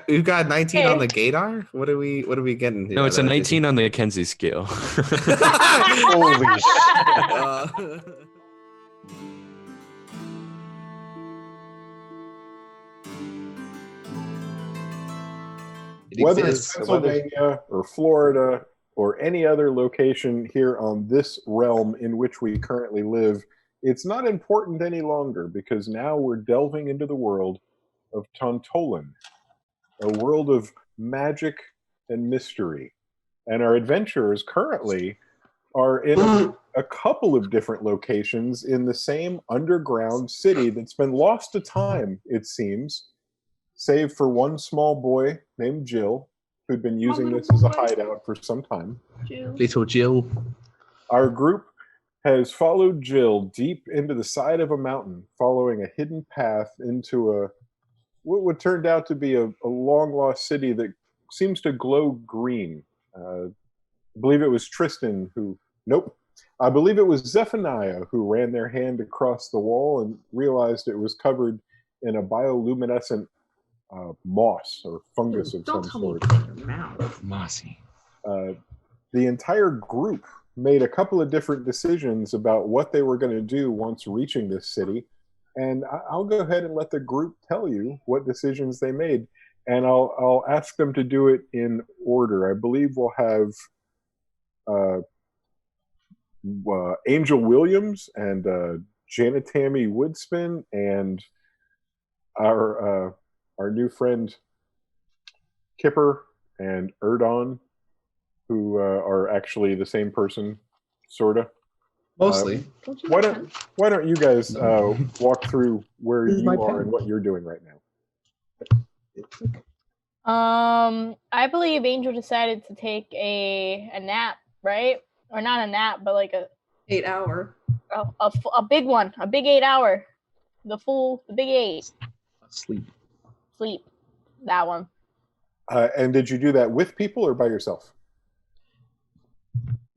We've got 19 on the gaydar. What are we getting here? No, it's a 19 on the Kenzie scale. Holy shit. Whether it's Pennsylvania or Florida or any other location here on this realm in which we currently live, it's not important any longer because now we're delving into the world of Tontolin, a world of magic and mystery. And our adventurers currently are in a couple of different locations in the same underground city that's been lost to time, it seems, save for one small boy named Jill, who'd been using this as a hideout for some time. Little Jill. Our group has followed Jill deep into the side of a mountain, following a hidden path into what turned out to be a long-lost city that seems to glow green. I believe it was Tristan who... Nope. I believe it was Zephaniah who ran their hand across the wall and realized it was covered in a bioluminescent moss or fungus of some sort. Don't tell me your mouth. Mossy. The entire group made a couple of different decisions about what they were going to do once reaching this city, and I'll go ahead and let the group tell you what decisions they made, and I'll ask them to do it in order. I believe we'll have Angel Williams and Janet Tammy Woodspin and our new friend Kipper and Erdon, who are actually the same person, sorta. Mostly. Why don't you guys walk through where you are and what you're doing right now? I believe Angel decided to take a nap, right? Or not a nap, but like a 8-hour. A big one, a big 8-hour, the big 8. Sleep, that one. And did you do that with people or by yourself?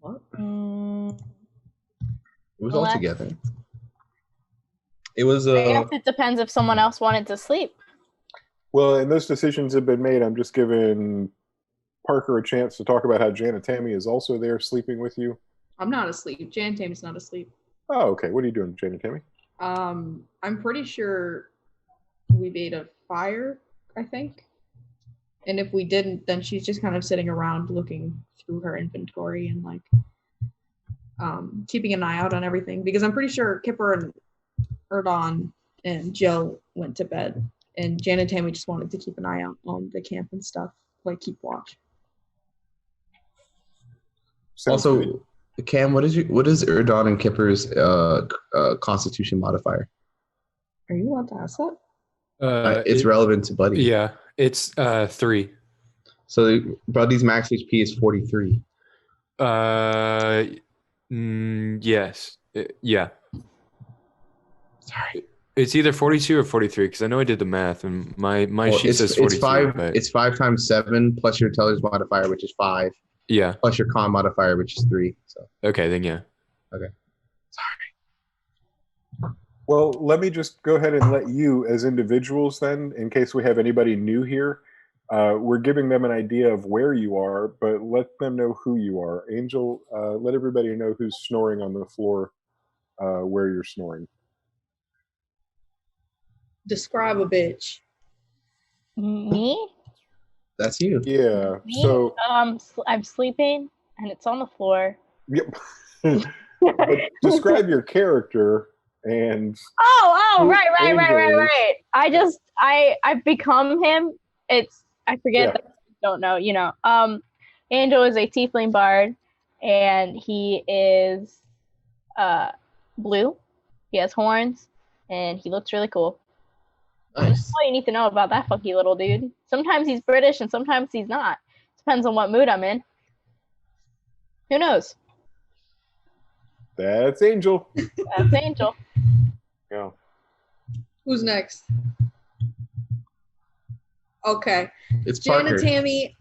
What? It was all together. It was. I guess it depends if someone else wanted to sleep. Well, and those decisions have been made. I'm just giving Parker a chance to talk about how Janet Tammy is also there sleeping with you. I'm not asleep. Janet Tammy's not asleep. Oh, okay. What are you doing, Janet Tammy? I'm pretty sure we made a fire, I think. And if we didn't, then she's just kind of sitting around looking through her inventory and like keeping an eye out on everything. Because I'm pretty sure Kipper and Erdon and Jill went to bed. And Janet Tammy just wanted to keep an eye out on the camp and stuff, like keep watch. Sounds also, good. Cam, what is Erdon and Kipper's Constitution modifier? Are you allowed to ask that? It's relevant to Buddy. Yeah, it's 3. So Buddy's max HP is 43. Yes. Yeah. Sorry. It's either 42 or 43 because I know I did the math and my sheet says 42. It's 5 times 7 plus your intelligence modifier, which is 5. Yeah. Plus your con modifier, which is 3. So. Okay, then yeah. Okay. Sorry. Well, let me just go ahead and let you, as individuals then, in case we have anybody new here, we're giving them an idea of where you are, but let them know who you are. Angel, let everybody know who's snoring on the floor where you're snoring. Describe a bitch. Me? That's you. Yeah. Me? So I'm sleeping and it's on the floor. yep. But describe your character and right. I've become him. I forget that I don't know, you know. Angel is a tiefling bard and he is blue. He has horns and he looks really cool. Nice. That's all you need to know about that funky little dude. Sometimes he's British and sometimes he's not. Depends on what mood I'm in. Who knows? that's Angel. That's Angel. Yeah. Who's next? Okay. It's Parker. Janet Tammy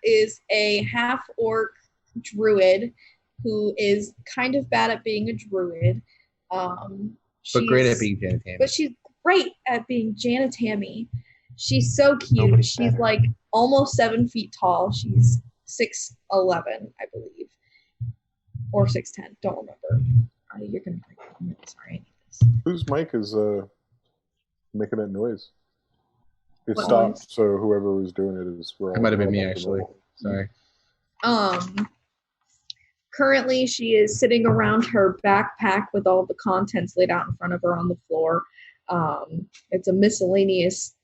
is a half-orc druid who is kind of bad at being a druid. But great at being Janet Tammy. But she's great at being Janet Tammy. She's so cute. Nobody's She's better. like almost 7 feet tall. She's 6'11", I believe, or 6'10". Don't remember. You're gonna. Sorry, I need this. Whose mic is making that noise? It What stopped, noise? so whoever was doing it is. It might have been me actually. Sorry. Currently, she is sitting around her backpack with all the contents laid out in front of her on the floor. It's a miscellaneous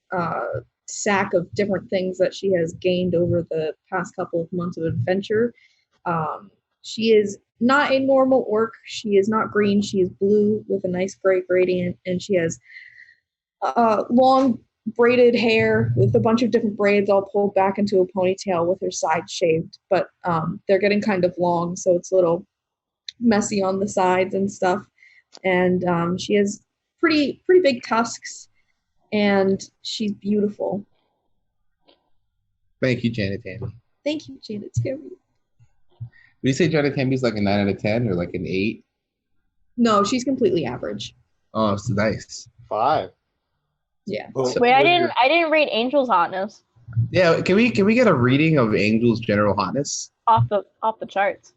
sack of different things that she has gained over the past couple of months of adventure. She is not a normal orc. She is not green. She is blue with a nice gray gradient, and she has long braided hair with a bunch of different braids all pulled back into a ponytail with her sides shaved, but they're getting kind of long, so it's a little messy on the sides and stuff. And she has pretty big tusks, and she's beautiful. Thank you, Janet Tammy. Thank you, Janet Tammy. Would you say Janet Tammy's like a 9 out of 10 or like an 8? No, she's completely average. Oh, it's nice. 5. Yeah. Well, Wait, I didn't rate Angel's hotness. Yeah, can we get a reading of Angel's general hotness? Off the charts.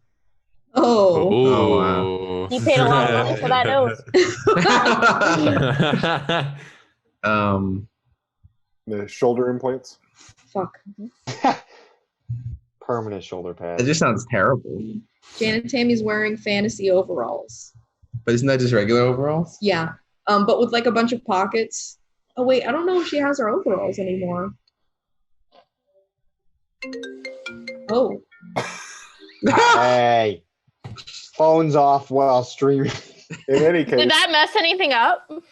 Oh. Oh, wow. You paid a lot of money for that nose. The shoulder implants. Fuck. Permanent shoulder pads. It just sounds terrible. Janet Tammy's wearing fantasy overalls. But isn't that just regular overalls? Yeah. But with like a bunch of pockets. Oh wait, I don't know if she has her overalls anymore. Oh. Hey. Phone's off while streaming. In any case. Did that mess anything up? I don't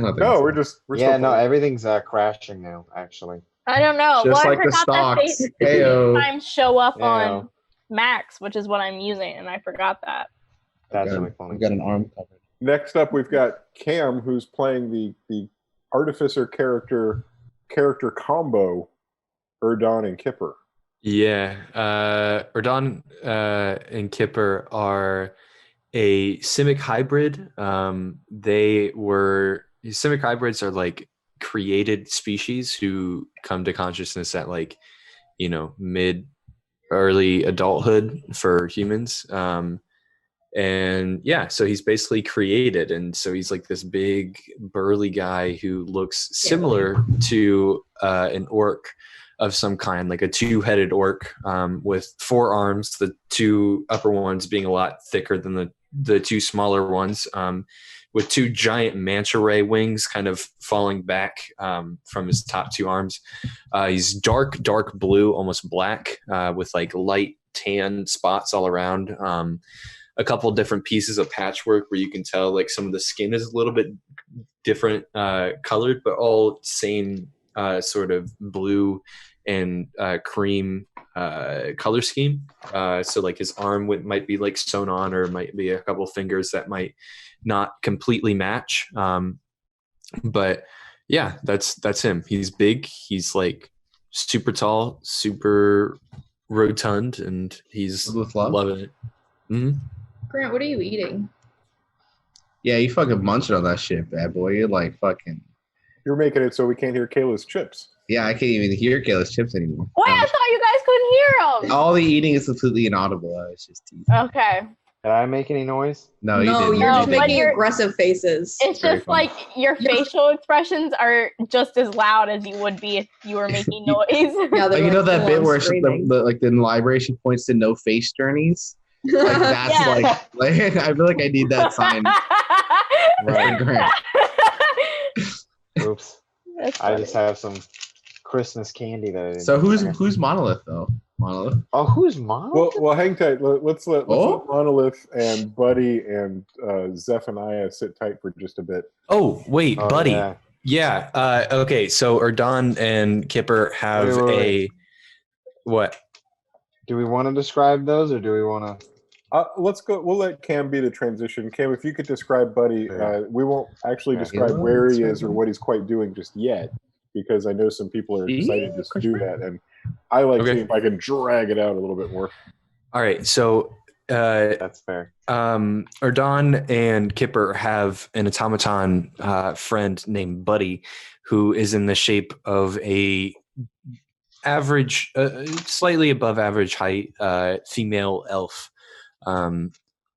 think No, so. we're Yeah, still no, playing. everything's crashing now, actually. I don't know. Just I like the forgot that stocks. Heyo. FaceTime show up Yeah. on Max, which is what I'm using, and I forgot that. That's I've really got, funny. I've got an arm covered. Next up, we've got Cam, who's playing the artificer character combo, Erdon and Kipper. Yeah, Erdon and Kipper are a Simic hybrid. Simic hybrids are like created species who come to consciousness at like, early adulthood for humans. And yeah, so he's basically created, and so he's like this big burly guy who looks similar to an orc of some kind, like a 2-headed orc with 4 arms, the 2 upper ones being a lot thicker than the 2 smaller ones, with 2 giant manta ray wings kind of falling back from his top 2 arms. He's dark blue, almost black, with like light tan spots all around. A couple different pieces of patchwork where you can tell like some of the skin is a little bit different colored, but all same sort of blue and cream color scheme. So like his arm might be like sewn on, or might be a couple fingers that might not completely match. But yeah, that's him. He's big. He's like super tall, super rotund, and he's loving it. Mm-hmm. Grant, what are you eating? Yeah, you fucking munching on that shit, bad boy. You're like fucking. You're making it so we can't hear Kayla's chips. Yeah, I can't even hear Kayla's chips anymore. Wait, I thought you guys couldn't hear them. All the eating is completely inaudible. I was just teasing. Okay. Did I make any noise? No, you No, didn't. you're No, just but making you're- aggressive faces. It's Very just funny. like your facial expressions are just as loud as you would be if you were making noise. Yeah, Like, they're you know that full bit on where she, screaming. like in the library she points to no face journeys? Like that's Yeah. like I feel like I need that sign for Grant. Oops. That's I funny. just have some Christmas candy that I didn't. So who's Monolith though? Monolith? Oh, who's mom? Well, hang tight. Let's let Oh. Monolith and Buddy and Zephaniah sit tight for just a bit. Oh wait, Oh, buddy. yeah. Yeah. Okay. So Erdon and Kipper have Wait. what? Do we want to describe those, or do we want to? Let's go. We'll let Cam be the transition. Cam, if you could describe Buddy, we won't actually Yeah, describe yeah, where he that's is or right. what he's quite doing just yet, because I know some people are excited to do Christopher. that, and I like Okay. seeing if I can drag it out a little bit more. All right. So That's fair. Erdon and Kipper have an automaton friend named Buddy, who is in the shape of a average, slightly above average height female elf,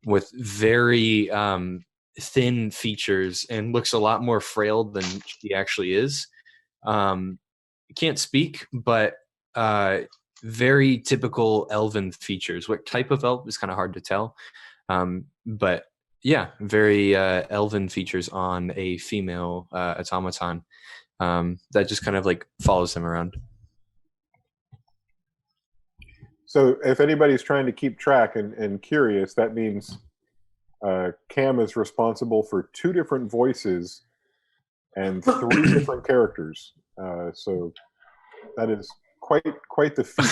with very thin features and looks a lot more frail than she actually is. Can't speak, but very typical elven features. What type of elf is kind of hard to tell, but yeah, very elven features on a female automaton that just kind of like follows them around. So if anybody's trying to keep track and curious, that means Cam is responsible for 2 different voices and 3 different characters. So that is quite the feat.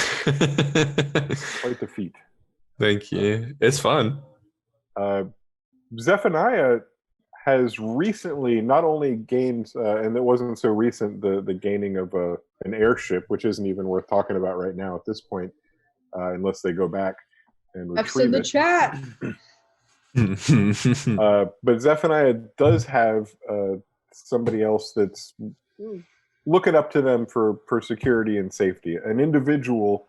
Quite the feat. Thank you. It's fun. Zephaniah has recently not only gained, and it wasn't so recent, the gaining of an airship, which isn't even worth talking about right now at this point, unless they go back and F's retrieve in the it. chat. But Zephaniah does have somebody else that's looking up to them for security and safety. An individual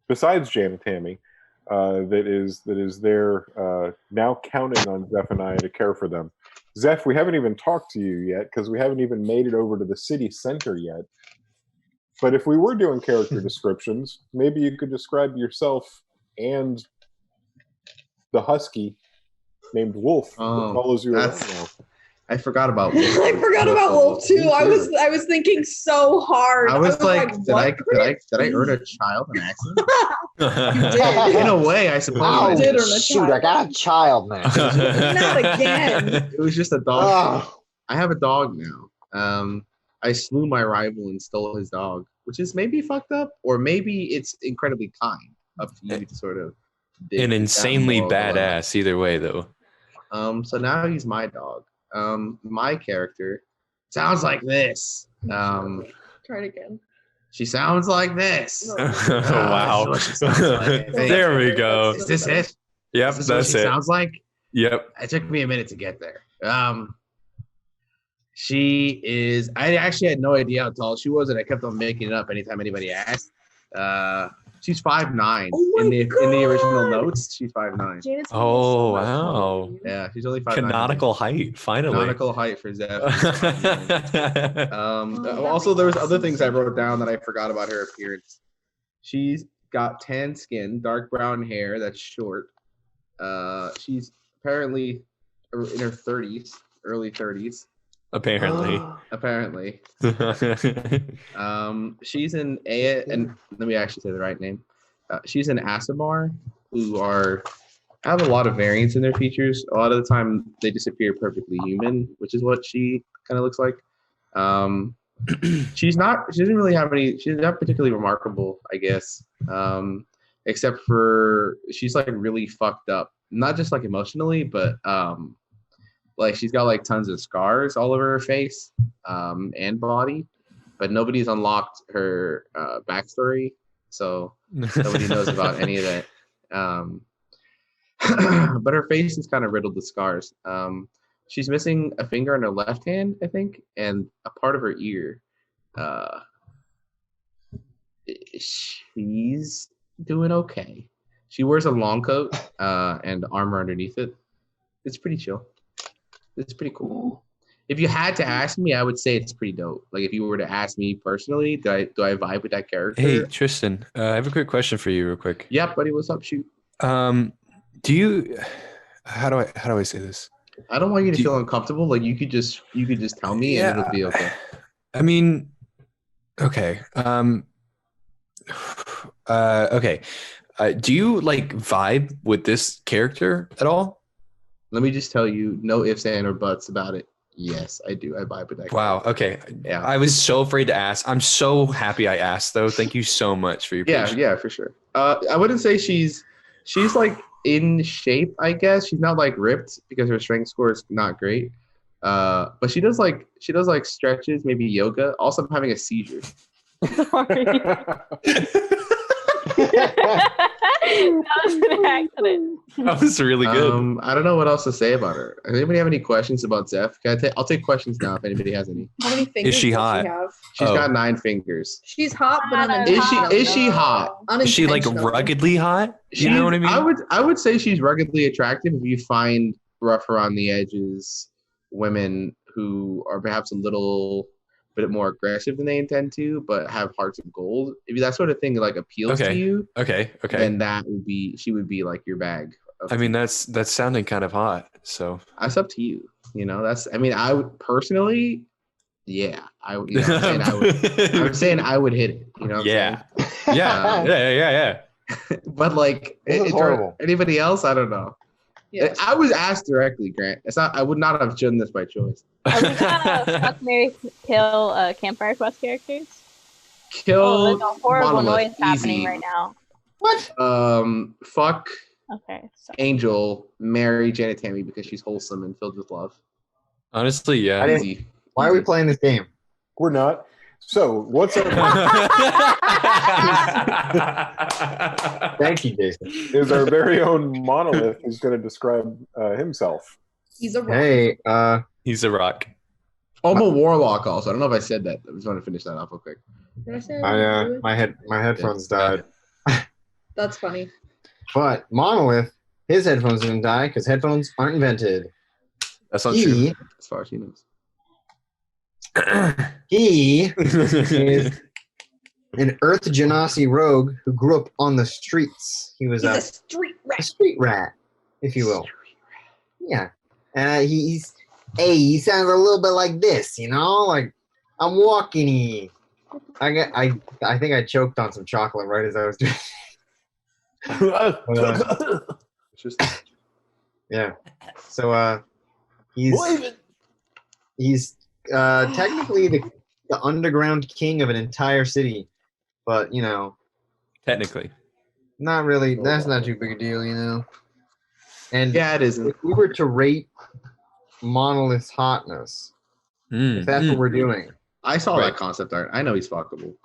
besides Jan and Tammy that is there now counting on Zephaniah to care for them. Zeph, we haven't even talked to you yet because we haven't even made it over to the city center yet. But if we were doing character descriptions, maybe you could describe yourself and the husky named Wolf that follows you around now. I forgot about Wolf. I forgot about Wolf too. I was thinking so hard. I was like, did I earn a child an accident? In a way, I suppose. Oh, did earn a shoot, child. I got a child now. Not again. It was just a dog. Oh. I have a dog now. I slew my rival and stole his dog, which is maybe fucked up, or maybe it's incredibly kind. Up to you to sort of dig An down insanely more below. badass either way, though. So now he's my dog. My character sounds like this. Try it again. She sounds like this. Wow. This is what she sounds like, I think. There we go. Is this it? Yep, Is this what that's she it. sounds like? Yep. It took me a minute to get there. She is. I actually had no idea how tall she was, and I kept on making it up anytime anybody asked. She's 5'9". Oh in the my original God. notes, she's 5'9". Janice Oh, was so much wow. fun. Yeah, she's only 5'9". Canonical height, finally. Canonical height for Zeph. that Also, makes there was sense. other things I wrote down that I forgot about her appearance. She's got tan skin, dark brown hair that's short. She's apparently in her 30s, early 30s. Apparently. Apparently. She's an and let me actually say the right name. She's an Asimar who have a lot of variance in their features. A lot of the time they disappear perfectly human, which is what she kind of looks like. She doesn't really have any, she's not particularly remarkable, I guess. Except for she's like really fucked up. Not just like emotionally, but like she's got like tons of scars all over her face and body, but nobody's unlocked her backstory, so nobody knows about any of that. But her face is kind of riddled with scars. She's missing a finger on her left hand, I think, and a part of her ear. She's doing okay. She wears a long coat and armor underneath it. It's pretty chill. It's pretty cool. If you had to ask me, I would say it's pretty dope. Like if you were to ask me personally, do I vibe with that character? Hey, Tristan, I have a quick question for you real quick. Yep, buddy, what's up? Shoot. Do you how do I say this? I don't want you to feel uncomfortable. Like you could just tell me and it'll be okay. I mean, okay. Okay. Do you like vibe with this character at all? Let me just tell you, no ifs, and or buts about it. Yes, I do. I vibe with that. Wow. Okay. Yeah. I was so afraid to ask. I'm so happy I asked, though. Thank you so much for your patience. Yeah, for sure. I wouldn't say she's like in shape, I guess. She's not like ripped because her strength score is not great. But she does like stretches, maybe yoga. Also, I'm having a seizure. Sorry. That was an accident. That was really good. I don't know what else to say about her. Anybody have any questions about Zeph? I'll take questions now if anybody has any. How many fingers she does hot? she have? She's got 9 fingers. She's hot, but Hot. unintentional. Is she hot? Is she like Unintentional. ruggedly hot? You know what I mean? I would say she's ruggedly attractive if you find rough around the edges women who are perhaps a little bit more aggressive than they intend to, but have hearts of gold. If that sort of thing like appeals to you, Okay. then she would be like your bag. I mean, that's sounding kind of hot. So that's up to you. I would personally, yeah. I'm saying I would hit it. You know what I'm saying? Yeah. But like, This is horrible. Anybody else? I don't know. Yes. I was asked directly, Grant. I would not have chosen this by choice. Are we gonna fuck, marry, kill Campfire Quest characters? Kill. There's a horrible Monolith, noise happening easy. right now. What? Fuck Okay. So. Angel, marry Janet Tammy because she's wholesome and filled with love. honestly, yeah. I didn't- Easy. Why are we playing this game? We're not. So what's up? Thank you, Jason. Is our very own Monolith who's going to describe himself. He's a rock. Hey, He's a rock. I'm a warlock also. I don't know if I said that. I just want to finish that off real quick. Did I say I would do it? my headphones died. That's funny. But Monolith, his headphones didn't die because headphones aren't invented. That's not true. As far as he knows. He is an Earth Genasi rogue who grew up on the streets. He was He's a a street rat. street rat, if you will. Yeah. He sounds a little bit like this, like I'm walking. I think I choked on some chocolate right as I was doing. It's just Yeah. So he's technically the underground king of an entire city, but Technically. not really. That's not too big a deal, And yeah, it isn't. if we were to rate Monolith's hotness, if that's what we're doing, I saw Right. that concept art. I know he's fuckable.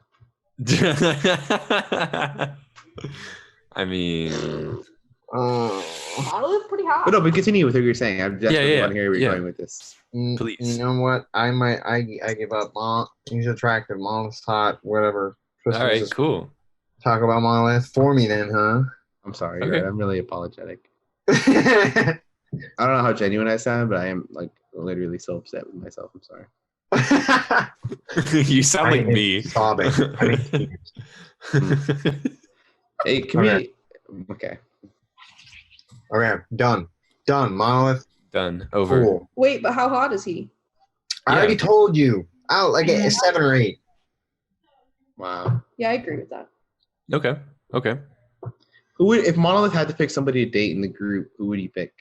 I mean, Monolith pretty hot. But no, but continue with what you're saying. I'm definitely yeah, want to hear where you're yeah. going with this. Please. You know what? I give up. He's attractive. Monolith's hot. Whatever. all right, Just cool. Talk about Monolith for me then, huh? I'm sorry. Okay. Right? I'm really apologetic. I don't know how genuine I sound, but I am like literally so upset with myself. I'm sorry. You sound like me. Sobbing. Hey, can we? Okay. Okay, done. Monolith. Done. Over. Cool. Wait, but how hot is he? I already told you. Out like a 7 or 8. Wow. Yeah, I agree with that. Okay. Who would, if Monolith had to pick somebody to date in the group, who would he pick?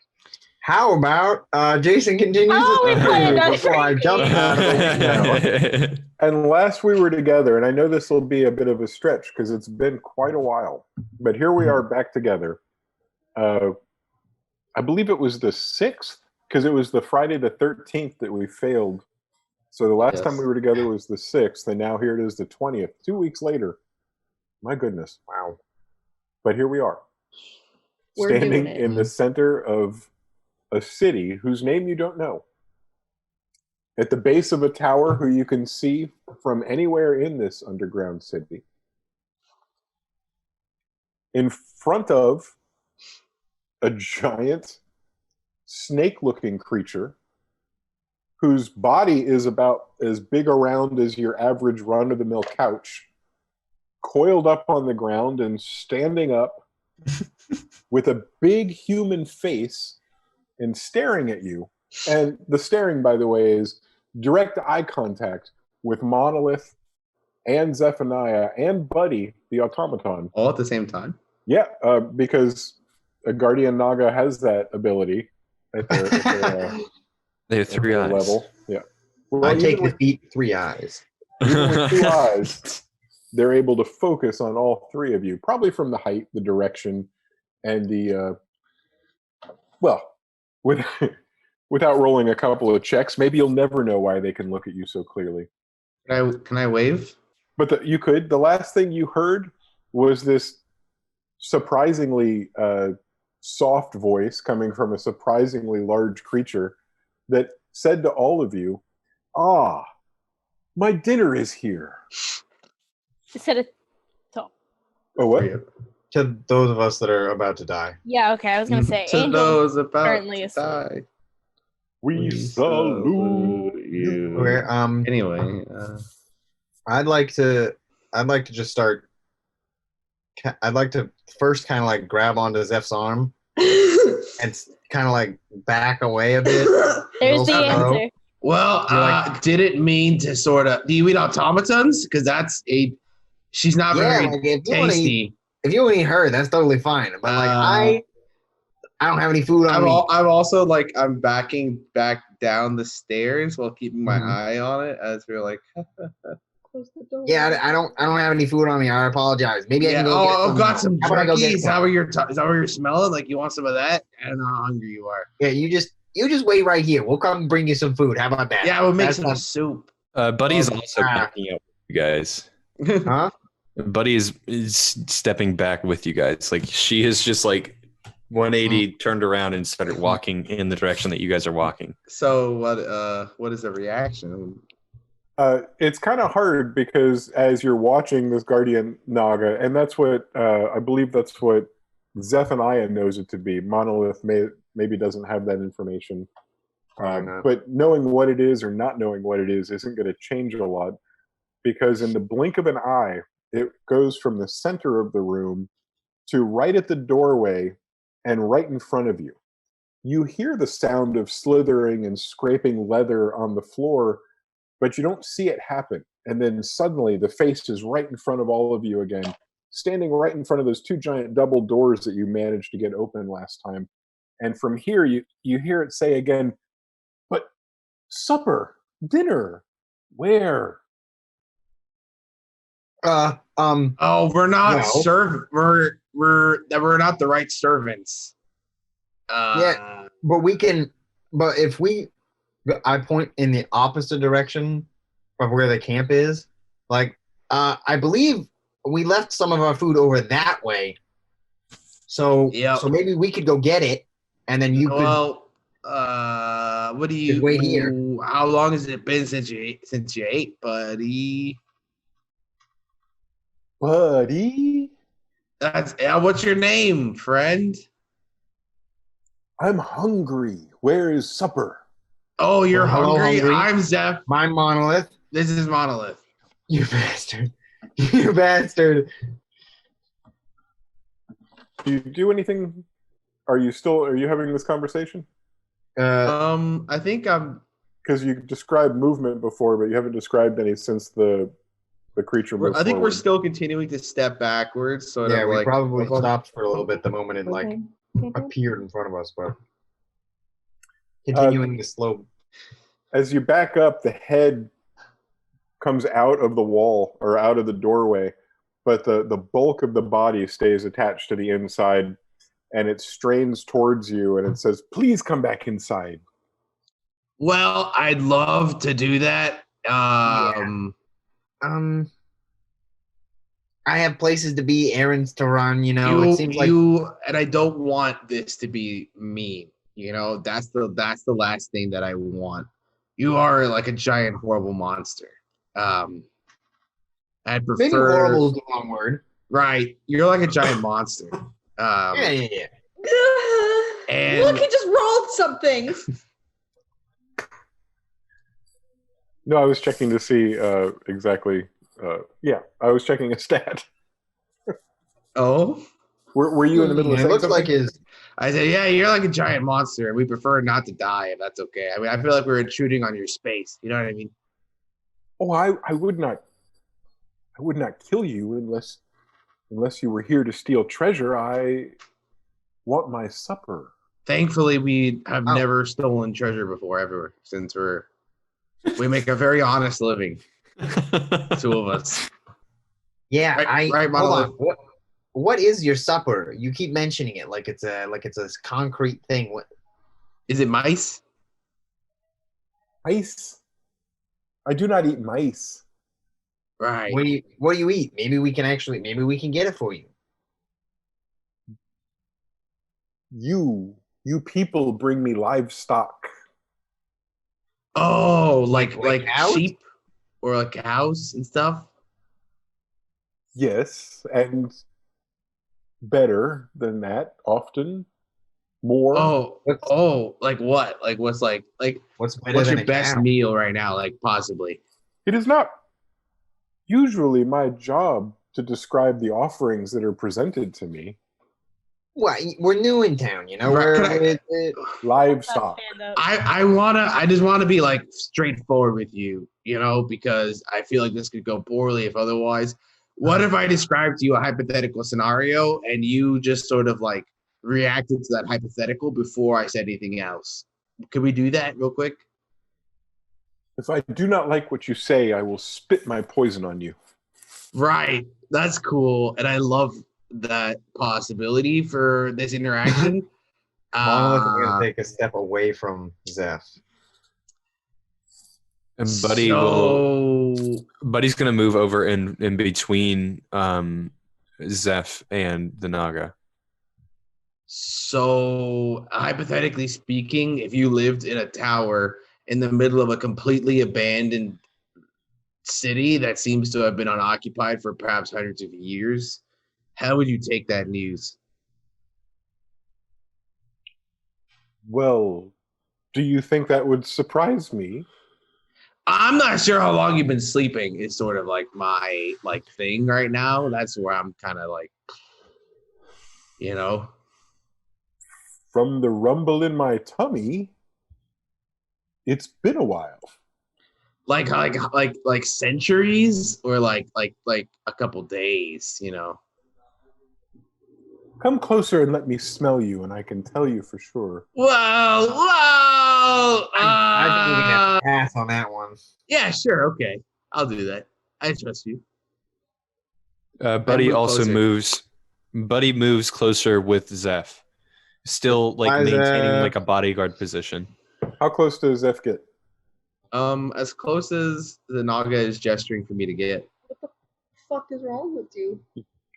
How about Jason continues Oh, we played that before I jump out of it. And last we were together, and I know this will be a bit of a stretch because it's been quite a while, but here we are back together. I believe it was the 6th, because it was the Friday the 13th that we failed. So the last time we were together was the 6th, and now here it is the 20th, 2 weeks later. My goodness. Wow. But here we are, We're standing doing it. in the center of a city whose name you don't know. At the base of a tower who you can see from anywhere in this underground city. In front of a giant snake-looking creature whose body is about as big around as your average run-of-the-mill couch, coiled up on the ground and standing up with a big human face and staring at you. And the staring, by the way, is direct eye contact with Monolith and Zephaniah and Buddy, the automaton. All at the same time? Yeah, because a Guardian Naga has that ability at their They have 3 eyes. level. Yeah. Well, I even take with- defeat 3 eyes. even with 2 eyes, they're able to focus on all 3 of you, probably from the height, the direction, and the with, without rolling a couple of checks, maybe you'll never know why they can look at you so clearly. Can I wave? But you could. The last thing you heard was this surprisingly soft voice coming from a surprisingly large creature that said to all of you, "Ah, my dinner is here." It said it. So. Oh, what? To those of us that are about to die. Yeah, okay. I was gonna say To Angel those about currently to asleep. die. We salute you. Okay, Anyway, I'd like to just start. I'd like to first kind of like grab onto Zeph's arm and kind of like back away a bit. There's the answer. well, did it mean to sort of? Do you eat automatons? Because she's not very like if you tasty. If you want to eat her, that's totally fine. But like I don't have any food on me. I'm also like I'm backing back down the stairs while keeping my eye on it as we're like. Close the door. Yeah, I don't have any food on me. I apologize. Maybe I can go get some. I've got some jerky. Is that what you're smelling? Like you want some of that? I don't know how hungry you are. Yeah, you just wait right here. We'll come bring you some food. How about that? Yeah, we'll make some soup. Buddy's also backing up with you guys. Huh? Buddy is stepping back with you guys. Like she is just like 180 turned around and started walking in the direction that you guys are walking. So what is the reaction? It's kind of hard because as you're watching this Guardian Naga, and that's what I believe that's what Zephaniah knows it to be. Monolith maybe doesn't have that information. But knowing what it is or not knowing what it is isn't going to change a lot, because in the blink of an eye, it goes from the center of the room to right at the doorway and right in front of you. You hear the sound of slithering and scraping leather on the floor, but you don't see it happen. And then suddenly the face is right in front of all of you again, standing right in front of those two giant double doors that you managed to get open last time. And from here, you hear it say again, "But supper, dinner, where?" Oh, we're not we're not the right servants. Yeah, but we can. But if I point in the opposite direction of where the camp is, like I believe we left some of our food over that way. So maybe we could go get it, and then you could. Well, what do you wait here? How long has it been since you ate, buddy? Buddy? What's your name, friend? I'm hungry. Where is supper? Oh, you're hungry? hungry? I'm Zeph. My Monolith. This is Monolith. You bastard. You bastard. Do you do anything? Are you having this conversation? I think I'm... Because you described movement before, but you haven't described any since the creature moved I think forward. we're still continuing to step backwards. Yeah, we probably stopped for a little bit the moment it appeared in front of us, but continuing the slow. As you back up, the head comes out of the wall or out of the doorway, but the bulk of the body stays attached to the inside, and it strains towards you, and it says, "Please come back inside." Well, I'd love to do that. I have places to be, errands to run, it seems like and I don't want this to be mean. That's the last thing that I want. You are like a giant horrible monster. I'd prefer maybe horrible is the wrong word. Right. You're like a giant monster. Yeah. And look, he just rolled something. No, I was checking to see exactly. I was checking a stat. Oh? Were you in the middle of saying something? It looks like I said, yeah, you're like a giant monster, and we prefer not to die if that's okay. I mean, I feel like we're intruding on your space. You know what I mean? Oh, I would not kill you unless you were here to steal treasure. I want my supper. Thankfully, we have never stolen treasure before, ever, since we make a very honest living. Two of us. Yeah, right, hold on. What is your supper? You keep mentioning it like it's a concrete thing. What is it? Mice? Mice? I do not eat mice. Right. What do you eat? Maybe we can get it for you. You people bring me livestock. Oh, like cows? sheep or like cows and stuff. Yes, and better than that, often more. Like what? Like what's What's better what's than your a best cow? meal right now? Like possibly. It is not usually my job to describe the offerings that are presented to me. Well, we're new in town, you know. Right, Livestock. I just wanna be like straightforward with you, because I feel like this could go poorly if otherwise. What if I described to you a hypothetical scenario and you just sort of like reacted to that hypothetical before I said anything else? Could we do that real quick? If I do not like what you say, I will spit my poison on you. Right. That's cool. And I love that possibility for this interaction. Monolith is going to take a step away from Zeph. And Buddy's going to move over in between Zeph and the Naga. So, hypothetically speaking, if you lived in a tower in the middle of a completely abandoned city that seems to have been unoccupied for perhaps hundreds of years, how would you take that news? Well, do you think that would surprise me? I'm not sure how long you've been sleeping is sort of like my thing right now. That's where I'm kind of like, From the rumble in my tummy, it's been a while. Like centuries or like a couple days, Come closer and let me smell you, and I can tell you for sure. Whoa! I think we can have to pass on that one. Yeah, sure, okay. I'll do that. I trust you. Buddy also moves. Buddy moves closer with Zeph, still maintaining like a bodyguard position. How close does Zeph get? As close as the Naga is gesturing for me to get. What the fuck is wrong with you?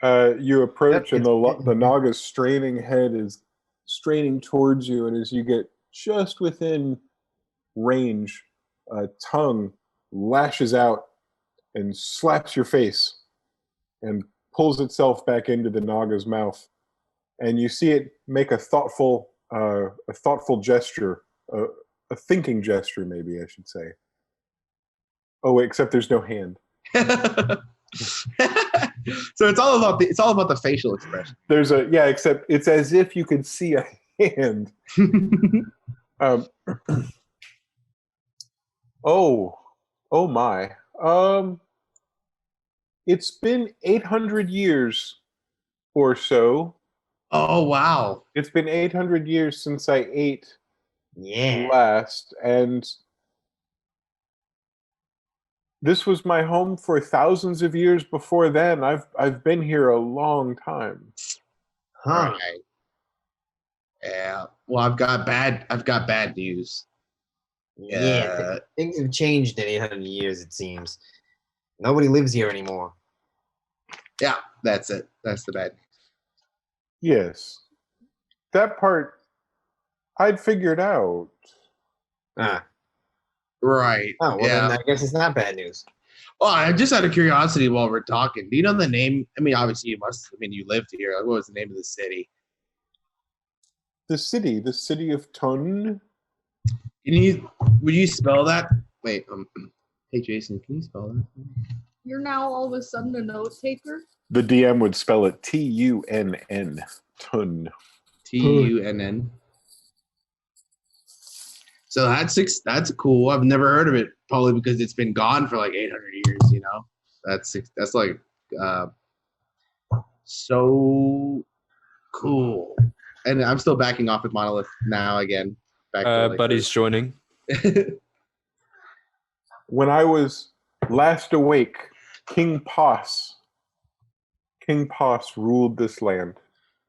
You approach, and the Naga's straining head is straining towards you, and as you get just within range, a tongue lashes out and slaps your face and pulls itself back into the Naga's mouth. And you see it make a thoughtful gesture, a thinking gesture, maybe I should say. Oh, except there's no hand. So it's all about the facial expression. Except it's as if you could see a hand. Oh my. It's been 800 years or so. Oh wow. It's been 800 years since I ate last, and this was my home for thousands of years before then. I've been here a long time. Huh. Right. Yeah. Well, I've got bad news. Yeah, things have changed in 800 years, it seems. Nobody lives here anymore. Yeah, that's it. That's the bad news. Yes. That part I'd figured out. Right. Oh, well, then I guess it's not bad news. Well, I'm just out of curiosity while we're talking. Do you know the name? I mean, obviously you must. I mean, you lived here. What was the name of the city? The city of Tun. Would you spell that? Wait. Hey, Jason, can you spell that? You're now all of a sudden a note taker? The DM would spell it Tunn. Tun. Tunn. So that's cool. I've never heard of it, probably because it's been gone for like 800 years. That's like so cool. And I'm still backing off with Monolith now again. Back to Buddy's joining. When I was last awake, King Pos ruled this land.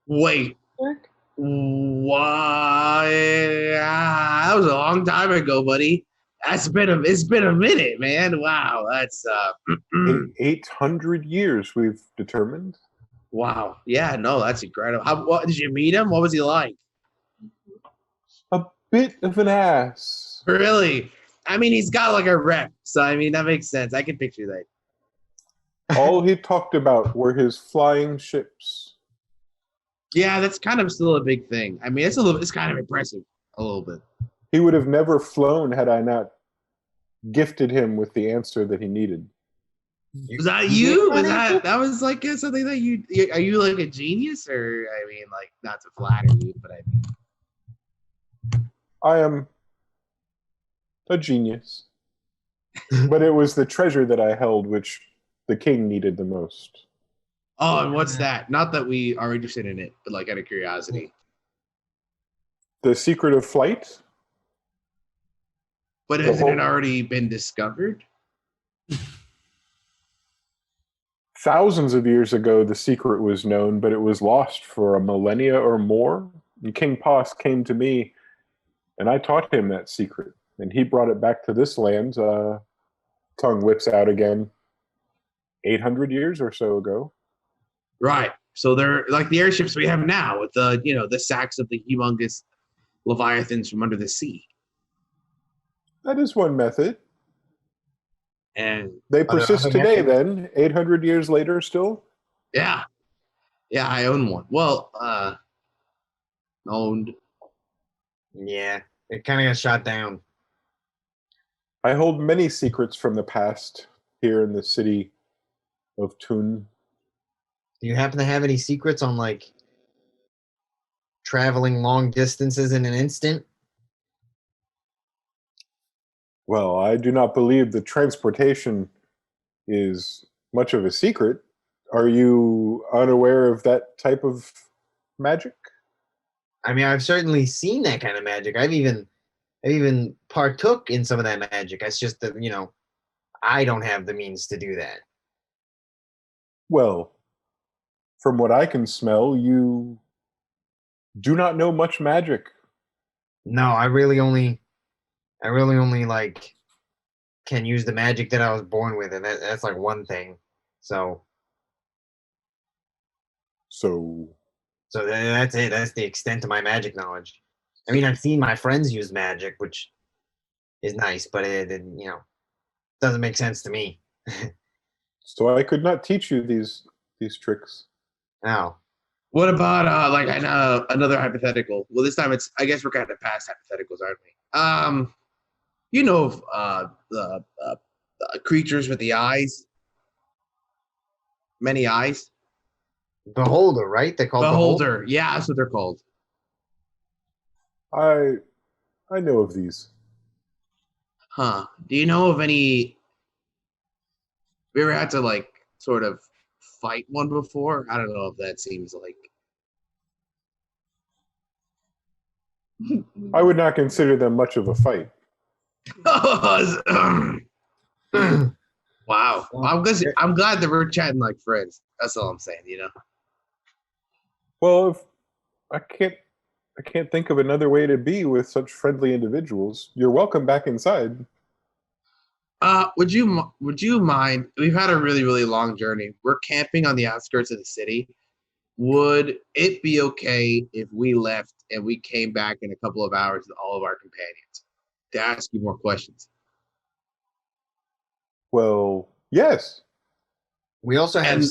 Wait. Why? That was a long time ago, buddy. It's been a minute, man. Wow, that's 800 years we've determined. Wow. Yeah, no, that's incredible. What did you meet him? What was he like? bit of an ass. Really? I mean, he's got like a rep, so I mean that makes sense. I can picture that. All he talked about were his flying ships. Yeah, that's kind of still a big thing. I mean, it's kind of impressive, a little bit. He would have never flown had I not gifted him with the answer that he needed. Was that you? That was like something that you are you like a genius, or I mean, like not to flatter you, but I mean, I am a genius. But it was the treasure that I held which the king needed the most. oh, and what's that? Not that we are interested in it, but like out of curiosity. The secret of flight? But hasn't it already been discovered? Thousands of years ago, the secret was known, but it was lost for a millennia or more. And King Pos came to me, and I taught him that secret. And he brought it back to this land, tongue whips out again, 800 years or so ago. Right. So they're like the airships we have now with the, the sacks of the humongous leviathans from under the sea. That is one method. And they persist today then, 800 years later still? Yeah. Yeah, I own one. Well, owned. Yeah, it kind of got shot down. I hold many secrets from the past here in the city of Thun. Do you happen to have any secrets on, like, traveling long distances in an instant? Well, I do not believe that transportation is much of a secret. Are you unaware of that type of magic? I mean, I've certainly seen that kind of magic. I've even partook in some of that magic. It's just that, I don't have the means to do that. Well, from what I can smell, you do not know much magic. No, I really only like can use the magic that I was born with, and that's like one thing. So that's it. That's the extent of my magic knowledge. I mean, I've seen my friends use magic, which is nice, but it doesn't make sense to me. So I could not teach you these tricks. No. What about like I know another hypothetical? Well, this time I guess we're kind of past hypotheticals, aren't we? The creatures with the eyes, many eyes. Beholder, right? They're called Beholder. Yeah, that's what they're called. I know of these. Huh. Do you know of any? Have you ever had to like sort of fight one before? I don't know if that seems like. I would not consider them much of a fight. Wow. I'm glad that we're chatting like friends. That's all I'm saying, Well, if I can't think of another way to be with such friendly individuals. You're welcome back inside. Would you mind? We've had a really, really long journey. We're camping on the outskirts of the city. Would it be okay if we left and we came back in a couple of hours with all of our companions to ask you more questions? Well, yes. We also have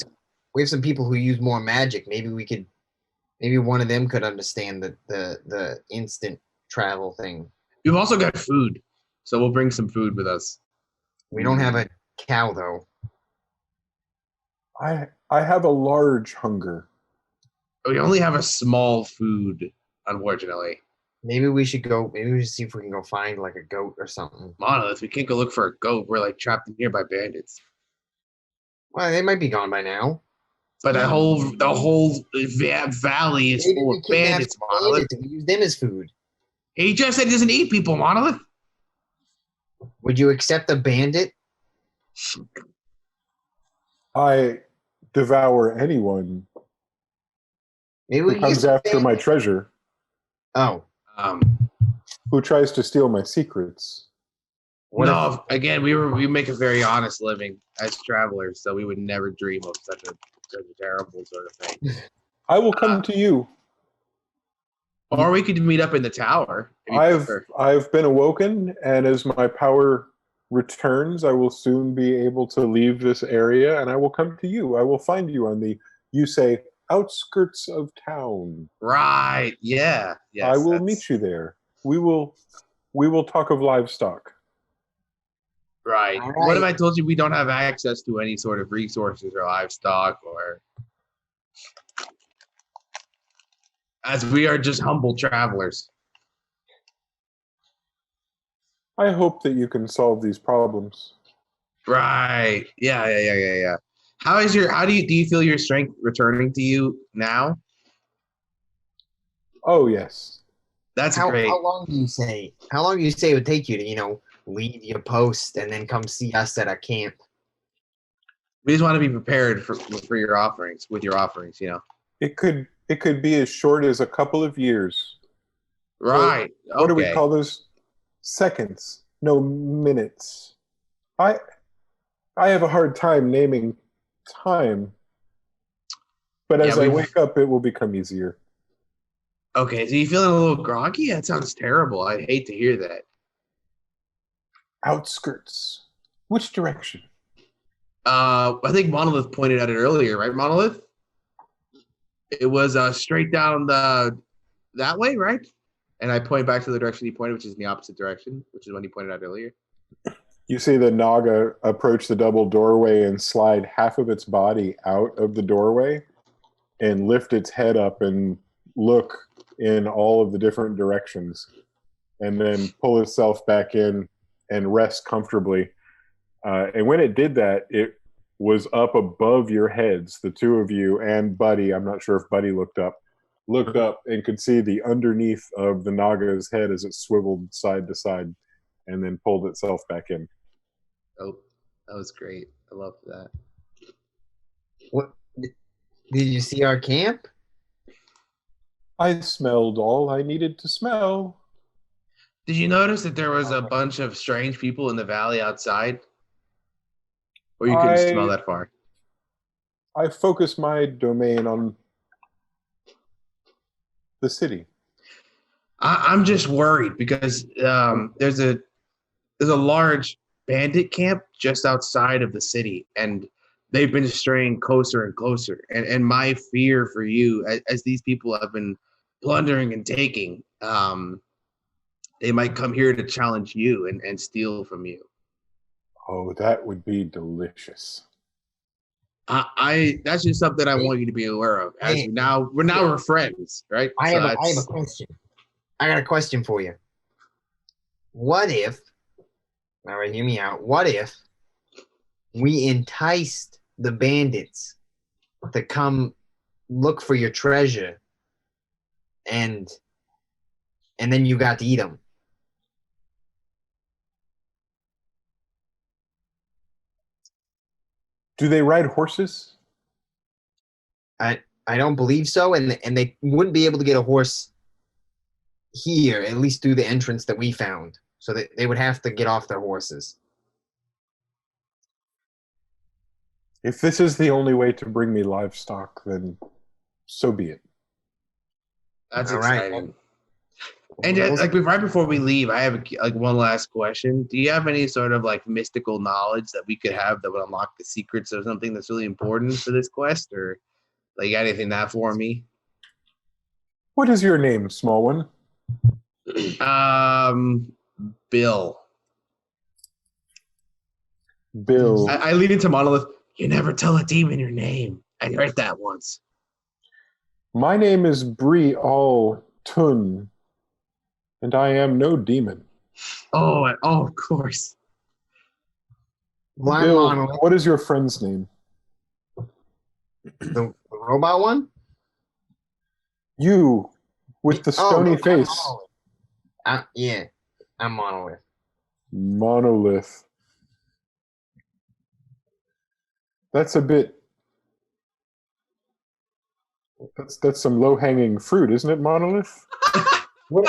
some people who use more magic. Maybe one of them could understand the instant travel thing. We've also got food, so we'll bring some food with us. We don't have a cow, though. I have a large hunger. We only have a small food, unfortunately. Maybe we should see if we can go find like a goat or something. Monolith, we can't go look for a goat. We're like trapped in here by bandits. Well, they might be gone by now. But the whole valley is full of bandits, Monolith. We use them as food. He just said he doesn't eat people, Monolith. Would you accept a bandit? I devour anyone who comes after my treasure. Oh. Who tries to steal my secrets. Again, we make a very honest living as travelers, so we would never dream of such a terrible sort of thing. I will come to you. Or we could meet up in the tower. I've been awoken, and as my power returns, I will soon be able to leave this area, and I will come to you. I will find you on the, you say, outskirts of town. Right. Yeah. Yes, I will meet you there. We will talk of livestock. Right. All right. What if I told you we don't have access to any sort of resources or livestock, or as we are just humble travelers? I hope that you can solve these problems. Right. Yeah. How do you feel your strength returning to you now? Oh, yes. That's great. How long do you say? How long do you say it would take you to, leave your post and then come see us at our camp? We just want to be prepared for your offerings, with your offerings, It could be as short as a couple of years. Right. So, what do we call those? Seconds, no minutes. I have a hard time naming time, but as I wake up, it will become easier. Okay, so you feeling a little groggy? That sounds terrible. I hate to hear that. Outskirts. Which direction? I think Monolith pointed at it earlier, right, Monolith? It was straight down that way, right? And I point back to the direction he pointed, which is in the opposite direction, which is when he pointed out earlier. You see the Naga approach the double doorway and slide half of its body out of the doorway and lift its head up and look in all of the different directions, and then pull itself back in and rest comfortably. And when it did that, it was up above your heads, the two of you and Buddy. I'm not sure if Buddy looked up and could see the underneath of the Naga's head as it swiveled side to side and then pulled itself back in. Oh, that was great. I love that. What did you see our camp? I smelled all I needed to smell. Did you notice that there was a bunch of strange people in the valley outside? Or you couldn't smell that far? I focused my domain on the city. I'm just worried because there's a large bandit camp just outside of the city, and they've been straying closer and closer. And my fear for you, as these people have been plundering and taking, they might come here to challenge you and steal from you. Oh, that would be delicious. That's just something I want you to be aware of. As we're friends, right? I have a question. I got a question for you. What if, all right, hear me out. What if we enticed the bandits to come look for your treasure, and then you got to eat them? Do they ride horses? I don't believe so, and they wouldn't be able to get a horse here, at least through the entrance that we found. So they would have to get off their horses. If this is the only way to bring me livestock, then so be it. That's all exciting. Right. And right before we leave, I have one last question. Do you have any sort of mystical knowledge that we could have that would unlock the secrets of something that's really important for this quest, or anything that for me? What is your name, small one? Bill. Bill. I lead into Monolith. You never tell a demon your name. I heard that once. My name is Bree Al Tun, and I am no demon. Oh, of course. Bill, what is your friend's name? The robot one? You, with the stony face. Yeah, I'm Monolith. Monolith. That's a bit... That's some low-hanging fruit, isn't it, Monolith? What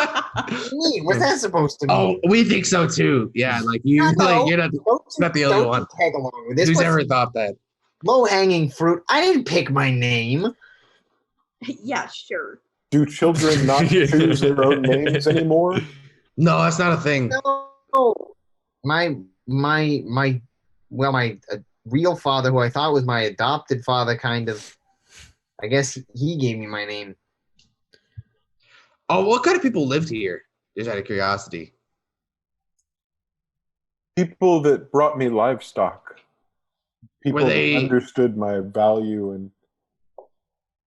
do you mean? What's that supposed to mean? Oh, we think so too. Yeah, you're not the only one. Tag along with this. Who's ever thought that? Low-hanging fruit. I didn't pick my name. Yeah, sure. Do children not choose their own names anymore? No, that's not a thing. No, my real father, who I thought was my adopted father, kind of. I guess he gave me my name. Oh, what kind of people lived here? Just out of curiosity. People that brought me livestock. People they- that understood my value, and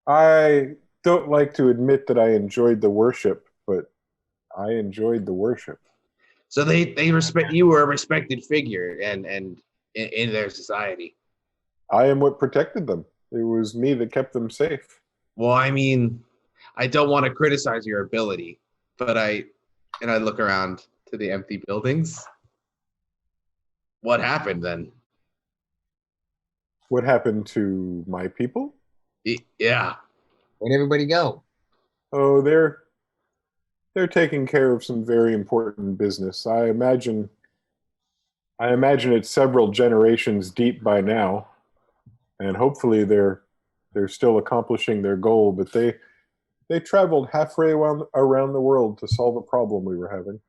I don't like to admit that I enjoyed the worship, but I enjoyed the worship. So they respect you, were a respected figure, and in their society. I am what protected them. It was me that kept them safe. Well, I mean, I don't want to criticize your ability, but I look around to the empty buildings. What happened then? What happened to my people? Yeah. Where'd everybody go? Oh, they're taking care of some very important business. I imagine it's several generations deep by now, and hopefully they're still accomplishing their goal. But they traveled halfway around the world to solve a problem we were having.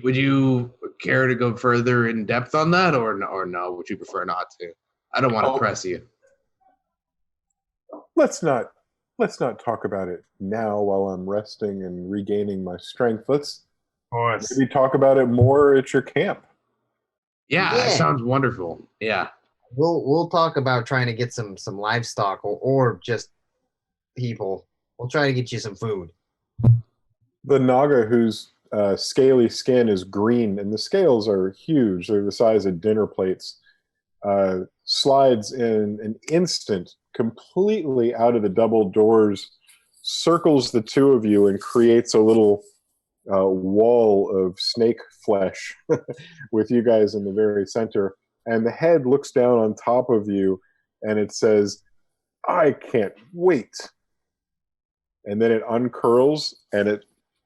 Would you care to go further in depth on that, or no? Would you prefer not to? I don't want to press you. Let's not talk about it now while I'm resting and regaining my strength. Let's maybe talk about it more at your camp. Yeah, that sounds wonderful. Yeah. We'll talk about trying to get some livestock or just people. We'll try to get you some food. The Naga, whose scaly skin is green, and the scales are huge, they're the size of dinner plates, slides in an instant completely out of the double doors, circles the two of you, and creates a little wall of snake flesh with you guys in the very center. And the head looks down on top of you, and it says, "I can't wait." And then it uncurls, and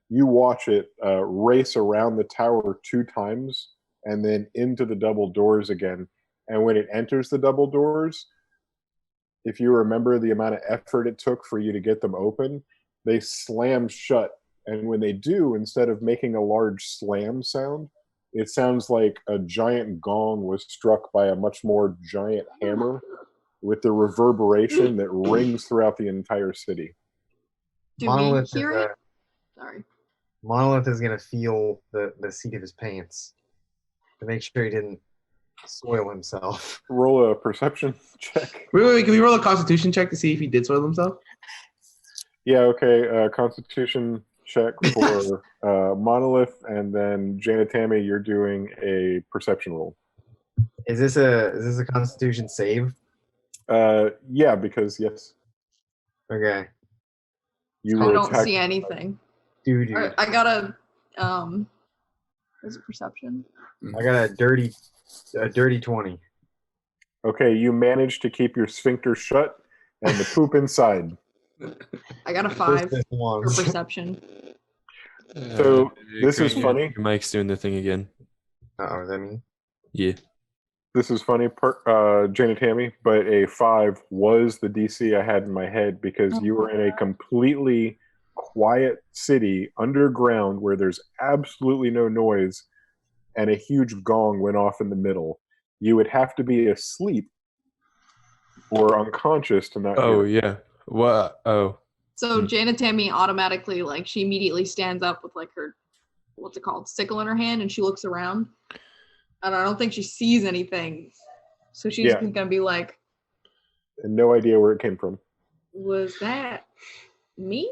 you watch it race around the tower 2 times, and then into the double doors again. And when it enters the double doors, if you remember the amount of effort it took for you to get them open, they slam shut. And when they do, instead of making a large slam sound, it sounds like a giant gong was struck by a much more giant hammer, with the reverberation that rings throughout the entire city. Do we hear it? Sorry. Monolith is going to feel the seat of his pants to make sure he didn't soil himself. Roll a perception check. Wait, can we roll a constitution check to see if he did soil himself? Yeah, okay. Constitution check for Monolith, and then Jana Tammy, you're doing a perception roll. Is this a Constitution save? Yeah, because yes. Okay. I don't see anything. Dude. Right, I got a is it perception? I got a dirty 20. Okay, you managed to keep your sphincter shut and the poop inside. I got a 5 for perception. So this is funny. Your mic's doing the thing again. Is that me? Yeah. This is funny, Jana Tammy, but a 5 was the DC I had in my head because you were in a completely quiet city underground where there's absolutely no noise, and a huge gong went off in the middle. You would have to be asleep or unconscious to not hear it. Yeah. What? Oh. So Jana Tammy automatically, like, she immediately stands up with, like, her, what's it called, sickle in her hand, and she looks around. And I don't think she sees anything. So she's going to be like... And no idea where it came from. Was that me?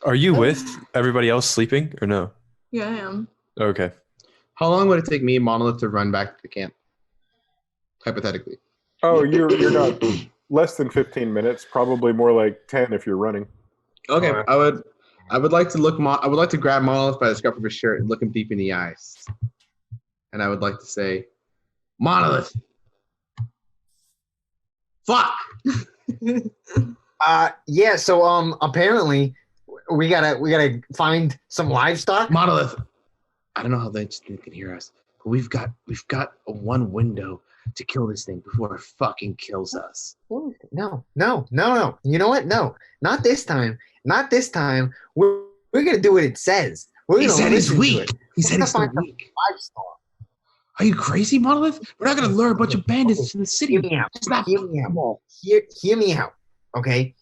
Are you with everybody else sleeping or no? Yeah, I am. Okay. How long would it take me and Monolith to run back to the camp? Hypothetically. Oh, you're not less than 15 minutes, probably more like 10 if you're running. Okay, I would like to grab Monolith by the scruff of his shirt and look him deep in the eyes. And I would like to say, Monolith, fuck. Yeah, so apparently we gotta find some livestock. Monolith, I don't know how they can hear us, but we've got one window to kill this thing before it fucking kills us. No. You know what? No, not this time. Not this time. We're gonna do what it says. He said he's weak. He said he's still weak. 5-star. Are you crazy, Monolith? We're not gonna lure a bunch of bandits to the city. Hear me out. It's not Hear me out. Hear me out. Okay.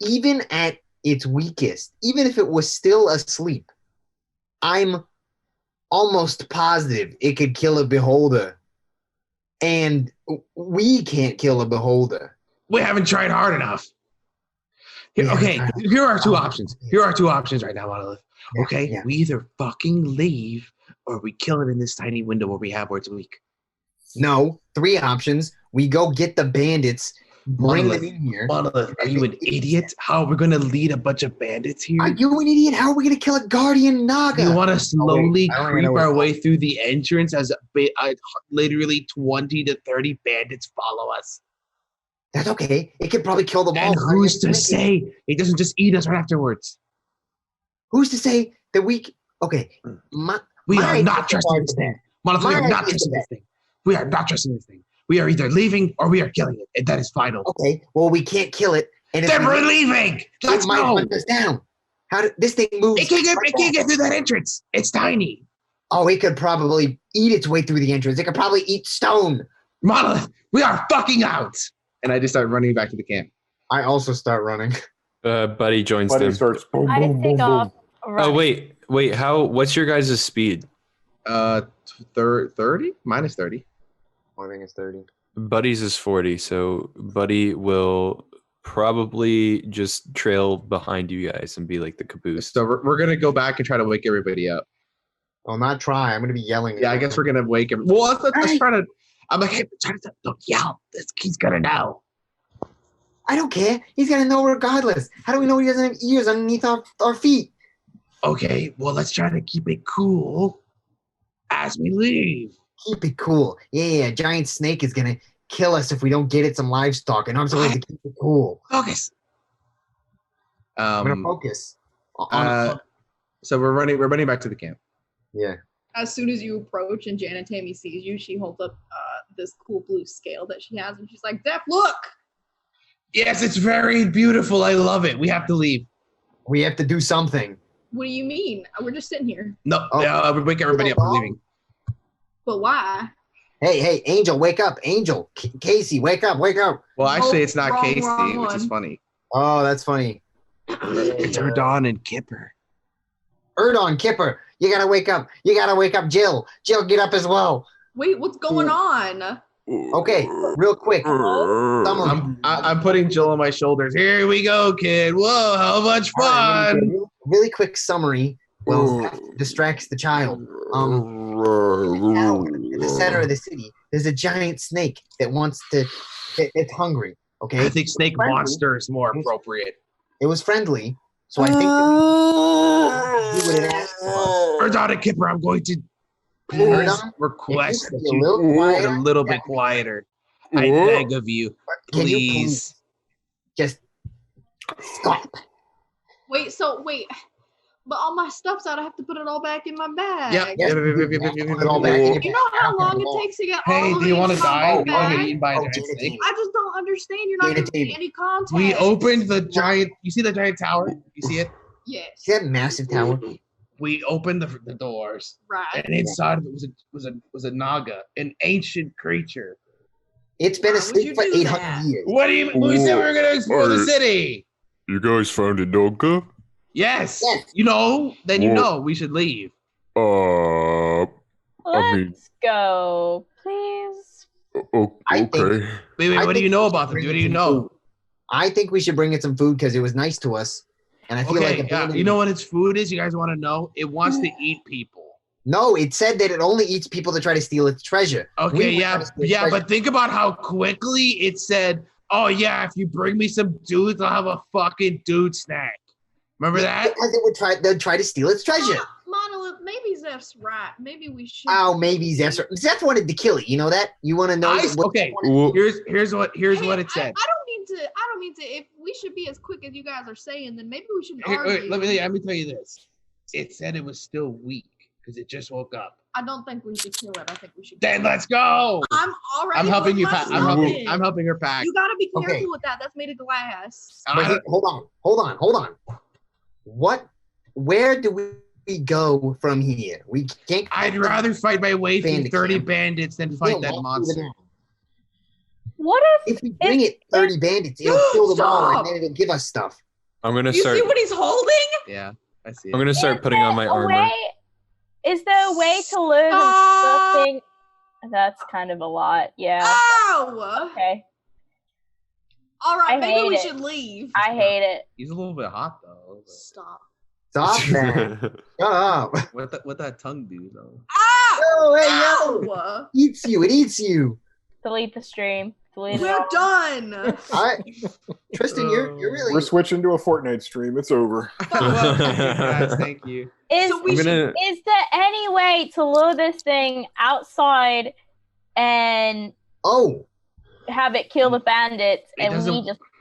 Even at its weakest, even if it was still asleep, I'm almost positive it could kill a beholder. And we can't kill a beholder. We haven't tried hard enough. Okay, here are two options. Here are two options right now, Monolith. Okay, we either fucking leave or we kill it in this tiny window where we have where it's weak. No, 3 options. We go get the bandits, bring them in here. Monolith, are you an idiot? How are we going to lead a bunch of bandits here? Are you an idiot? How are we going to kill a guardian Naga? You want to slowly creep our way through the entrance as literally 20 to 30 bandits follow us? That's okay. It could probably kill them all. And who's to say it doesn't just eat us right afterwards? Who's to say that we... Okay. We are not trusting this thing. Monolith, we are not trusting this thing. We are not trusting this thing. We are either leaving or we are killing it. And that is final. Okay. Well, we can't kill it. And then we're leaving. Let's go. It might hunt us down. How did this thing move? It can't get through that entrance. It's tiny. Oh, it could probably eat its way through the entrance. It could probably eat stone. Monolith, we are fucking out. And I just start running back to the camp. I also start running. Buddy joins them. Starts boom, boom, I boom, take boom. off. Oh wait. What's your guys' speed? 30 minus 30. I think it's 30. Buddy's is 40, so Buddy will probably just trail behind you guys and be like the caboose. So we're gonna go back and try to wake everybody up. I'll not try. I'm gonna be yelling. Yeah, I guess we're gonna wake him. Well, let's try to. I'm like, hey, don't yell. He's gonna know. I don't care. He's gonna know regardless. How do we know he doesn't have ears underneath our feet? Okay, well, let's try to keep it cool as we leave. Keep it cool. Yeah, giant snake is gonna kill us if we don't get it some livestock, and I'm supposed to keep it cool. Focus. I'm gonna focus. So we're running back to the camp. Yeah. As soon as you approach and Janet Tammy sees you, she holds up this cool blue scale that she has, and she's like, "Zeph, look!" Yes, it's very beautiful. I love it. We have to leave. We have to do something. What do you mean? We're just sitting here. No, we wake everybody up. We're leaving. But why? Hey, Angel, wake up. Angel, Casey, wake up. Well, actually, it's not wrong Casey, which is one. funny. Oh, that's funny. It's Erdon and Kipper. Erdon, Kipper, you gotta wake up. Jill, get up as well. Wait, what's going on? Okay, real quick. I'm putting Jill on my shoulders. Here we go, kid. Whoa, how much fun! Really quick summary. Well, distracts the child. At the center of the city, there's a giant snake that wants to. It's hungry. Okay. I think snake monster is more appropriate. It was friendly, so I think that we would have asked for. Erdon and Kipper, I'm going to request that you get a little bit quieter. I beg of you, please. Just stop. Wait, but all my stuff's out. I have to put it all back in my bag. Yep. Put it all back in your You know how long it takes to get all Hey, of do you want to these in my die? You want to bag? get eaten by a giant snake? I just don't understand. You're not giving me any context. We opened the giant. You see the giant tower? You see it? Yes. See that massive tower? We opened the doors, Right. and inside of it was a naga, an ancient creature. It's been Why would asleep you for do 800 that? years. What do you? We said we were gonna explore the city. You guys found a naga? Yes. Yes. You know. Then you Well- know we should leave. Let's mean- go, please. I think- Okay. Wait. I What do think you know we about should them? bring What do it you some know? food. I think we should bring it some food because it was nice to us. And I feel Okay. like Yeah. You know what its food is? You guys want to know? It wants to eat people. No, it said that it only eats people to try to steal its treasure. Okay, We were yeah, trying to steal its yeah, treasure. but think about how quickly it said, "Oh yeah, if you bring me some dudes, I'll have a fucking dude snack." Remember that? Because they'd try to steal its treasure. Monolith, maybe Zeph's right. Maybe we should. Oh, maybe Zeph wanted to kill it. You know that? You want to know? Okay, Well, here's what Hey, it said. I don't mean to. If we should be as quick as you guys are saying, then maybe we should Here, argue. wait, let me tell you this. It said it was still weak because it just woke up. I don't think we should kill it. I think we should. Then let's go. I'm already. I'm helping putting you my pack. stuff in. I'm helping her pack. You gotta be careful Okay. with that. That's made of glass. But hold on. Where do we go from here? We can't. I'd rather fight my way through Bandit 30 camp. bandits than fight that walk monster. through the town. What If we bring it 30 bandits, it'll kill them all, and then it'll give us stuff. I'm gonna You start. see what he's holding? Yeah, I see it. I'm gonna start putting on my armor. Is there a way to lure the thing? That's kind of a lot. Yeah. Ow! Okay. All right, I maybe hate we it. should leave. I hate it. He's a little bit hot though. Stop. Stop that. Shut up. What that tongue do though? Ah! Oh, hey, yo. Ow! Eats you. It eats you. Delete the stream. Delete it. We're done. Tristan, you're really. We're switching to a Fortnite stream. It's over. Well, thank you guys. Thank you. Is So we is there any way to lure this thing outside and have it kill the bandits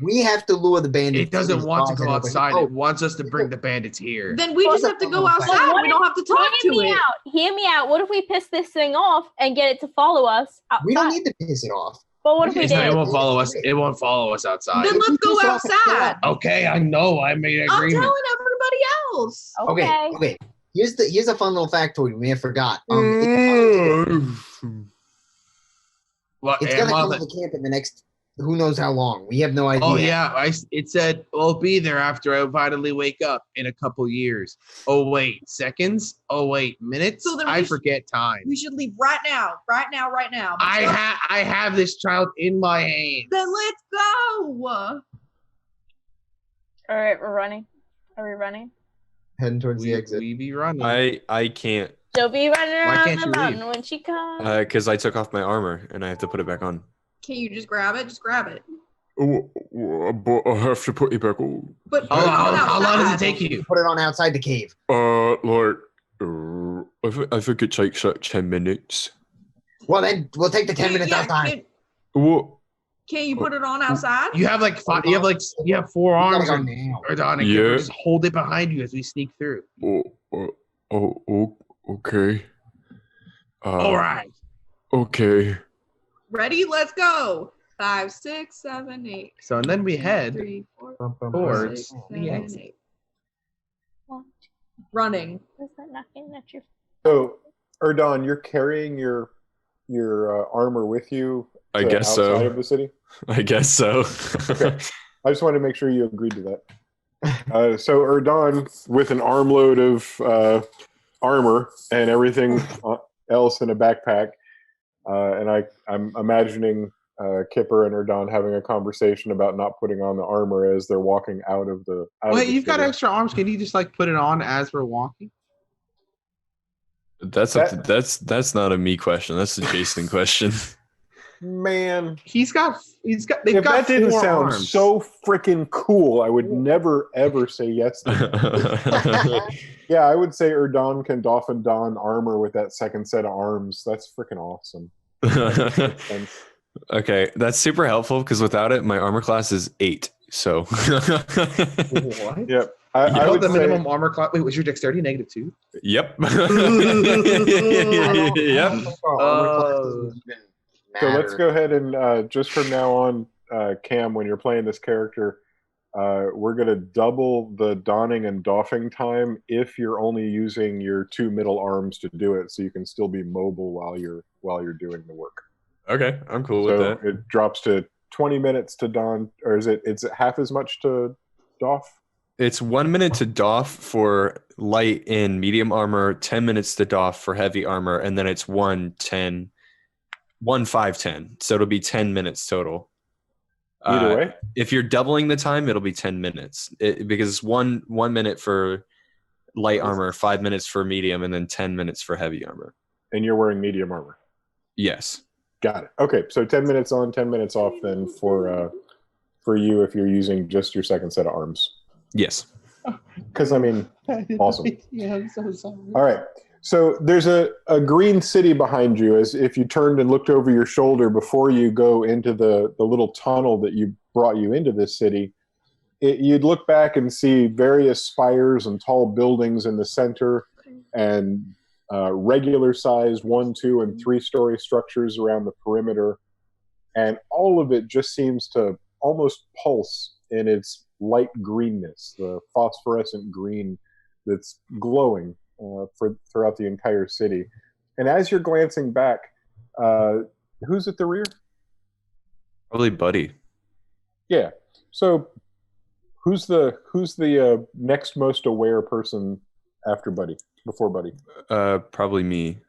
we have to lure the bandits. It doesn't want to go outside. Oh. It wants us to bring the bandits here. Then we just have to go outside. We don't have to talk to it. Hear me out. What if we piss this thing off and get it to follow us outside? We don't need to piss it off. But what if we did? It won't follow us. It won't follow us outside. Then let's go outside. Okay, I know. I made an I'm agreement. telling everybody else. Okay. Here's a fun little factoid we may have forgot. It's gonna come to the camp in the next who knows how long. We have no idea. Oh yeah, it said I'll be there after I finally wake up in a couple years. Oh wait, seconds? Oh wait, minutes? So then I forget time. We should leave right now. Right now. I have this child in my hands. Then let's go. All right, we're running. Are we running? Heading towards the exit. We be running. I can't. She'll be running around can't the you mountain leave? when she comes. Because I took off my armor and I have to put it back on. Can you just grab it? Just grab it. But I have to put it back on. But how long does it take you? Put it on outside the cave. I think it takes like 10 minutes. Well, then we'll take the 10 minutes outside. What? Can you put it on outside? You have like five. You have 4 arms. Go now. Or Donna, Yeah. just hold it behind you as we sneak through. Okay. All right. Okay. Ready? Let's go. 5, 6, 7, 8. So and then we head 3, 4, towards 6, the 7, exit. 8. Running. Is that knocking at your? So, Erdon, you're carrying your armor with you. I guess so. Outside of the city. I guess so. Okay. I just wanted to make sure you agreed to that. So Erdon, with an armload of armor and everything else in a backpack, and I'm imagining Kipper and Erdon having a conversation about not putting on the armor as they're walking out of the. Wait, you've got extra arms. Can you just like put it on as we're walking? That's not a me question. That's a Jason question. Man, They've if got that didn't 4 sound arms. so freaking cool, I would never ever say yes to that. Yeah, I would say Erdon can dolphin don armor with that second set of arms. That's freaking awesome. And Okay, that's super helpful because without it, my armor class is 8. So. What? yep. You I know would the say, minimum armor class. Wait, was your dexterity -2? Yep. Yep. So let's go ahead and just from now on, Cam, when you're playing this character, we're going to double the donning and doffing time if you're only using your 2 middle arms to do it, so you can still be mobile while you're doing the work. Okay, I'm cool with So that. it drops to 20 minutes to don, or is it half as much to doff? It's 1 minute to doff for light and medium armor, 10 minutes to doff for heavy armor, and then it's 1, 5, 10. So it'll be 10 minutes total. Either way? If you're doubling the time, it'll be 10 minutes because it's one minute for light armor, 5 minutes for medium, and then 10 minutes for heavy armor. And you're wearing medium armor. Yes. Got it. Okay, so 10 minutes on, 10 minutes off then for you if you're using just your second set of arms. Yes. Because, I mean, awesome. Yeah, I'm so sorry. All right. So there's a green city behind you as if you turned and looked over your shoulder before you go into the little tunnel that brought you into this city. You'd look back and see various spires and tall buildings in the center and regular-sized 1, 2, and 3-story structures around the perimeter. And all of it just seems to almost pulse in its light greenness, the phosphorescent green that's glowing throughout the entire city. And as you're glancing back, who's at the rear? Probably Buddy. Yeah. So who's the next most aware person after Buddy, before Buddy? Probably me.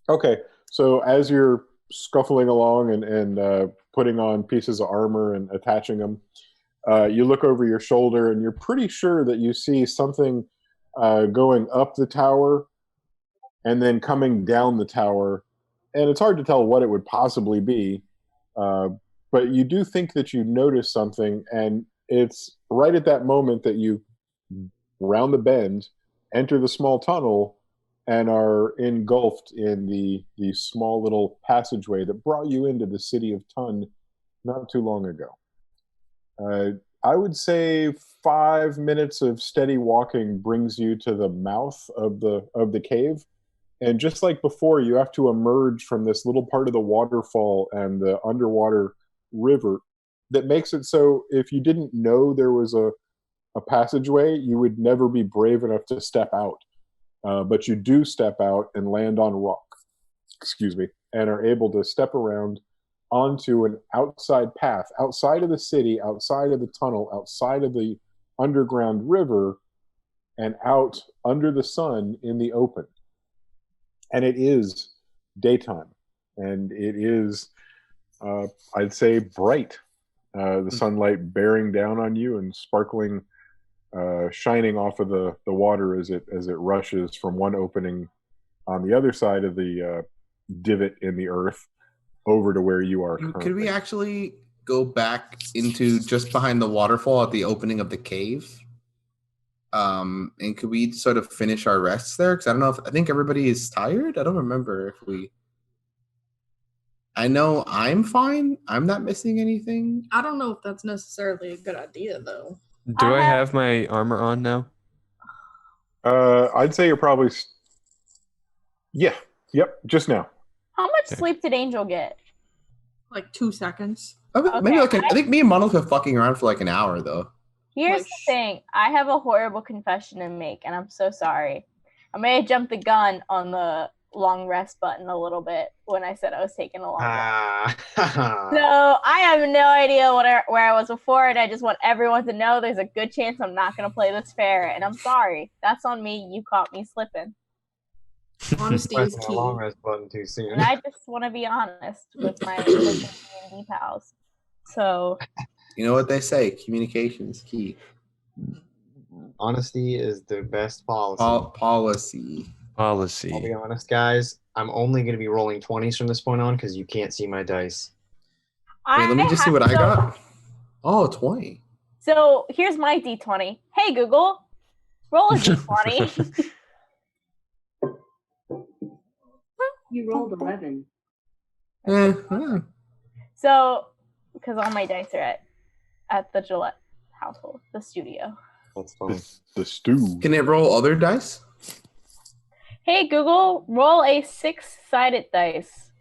Okay. So as you're scuffling along and putting on pieces of armor and attaching them, you look over your shoulder and you're pretty sure that you see something going up the tower and then coming down the tower. And it's hard to tell what it would possibly be. But you do think that you notice something, and it's right at that moment that you round the bend, enter the small tunnel, and are engulfed in the small little passageway that brought you into the city of Tun not too long ago. I would say 5 minutes of steady walking brings you to the mouth of the cave. And just like before, you have to emerge from this little part of the waterfall and the underwater river that makes it so if you didn't know there was a passageway, you would never be brave enough to step out. But you do step out and land on rock, and are able to step around onto an outside path, outside of the city, outside of the tunnel, outside of the underground river, and out under the sun in the open. And it is daytime, and it is, I'd say, bright. The sunlight bearing down on you and sparkling, shining off of the water as it rushes from one opening on the other side of the divot in the earth over to where you are currently. Could we actually go back into just behind the waterfall at the opening of the cave? And could we sort of finish our rests there? Because I don't know I think everybody is tired. I don't remember if we. I know I'm fine. I'm not missing anything. I don't know if that's necessarily a good idea, though. Do I have my armor on now? I'd say you're probably. Yeah. Yep. Just now. How much sleep did Angel get? Like 2 seconds. Maybe I think me and Monolith were fucking around for like an hour though. Here's the thing. I have a horrible confession to make, and I'm so sorry. I may have jumped the gun on the long rest button a little bit when I said I was taking a long rest. So I have no idea where I was before, and I just want everyone to know there's a good chance I'm not going to play this fair, and I'm sorry. That's on me. You caught me slipping. Honesty is key. Long rest button too soon. And I just want to be honest with my D&D pals. So... You know what they say, communication is key. Honesty is the best policy. Policy. I'll be honest, guys. I'm only going to be rolling 20s from this point on because you can't see my dice. Wait, let me just see what I got. Oh, 20. So here's my D20. Hey, Google, roll a D20. You rolled 11. So, because all my dice are at the Gillette household, the studio. That's funny. The stew. Can it roll other dice? Hey, Google, roll a 6-sided dice.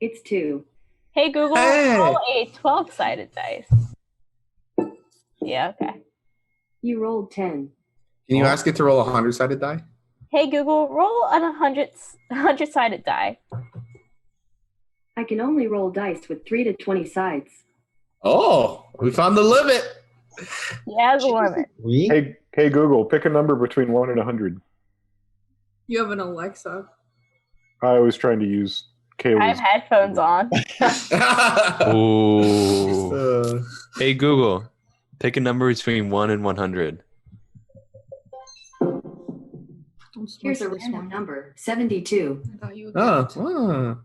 It's 2. Hey, Google, roll a 12-sided dice. Yeah, okay. You rolled 10. Can you ask it to roll a 100-sided die? Hey, Google, roll a 100-sided die. I can only roll dice with 3 to 20 sides. Oh, we found the limit. Yeah, the limit. Hey, Google, pick a number between 1 and 100. You have an Alexa. I was trying to use Kayla's. I have headphones on. Ooh. Hey, Google, pick a number between 1 and 100. Here's a random number, 72. I thought you would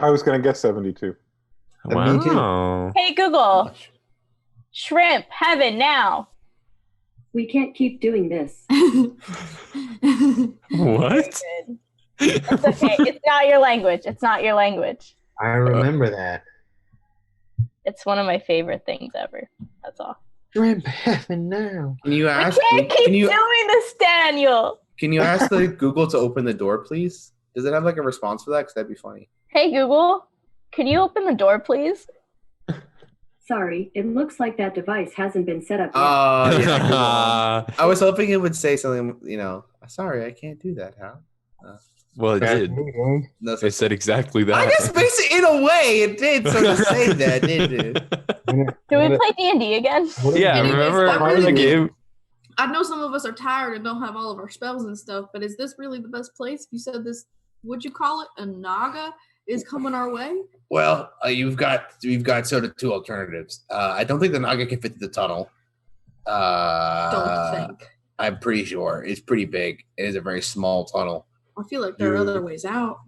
I was going to guess 72. Wow. Hey, Google, shrimp, heaven, now. We can't keep doing this. What? It's okay. It's not your language. It's not your language. I remember that. It's one of my favorite things ever. That's all. Shrimp heaven now. Can you ask? We can't keep doing this, Daniel. Can you ask the Google to open the door, please? Does it have like a response for that? Because that'd be funny. Hey, Google, can you open the door, please? Sorry, it looks like that device hasn't been set up yet. Yeah. I was hoping it would say something, sorry, I can't do that, Hal. Well, it did. No, It said exactly that. I guess basically, in a way, it did sort of say that, didn't it? Do we play D&D again? Yeah, remember the game? I know some of us are tired and don't have all of our spells and stuff, but is this really the best place? You said this, would you call it a Naga is coming our way? Well, we've got sort of two alternatives. I don't think the Naga can fit through the tunnel. Don't think. I'm pretty sure. It's pretty big. It is a very small tunnel. I feel like there are other ways out.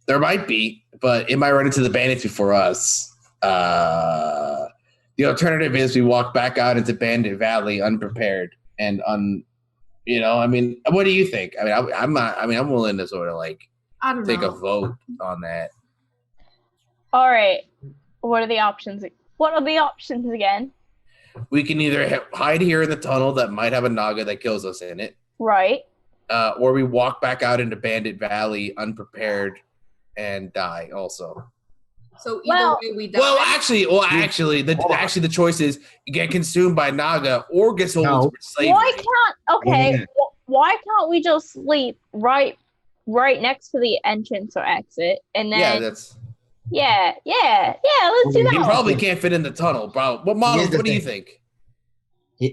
There might be, but it might run into the bandits before us. The alternative is we walk back out into Bandit Valley unprepared and what do you think? I'm willing to sort of take a vote on that. All right. What are the options? What are the options again? We can either hide here in the tunnel that might have a Naga that kills us in it. Right. Or we walk back out into Bandit Valley unprepared and die also. So either way we die. Well, actually, the choice is you get consumed by Naga or get sold into slavery. Why can't we just sleep right next to the entrance or exit and then let's do that. You probably can't fit in the tunnel, bro. What do you think?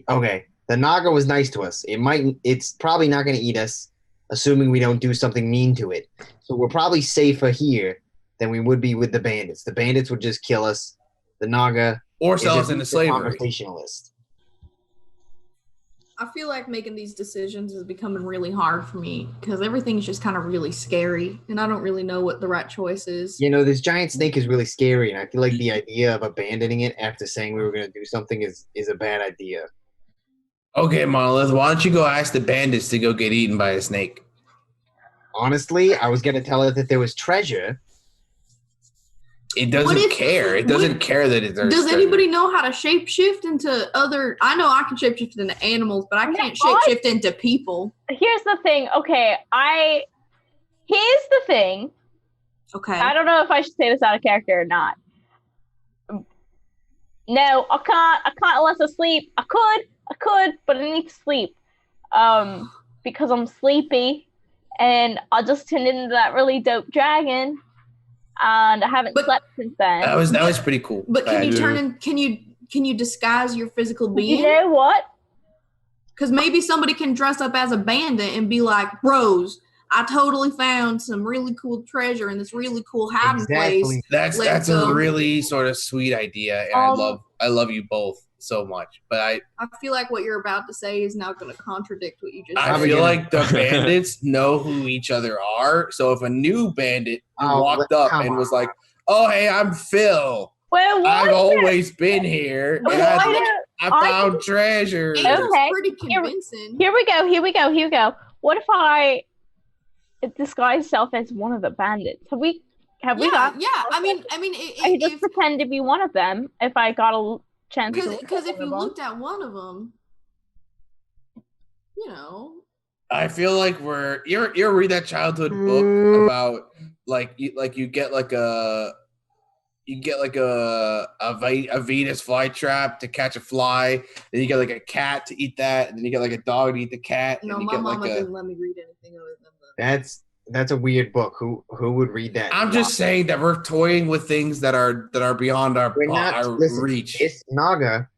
Okay. The Naga was nice to us. It's probably not going to eat us, assuming we don't do something mean to it. So we're probably safer here than we would be with the bandits. The bandits would just kill us. The Naga or sell us into slavery. Conversationalist. I feel like making these decisions is becoming really hard for me because everything's just kind of really scary, and I don't really know what the right choice is. This giant snake is really scary, and I feel like the idea of abandoning it after saying we were going to do something is a bad idea. Okay, Monolith, why don't you go ask the bandits to go get eaten by a snake? Honestly, I was going to tell her that there was treasure. It doesn't care. It doesn't care that there's Does treasure. anybody know how to shapeshift into other... I know I can shapeshift into animals, but I can't shapeshift into people. Here's the thing. Okay, here's the thing. Okay. I don't know if I should say this out of character or not. No, I can't unless I sleep. I could, but I need to sleep. Because I'm sleepy, and I just turned into that really dope dragon, and I haven't slept since then. That was pretty cool. But can you disguise your physical being? You know what? Because maybe somebody can dress up as a bandit and be like, bros, I totally found some really cool treasure in this really cool hiding place. That's a really sort of sweet idea, and I love you both so much. But I feel like what you're about to say is now going to contradict what you just said. I feel like the bandits know who each other are. So if a new bandit walked up and was like, "Oh, hey, I'm Phil. Well, I've always been here. And I found treasure." Okay. Pretty convincing. Here we go. What if I disguise myself as one of the bandits? Have we got? Yeah. I mean, I just pretend to be one of them if I got a chance. Because if you looked at one of them, I feel like you ever read that childhood book about you get a Venus flytrap to catch a fly, then you get like a cat to eat that, and then you get like a dog to eat the cat. No, and you my get mama didn't let me read anything other than that. That's a weird book. Who would read that? I'm just saying that we're toying with things that are beyond our reach. This Naga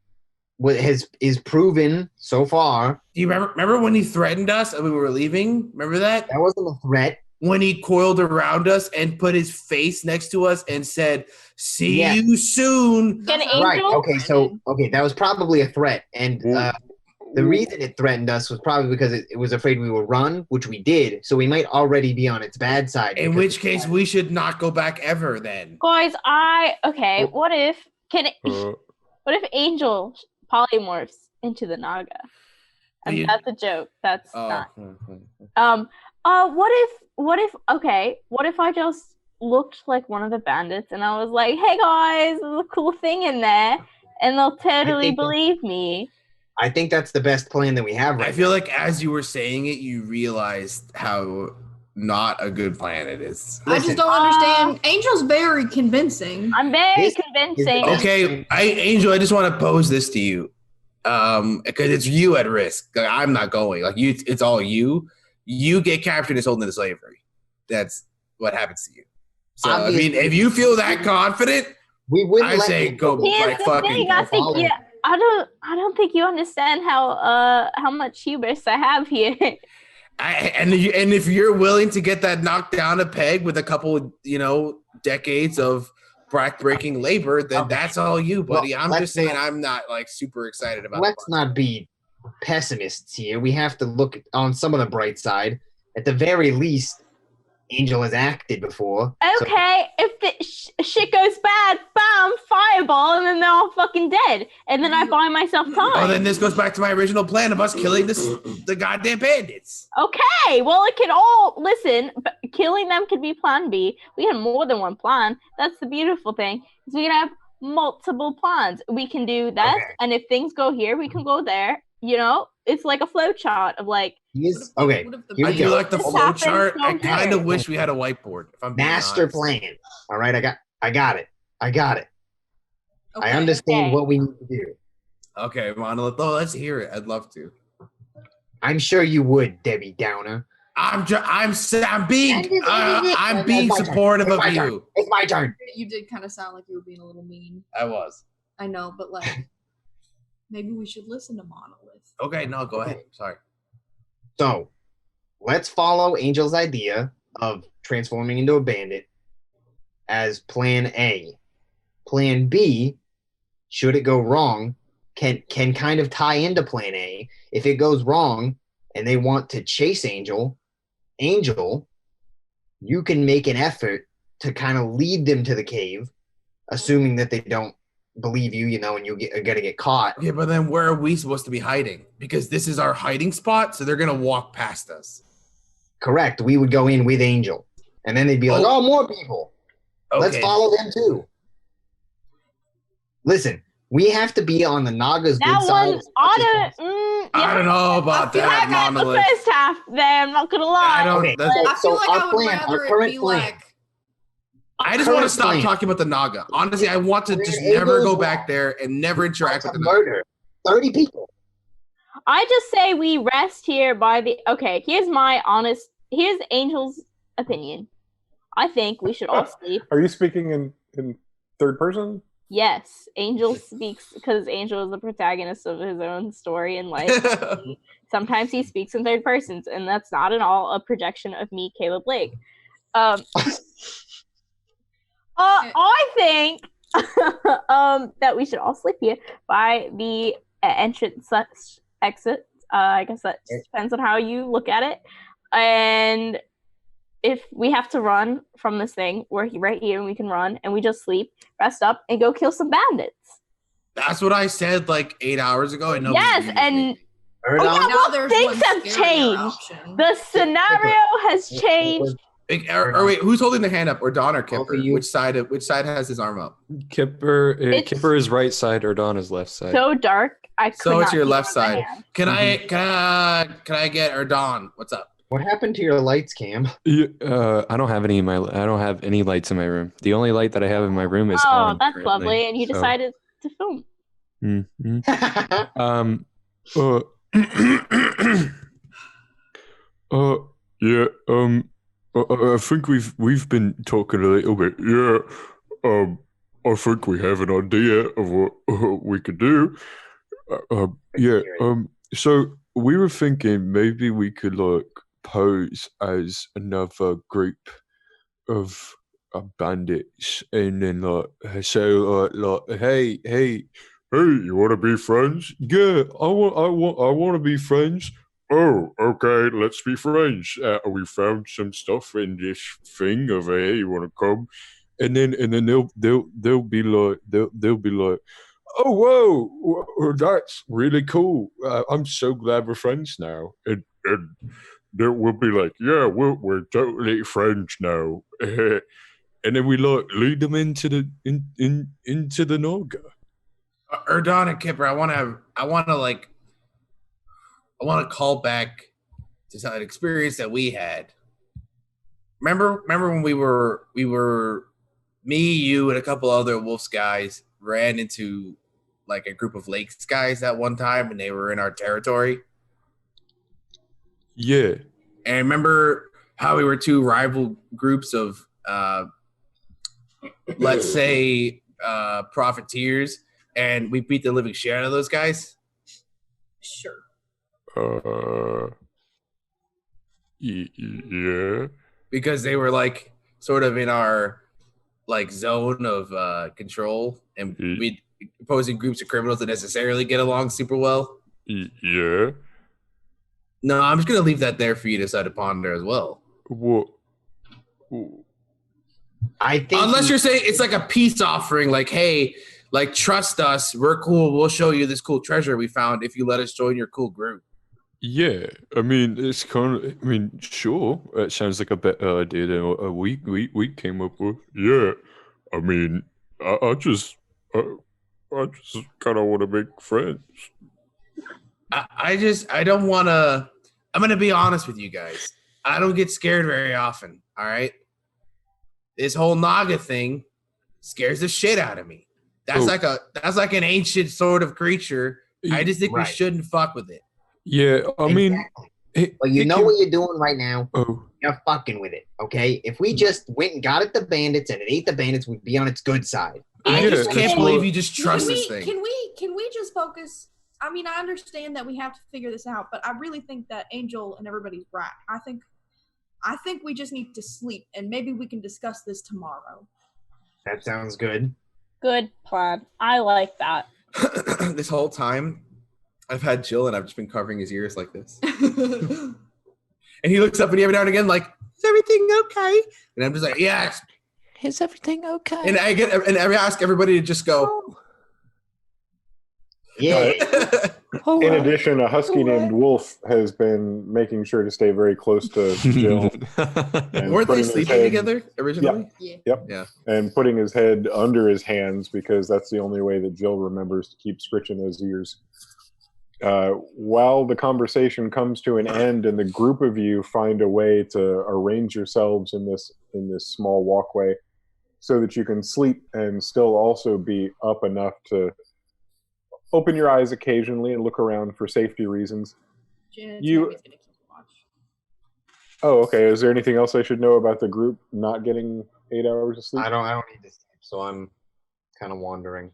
is proven so far. Do you remember when he threatened us and we were leaving? Remember that? That wasn't a threat. When he coiled around us and put his face next to us and said, "See you soon." Right. Okay. That was probably a threat, and the reason it threatened us was probably because it was afraid we would run, which we did. So we might already be on its bad side. In which case, we should not go back ever. Then, guys, what if Angel polymorphs into the Naga? And that's a joke. That's not. What if I just looked like one of the bandits and I was like, "Hey guys, there's a cool thing in there," and they'll totally believe me. I think that's the best plan that we have right now. I feel like as you were saying it, you realized how not a good plan it is. I just don't understand. Angel's very convincing. I'm very convincing. Okay, Angel, I just want to pose this to you. Because it's you at risk. Like, I'm not going. Like you, it's all you. You get captured and sold into slavery. That's what happens to you. So obviously, I mean, if you feel that confident, we wouldn't. I say go. Here's the thing. I think I don't think you understand how much hubris I have here. And if you're willing to get that knocked down a peg with a couple, decades of back-breaking labor, then that's all you, buddy. I'm just saying I'm not like super excited about it. Let's not be pessimists here. We have to look on some of the bright side. At the very least, Angel has acted before. Okay, if the shit goes bad, bam, fireball, and then they're all fucking dead. And then I buy myself time. Oh, then this goes back to my original plan of us killing the goddamn bandits. Okay, well, it can all, listen, killing them could be plan B. We had more than one plan. That's the beautiful thing. Is we can have multiple plans. We can do that, and if things go here, we can go there. It's like a flow chart of like. Okay. I do like the flow chart. I kind of wish we had a whiteboard. If I'm master plan. All right, I got it. Okay, I understand what we need to do. Okay, Monolith. Oh, let's hear it. I'd love to. I'm sure you would, Debbie Downer. I'm being supportive of you. It's my turn. You did kind of sound like you were being a little mean. I was. I know, but like, maybe we should listen to Monolith. Okay, no, go ahead. Sorry. So, let's follow Angel's idea of transforming into a bandit as plan A. Plan B, should it go wrong, can kind of tie into plan A. If it goes wrong and they want to chase Angel, you can make an effort to kind of lead them to the cave, assuming that they don't believe you, and you are gonna get caught. Yeah, but then where are we supposed to be hiding? Because this is our hiding spot, so they're gonna walk past us. Correct. We would go in with Angel, and then they'd be like, "Oh, more people. Okay. Let's follow them too." Listen, we have to be on the Naga's good side. I don't know about that, Monolith. The first half, there. I'm not gonna lie. I feel like I would rather it be like. I just want to stop talking about the Naga. Honestly, I want to just never go back there and never interact with the murder. 30 people. I just say we rest here by the. Okay, here's Angel's opinion. I think we should all sleep. Are you speaking in third person? Yes, Angel speaks because Angel is the protagonist of his own story in life. Sometimes he speaks in third persons, and that's not at all a projection of me, Caleb Blake. I think that we should all sleep here by the entrance exit. I guess that depends on how you look at it. And if we have to run from this thing, we're right here and we can run, and we just sleep, rest up, and go kill some bandits. That's what I said like 8 hours ago. And yes, and things have changed. The scenario has changed. Wait, who's holding the hand up? Ordon or Kipper? Which side has his arm up? Kipper is right side, Ordon is left side. So dark. So it's your left side. Can I get Ordon? What's up? What happened to your lights, Cam? I don't have any lights in my room. The only light that I have in my room is on. Oh, that's currently, lovely. And you decided to film. Mm-hmm. I think we've been talking a little bit. Yeah. I think we have an idea of what we could do. So we were thinking maybe we could pose as another group of bandits, and then hey, you want to be friends? Yeah, I want to be friends. Oh, okay, let's be friends. We found some stuff in this thing over here. You want to come? And then they'll be like, oh, whoa, that's really cool. I'm so glad we're friends now. And we'll be like, yeah, we're totally friends now. And then we lead them into the Naga. Ordon and Kipper, I want to call back to an experience that we had remember when we were me, you, and a couple other Wolves guys ran into like a group of Lakes guys that one time, and they were in our territory. Yeah. And remember how we were two rival groups of, let's say, profiteers, and we beat the living shit out of those guys? Sure. Yeah. Because they were like sort of in our like zone of control, and we opposing groups of criminals that necessarily get along super well. Yeah. No, I'm just gonna leave that there for you to decide to ponder as well. What? I think Unless you're saying it's like a peace offering, like, hey, like trust us, we're cool, we'll show you this cool treasure we found if you let us join your cool group. Yeah, I mean, it's kind of. I mean, sure, it sounds like a better idea than what we came up with. Yeah, I mean, I just kind of want to make friends. I don't want to. I'm gonna be honest with you guys. I don't get scared very often. All right, this whole Naga thing scares the shit out of me. That's like an ancient sort of creature. I just think we shouldn't fuck with it. Yeah, I mean, well, you know what you're doing right now. Oh, you're fucking with it, okay? If we just went and got at the bandits and it ate the bandits, we'd be on its good side. I just can't believe you just trust this thing. Can we just focus? I mean, I understand that we have to figure this out, but I really think that Angel and everybody's right. I think we just need to sleep, and maybe we can discuss this tomorrow. That sounds good. Good plan. I like that. This whole time, I've had Jill, and I've just been covering his ears like this. And he looks up at me every now and again like, is everything okay? And I'm just like, yes. Is everything okay? And I ask everybody to just go, yeah. In addition, a husky named Wolf has been making sure to stay very close to Jill. Weren't they sleeping together originally? Yep. Yeah. And putting his head under his hands because that's the only way that Jill remembers to keep scritching those ears. While the conversation comes to an end and the group of you find a way to arrange yourselves in this small walkway so that you can sleep and still also be up enough to open your eyes occasionally and look around for safety reasons. Oh, okay. Is there anything else I should know about the group not getting 8 hours of sleep? I don't need to sleep, so I'm kind of wandering.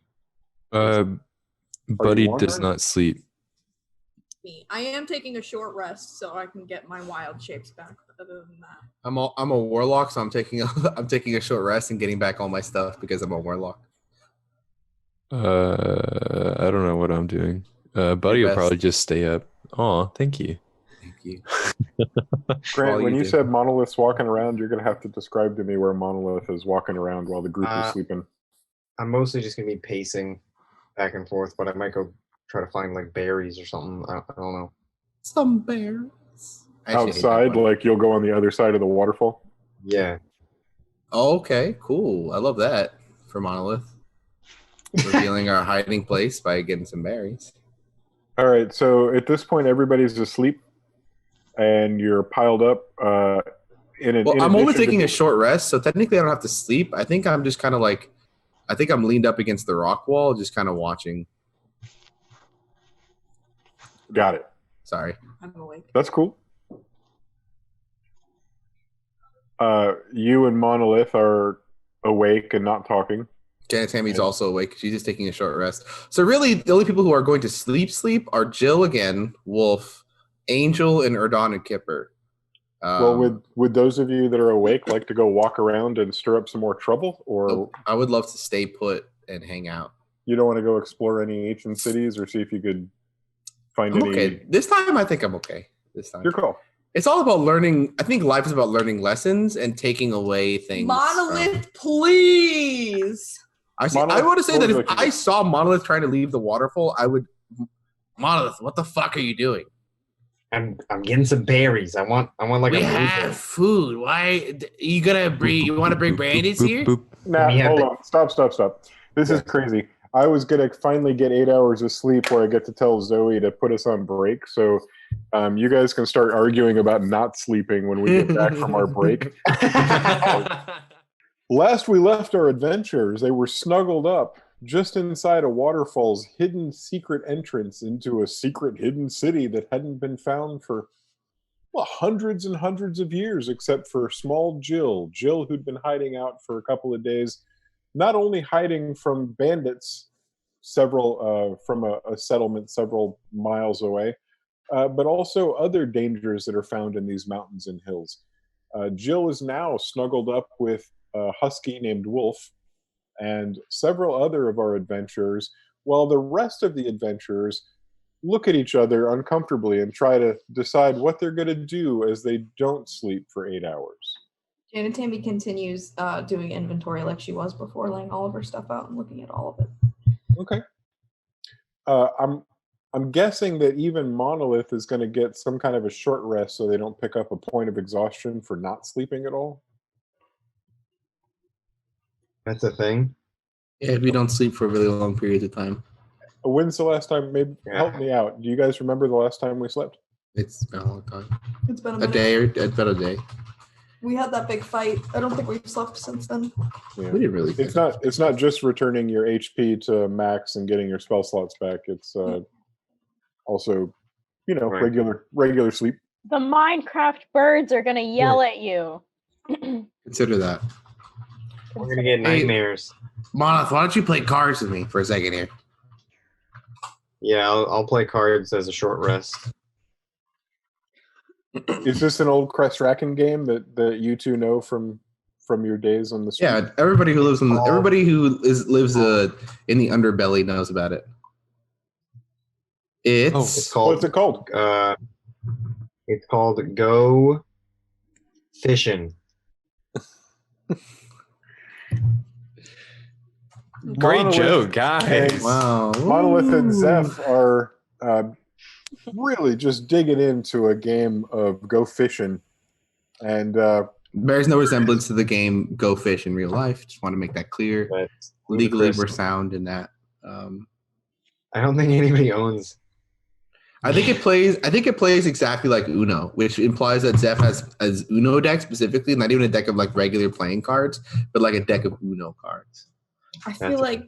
Buddy does not sleep. I am taking a short rest so I can get my wild shapes back. Other than that, I'm a warlock, so I'm taking a short rest and getting back all my stuff because I'm a warlock. I don't know what I'm doing. Buddy will probably just stay up. Aw, thank you. Thank you. Grant, when you said Monolith's walking around, you're going to have to describe to me where Monolith is walking around while the group is sleeping. I'm mostly just going to be pacing back and forth, but I might go try to find like berries or something. I don't know. Some berries. Outside, like you'll go on the other side of the waterfall? Yeah. Oh, okay, cool. I love that for Monolith. Revealing our hiding place by getting some berries. All right, so at this point, everybody's asleep, and you're piled up. I'm only taking a short rest, so technically I don't have to sleep. I think I'm just kind of like, I think I'm leaned up against the rock wall, just kind of watching. Got it. Sorry. I'm awake. That's cool. You and Monolith are awake and not talking. Janet Tammy's also awake. She's just taking a short rest. So really, the only people who are going to sleep are Jill again, Wolf, Angel, and Erdon and Kipper. Well, would those of you that are awake like to go walk around and stir up some more trouble? Or I would love to stay put and hang out. You don't want to go explore any ancient cities or see if you could find any... Okay. This time, I think I'm okay. This time. Your call. It's all about learning. I think life is about learning lessons and taking away things. Monolith, please! I want to say that if I saw Monolith trying to leave the waterfall, I would... Monolith, what the fuck are you doing? I'm getting some berries. I want like we have food. Why you want to bring bandits here? Nah, hold on. Stop. This is crazy. I was gonna finally get 8 hours of sleep where I get to tell Zoe to put us on break. So you guys can start arguing about not sleeping when we get back from our break. Last we left our adventurers, they were snuggled up just inside a waterfall's hidden secret entrance into a secret hidden city that hadn't been found for hundreds and hundreds of years, except for small Jill, who'd been hiding out for a couple of days, not only hiding from bandits from a settlement several miles away, but also other dangers that are found in these mountains and hills. Jill is now snuggled up with a husky named Wolf and several other of our adventurers, while the rest of the adventurers look at each other uncomfortably and try to decide what they're going to do as they don't sleep for 8 hours. Jane and Tammy continues doing inventory like she was before, laying all of her stuff out and looking at all of it. Okay. I'm guessing that even Monolith is going to get some kind of a short rest so they don't pick up a point of exhaustion for not sleeping at all. That's a thing. Yeah, if you don't sleep for really long periods of time. When's the last time? Maybe help me out. Do you guys remember the last time we slept? It's been a long time. It's been a day, or it's been a day. We had that big fight. I don't think we've slept since then. Yeah. We didn't really. It's not just returning your HP to max and getting your spell slots back. It's also, regular sleep. The Minecraft birds are gonna yell at you. Consider that. We're gonna get nightmares. Monolith, why don't you play cards with me for a second here? Yeah, I'll play cards as a short rest. Is this an old Crest-Racken game that you two know from your days on the street? Yeah, everybody who lives lives in the underbelly knows about it. It's called. What's it called? It's called Go Fishing. Great joke, guys. Wow. Monolith and Zeph are really just digging into a game of Go Fishing. And bears no resemblance to the game Go Fish in real life. Just want to make that clear. Legally, we're sound in that. I don't think anybody owns. I think it plays exactly like Uno, which implies that Zeph has Uno deck specifically, not even a deck of like regular playing cards, but like a deck of Uno cards. I feel like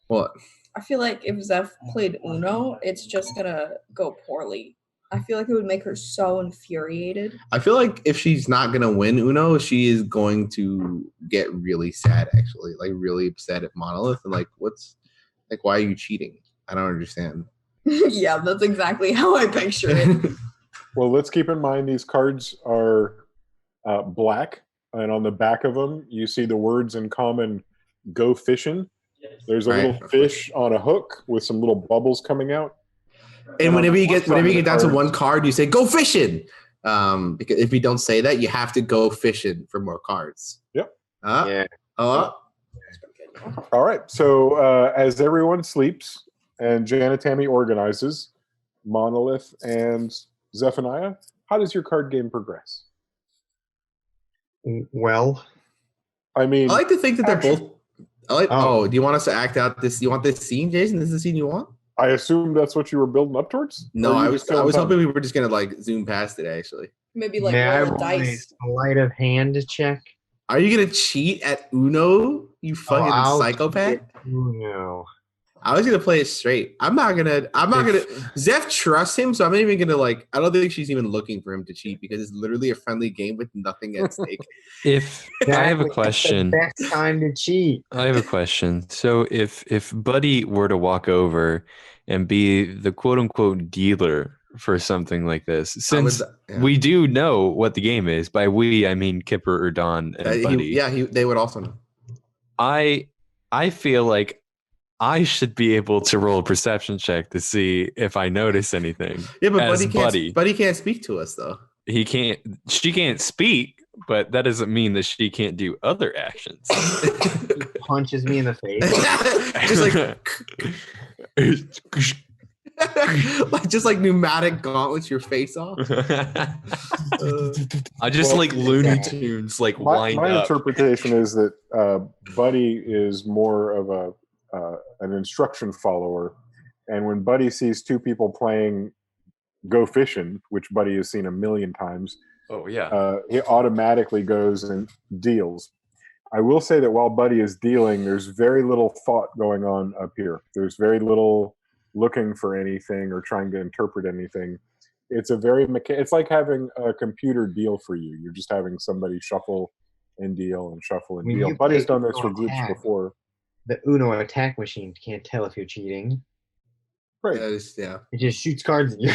what? I feel like if Zeph played Uno, it's just gonna go poorly. I feel like it would make her so infuriated. I feel like if she's not gonna win Uno, she is going to get really sad, actually, like really upset at Monolith and like, why are you cheating? I don't understand. Yeah, that's exactly how I picture it. Well, let's keep in mind these cards are black, and on the back of them, you see the words in common, Go Fishing. There's a little fish on a hook with some little bubbles coming out. And whenever you get down to one card, you say, Go Fishing! Because if you don't say that, you have to go fishing for more cards. Yep. Yeah. All right, so as everyone sleeps, and Janet Tammy organizes, Monolith and Zephaniah, how does your card game progress? Well, I mean, I like to think that they're both. Do you want us to act out this? You want this scene, Jason? This is the scene you want? I assume that's what you were building up towards. No, I was hoping we were just gonna like zoom past it. Actually, maybe like roll a dice. A sleight of hand check. Are you gonna cheat at Uno? You fucking psychopath! Uno. I was gonna play it straight. I'm not gonna. Zeph trusts him, so I'm not even gonna like. I don't think she's even looking for him to cheat because it's literally a friendly game with nothing at stake. I have a question. Best time to cheat. I have a question. So if Buddy were to walk over and be the quote unquote dealer for something like this, since we do know what the game is, by we I mean Kipper or Don and Buddy. They would also know. I feel like I should be able to roll a perception check to see if I notice anything. Yeah, but Buddy can't speak to us though. She can't speak, but that doesn't mean that she can't do other actions. He punches me in the face. just like pneumatic gauntlets your face off. I just like Looney Tunes wind up. My interpretation is that Buddy is more of an instruction follower, and when Buddy sees two people playing Go Fishing, which Buddy has seen a million times, he automatically goes and deals. I will say that while Buddy is dealing, there's very little thought going on up here. There's very little looking for anything or trying to interpret anything. It's it's like having a computer deal for you. You're just having somebody shuffle and deal and shuffle and deal. Buddy's done this for groups before. The Uno attack machine can't tell if you're cheating. Right. Yeah. It just shoots cards at you.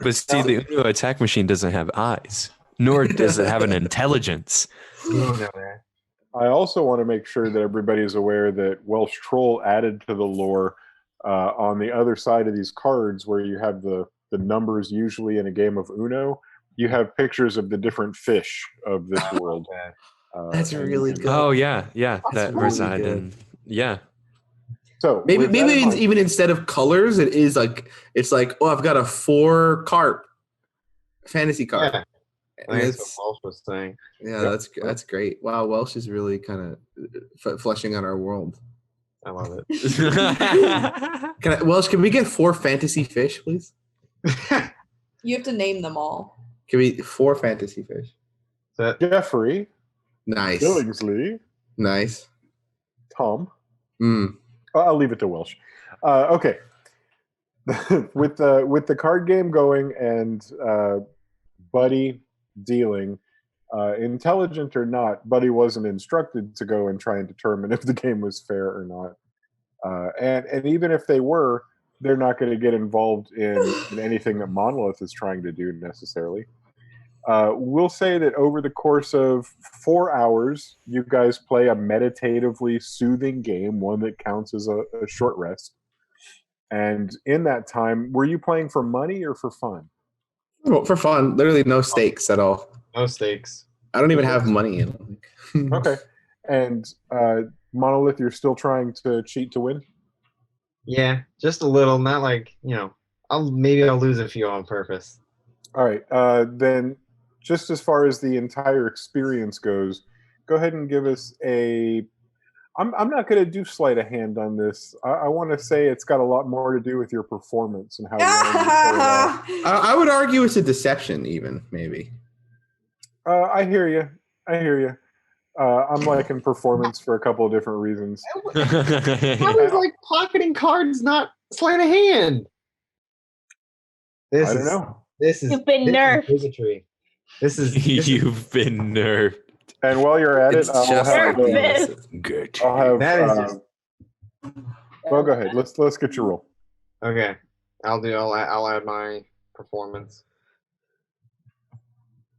But see, the Uno attack machine doesn't have eyes, nor does it have an intelligence. You don't know that. I also want to make sure that everybody is aware that Welsh Troll added to the lore on the other side of these cards where you have the numbers usually in a game of Uno, you have pictures of the different fish of this world. That's really good. Oh, yeah. That really reside good. in... Yeah. So maybe even instead of colors, it's like, oh, I've got a 4 carp fantasy card. Yeah. That's what Welsh was saying. Yeah, that's great. Wow, Welsh is really kind of fleshing out our world. I love it. Welsh, can we get 4 fantasy fish, please? You have to name them all. Can we 4 fantasy fish? Jeffrey. Nice. Billingsley. Nice. Tom. I'll leave it to Welsh. Okay. with the card game going and Buddy dealing, intelligent or not, Buddy wasn't instructed to go and try and determine if the game was fair or not. And even if they were, they're not going to get involved in anything that Monolith is trying to do necessarily. We'll say that over the course of 4 hours, you guys play a meditatively soothing game, one that counts as a short rest. And in that time, were you playing for money or for fun? Well, for fun. Literally no stakes at all. No stakes. I don't even have money in it. Okay. And Monolith, you're still trying to cheat to win? Yeah, just a little. Not like, I'll lose a few on purpose. All right. Then just as far as the entire experience goes, go ahead and give us a... I'm not going to do sleight of hand on this. I want to say it's got a lot more to do with your performance and how well you I would argue it's a deception even, maybe. I hear you. I'm liking performance for a couple of different reasons. How is like pocketing cards not sleight of hand? I don't know. You've been nerfed. Bigotry. You've been nerfed. And while you're at it, I'll have good. Well, go ahead. Let's get your roll. Okay, I'll add my performance.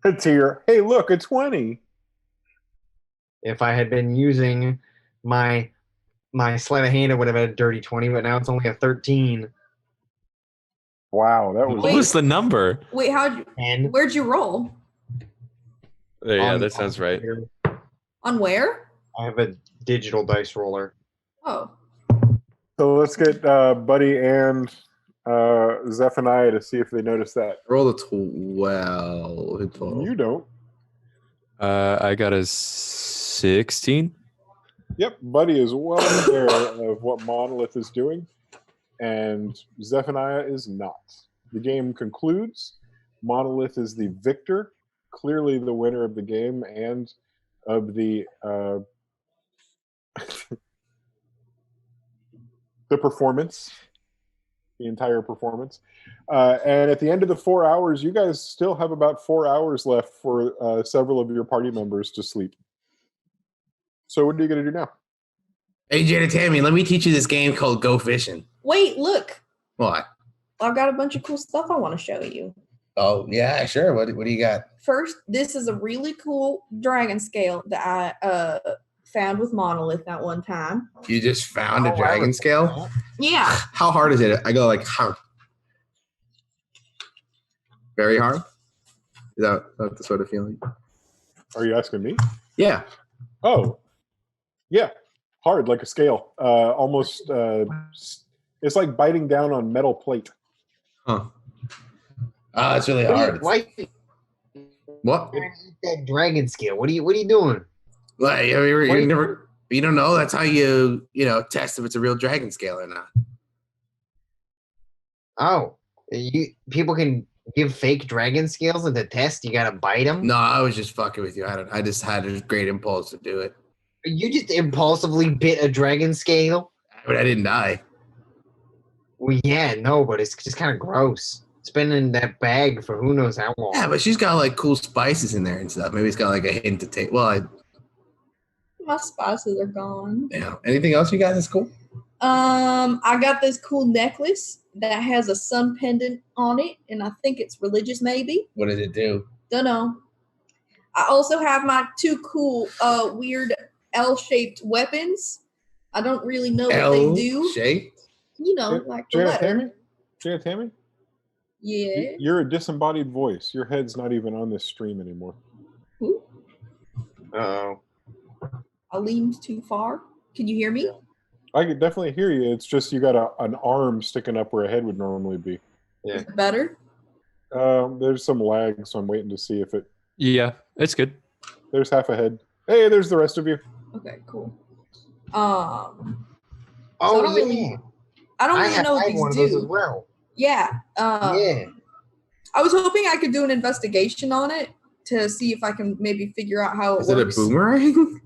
To your hey, look, a 20. If I had been using my sleight of hand, it would have had a dirty 20, but now it's only a 13. Wow, that was. What was the number? Wait, where'd you roll? Yeah, that sounds right. On where? I have a digital dice roller. Oh. So let's get Buddy and Zephaniah to see if they notice that. Roll a 12. You don't. I got a 16. Yep, Buddy is well aware of what Monolith is doing, and Zephaniah is not. The game concludes. Monolith is the victor, clearly the winner of the game and of the the performance, the entire performance. And at the end of the 4 hours, you guys still have about 4 hours left for several of your party members to sleep. So what are you going to do now? Hey, Jada Tammy, let me teach you this game called Go Fishing. Wait, look. What? I've got a bunch of cool stuff I want to show you. Oh, yeah, sure. What do you got? First, this is a really cool dragon scale that I found with Monolith that one time. You just found a dragon scale? Yeah. How hard is it? I go like, hard. Very hard? Is that the sort of feeling? Are you asking me? Yeah. Oh, yeah. Hard, like a scale. Almost, it's like biting down on metal plate. Huh. It's really hard. Why? What? That dragon scale. What are you doing? Like, you You don't know. That's how you test if it's a real dragon scale or not. Oh, people can give fake dragon scales and to test. You gotta bite them. No, I was just fucking with you. I just had a great impulse to do it. You just impulsively bit a dragon scale. But I didn't die. Well, yeah, no, but it's just kind of gross. It's been in that bag for who knows how long. Yeah, but she's got like cool spices in there and stuff. Maybe it's got like a hint to taste. Well, My spices are gone. yeah. Anything else you got that's cool? I got this cool necklace that has a sun pendant on it, and I think it's religious, maybe. What does it do? Don't know. I also have my 2 cool, weird L-shaped weapons. I don't really know what they do. L-shaped? You know, like the letter. Janet Tammy? Yeah. You're a disembodied voice. Your head's not even on this stream anymore. Ooh. Uh-oh. I leaned too far. Can you hear me? I could definitely hear you. It's just you got an arm sticking up where a head would normally be. Yeah. Is it better? There's some lag, so I'm waiting to see if it... Yeah, it's good. There's half a head. Hey, there's the rest of you. Okay, cool. So I don't really know what one these of those do. as well. Yeah. Yeah. I was hoping I could do an investigation on it to see if I can maybe figure out how it Is it a works. boomerang?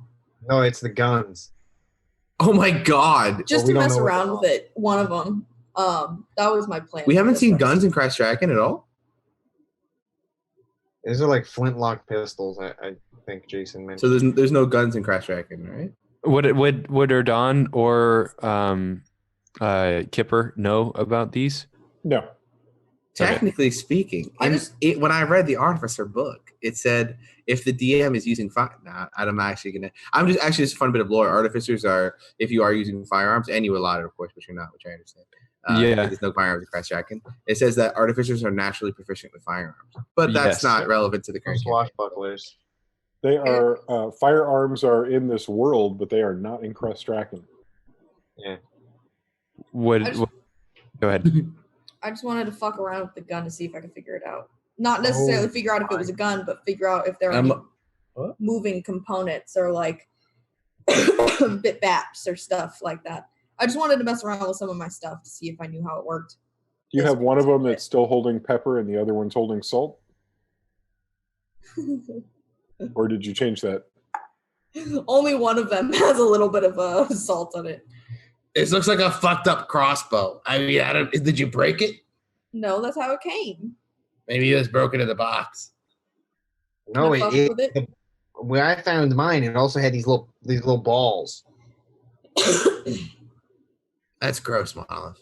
No, it's the guns. Oh my god. Just Well, we to don't mess know what around they're with it. One of them. That was my plan. We haven't for seen this guns in Crash Dragon at all? These are like flintlock pistols, I think Jason mentioned. So there's no guns in Crash Dragon, right? Would Erdan or Kipper know about these? No. Technically speaking, when I read the Artificer book, it said if the DM is using fire. Nah, just a fun bit of lore. Artificers are if you are using firearms, and you allot it, of course, but you're not, which I understand. There's no firearms in Crash Dragon. It says that artificers are naturally proficient with firearms, but that's not relevant to the current swashbucklers. They are firearms are in this world, but they are not in Crash Dragon. Yeah. Go ahead. I just wanted to fuck around with the gun to see if I could figure it out. Not necessarily figure out if it was a gun, but figure out if there are any moving components or like bit baps or stuff like that. I just wanted to mess around with some of my stuff to see if I knew how it worked. Do you have one of them that's still holding pepper and the other one's holding salt? Or did you change that? Only one of them has a little bit of salt on it. It looks like a fucked up crossbow. I mean, did you break it? No, that's how it came. Maybe you just broke it in the box. No, when I found mine, it also had these little balls. That's gross, Monolith.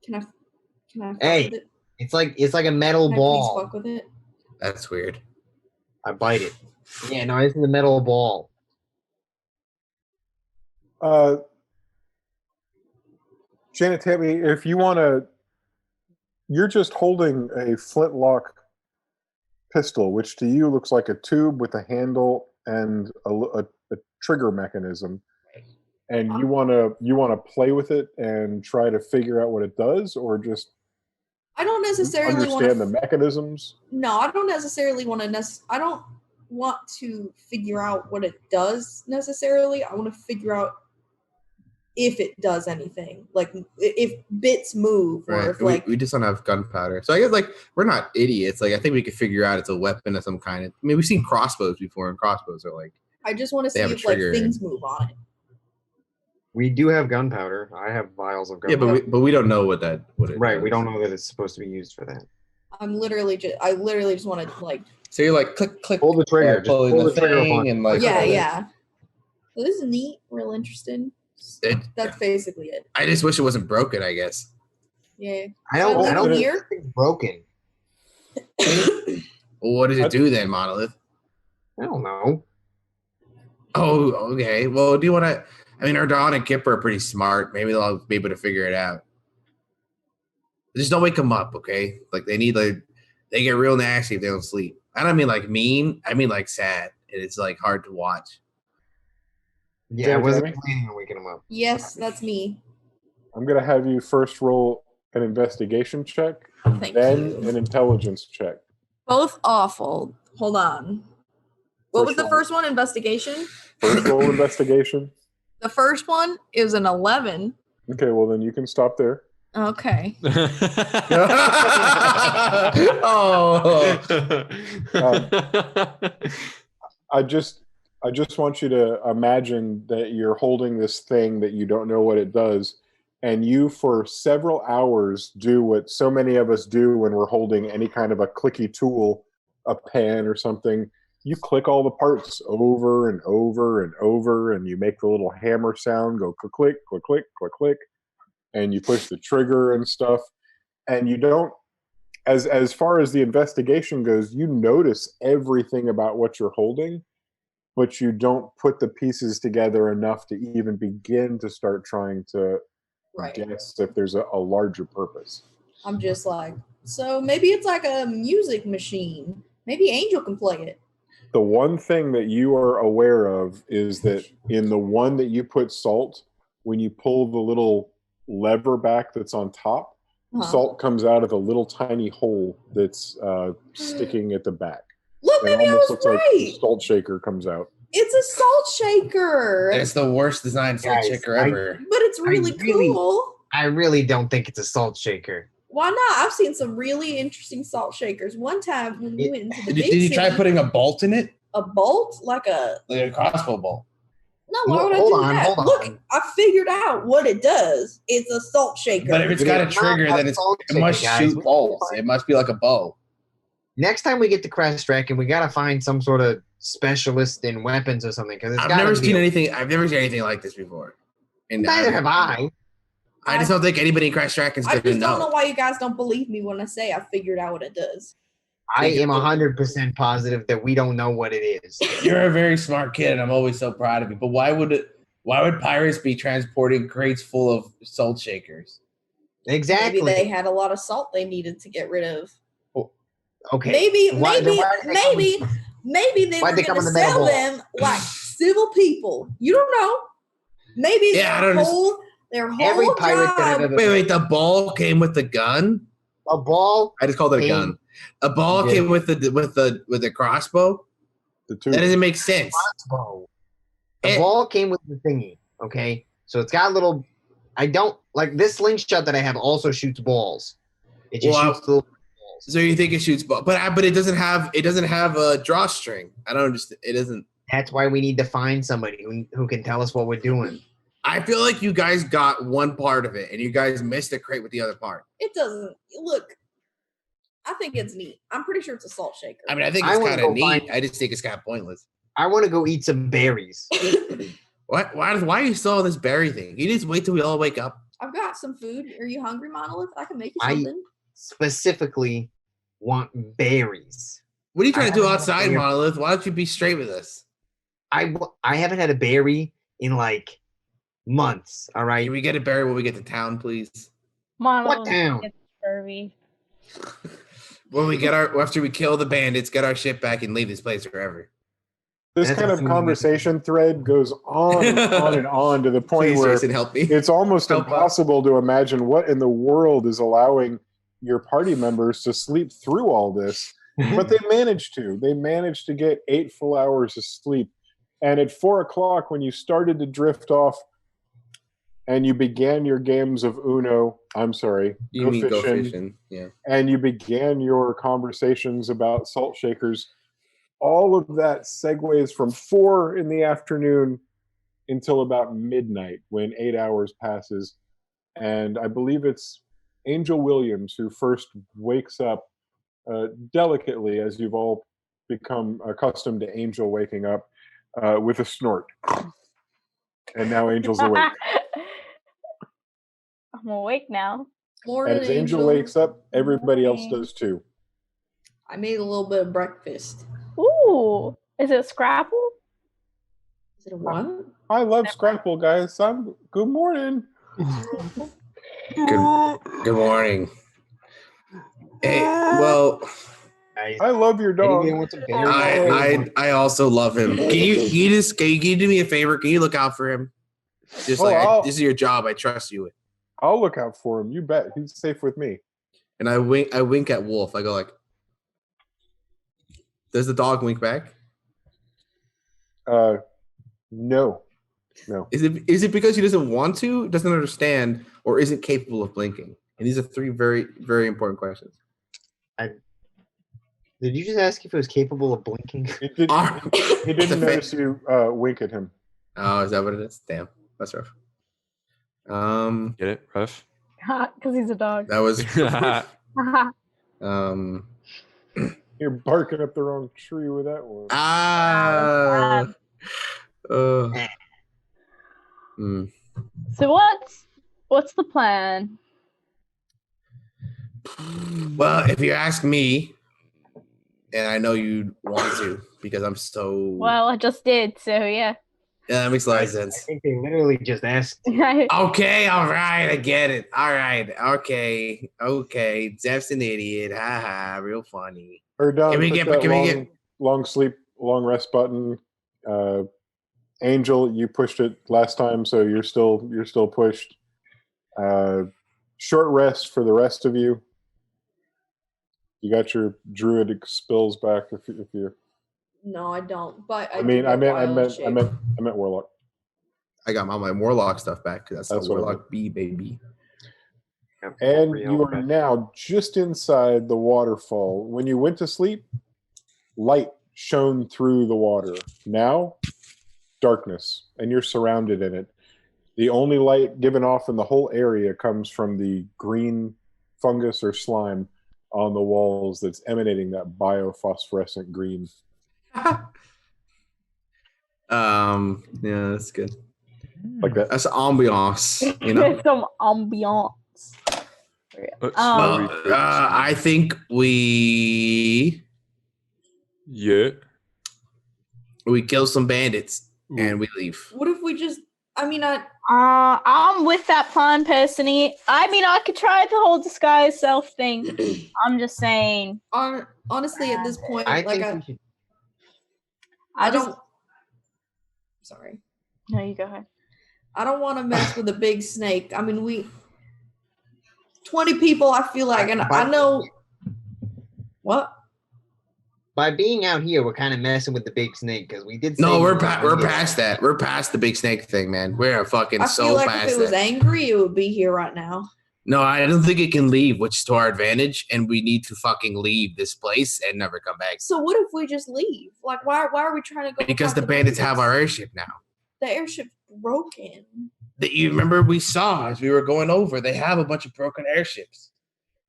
Can I fuck Hey, with it? it's like a metal Can ball. I please fuck with it? That's weird. I bite it. Yeah, no, it's the metal ball. Janet Tammy, if you want to, you're just holding a flintlock pistol, which to you looks like a tube with a handle and a trigger mechanism, and you want to play with it and try to figure out what it does, or just I don't necessarily understand the mechanisms. No, I don't necessarily want to. I don't want to figure out what it does necessarily. I want to figure out if it does anything, like if bits move, or if we just don't have gunpowder. So I guess like we're not idiots. Like I think we could figure out it's a weapon of some kind. I mean, we've seen crossbows before, and crossbows are like. I just want to see if like things move on it. We do have gunpowder. I have vials of gunpowder. Yeah, but we don't know what it right. does. We don't know that it's supposed to be used for that. I literally just want to like. So you're like click, pull the trigger, just pull the trigger thing and like. Yeah. So this is neat, real interesting. That's basically it. I just wish it wasn't broken. I guess. Yeah. I don't think it's broken. Well, what does it do then, Monolith? I don't know. Oh, okay. Well, do you want to? I mean, Erdan and Kipper are pretty smart. Maybe they'll be able to figure it out. Just don't wake them up, okay? Like they get real nasty if they don't sleep. I don't mean like mean. I mean like sad. And it's like hard to watch. Yeah, I wasn't planning on waking them up. Yes, that's me. I'm gonna have you first roll an investigation check, then an intelligence check. Both awful. Hold on. What was the first one? Investigation? First roll investigation. The first one is an 11. Okay, well then you can stop there. Okay. Oh. I just want you to imagine that you're holding this thing that you don't know what it does, and you for several hours do what so many of us do when we're holding any kind of a clicky tool, a pen or something. You click all the parts over and over and over, and you make the little hammer sound go click, click, click, click, click, click, and you push the trigger and stuff. And you don't, as far as the investigation goes, you notice everything about what you're holding, but you don't put the pieces together enough to even begin to start trying to guess if there's a larger purpose. I'm just like, so maybe it's like a music machine. Maybe Angel can play it. The one thing that you are aware of is that in the one that you put salt, when you pull the little lever back that's on top, salt comes out of a little tiny hole that's sticking at the back. Look, maybe I was right. Like a salt shaker comes out. It's a salt shaker. It's the worst designed salt shaker ever. But it's really cool. I really don't think it's a salt shaker. Why not? I've seen some really interesting salt shakers. One time when we went into the did you try putting a bolt in it? A bolt? Like a crossbow bolt. No, why would I do that? Look, I figured out what it does. It's a salt shaker. But if it's got a trigger, then it must shoot bolts. It must be like a bow. Next time we get to Crest Dragon, we gotta find some sort of specialist in weapons or something. Because I've never seen anything like this before. And neither have I. I just don't think anybody in Crest Dragon is going to know. I just don't know why you guys don't believe me when I say I figured out what it does. I am 100% positive that we don't know what it is. You're a very smart kid, and I'm always so proud of you. But why would pirates be transporting crates full of salt shakers? Exactly. Maybe they had a lot of salt they needed to get rid of. Okay. Maybe they were going to sell them like civil people. You don't know. Maybe their whole every pirate job. that I've ever Wait, the ball came with the gun? A ball? I just called it a gun. A ball came with the crossbow? That doesn't make sense. Crossbow. The ball came with the thingy, okay? So it's got a little I don't like this slingshot that I have also shoots balls. It just shoots little balls. So you think it shoots balls. But it doesn't have a drawstring. I don't understand. It doesn't. That's why we need to find somebody who can tell us what we're doing. I feel like you guys got one part of it, and you guys missed a crate with the other part. It doesn't look. I think it's neat. I'm pretty sure it's a salt shaker. I mean, I think it's kind of neat. I just think it's kind of pointless. I want to go eat some berries. What? Why are you still on this berry thing? You just wait till we all wake up. I've got some food. Are you hungry, Monolith? I can make you something. I specifically want berries. What are you trying to do outside, Monolith? Why don't you be straight with us? I haven't had a berry in like months. All right. Can we get a berry when we get to town, please? Monolith. What town? When we get after we kill the bandits, get our shit back and leave this place forever. This kind of conversation thread goes on and on and on to the point where it's almost impossible to imagine what in the world is allowing your party members to sleep through all this. But they managed to. They managed to get 8 full hours of sleep. And at 4 o'clock, when you started to drift off and you began your games of Uno, I'm sorry, Go fishing. Yeah. And you began your conversations about salt shakers, all of that segues from 4 in the afternoon until about midnight when 8 hours passes. And I believe it's Angel Williams who first wakes up delicately, as you've all become accustomed to Angel waking up, with a snort. And now Angel's awake. I'm awake now. Morning, and as Angel wakes up, everybody else does too. I made a little bit of breakfast. Ooh, is it Scrapple? Is it a what? I love Scrapple, guys. Good morning. Good morning. Hey, well, I love your dog. I also love him. Can you do me a favor? Can you look out for him? Just this is your job. I trust you with. I'll look out for him. You bet. He's safe with me. And I wink at Wolf. I go like, does the dog wink back? No. No. Is it because he doesn't want to, doesn't understand, or isn't capable of blinking? And these are three very, very important questions. Did you just ask if it was capable of blinking? He didn't notice you wink at him. Oh, is that what it is? Damn, that's rough. Get it, rough? Because he's a dog. That was You're barking up the wrong tree with that one. So what's the plan? Well, if you ask me, and I know you'd want to because I'm so. Well, I just did, so yeah. Yeah, that makes a lot of I sense. think they literally just asked. Okay, all right, I get it. All right, okay. Zeph's an idiot. Haha, real funny. Or Don, Can we push get- that can we long, long sleep, long rest button. Angel, you pushed it last time, so you're still pushed. Short rest for the rest of you. You got your druidic spells back if you. No, I don't. But I meant warlock. I got my warlock stuff back because that's what I warlock B, baby. And you are now just inside the waterfall. When you went to sleep, light shone through the water. Now, darkness, and you're surrounded in it. The only light given off in the whole area comes from the green fungus or slime on the walls that's emanating that biophosphorescent green. Yeah, that's good. Like that. That's ambiance, you know. Some ambiance. Well, I think we kill some bandits and we leave. What if we just? I mean, I'm with that plan, personally. I mean, I could try the whole disguise self thing. I'm just saying. Honestly, at this point, I like think we should. I don't. Sorry. No, you go ahead. I don't want to mess with a big snake. I mean, 20 people, I feel like, and I know. What? By being out here, we're kind of messing with the big snake because we did. No, we're past that. We're past the big snake thing, man. We're fucking I so feel like past if it was that. angry, it would be here right now. No, I don't think it can leave, which is to our advantage, and we need to fucking leave this place and never come back. So what if we just leave? Like, why are we trying to go? Because the bandits have our airship now. The airship's broken. That you remember we saw as we were going over, they have a bunch of broken airships.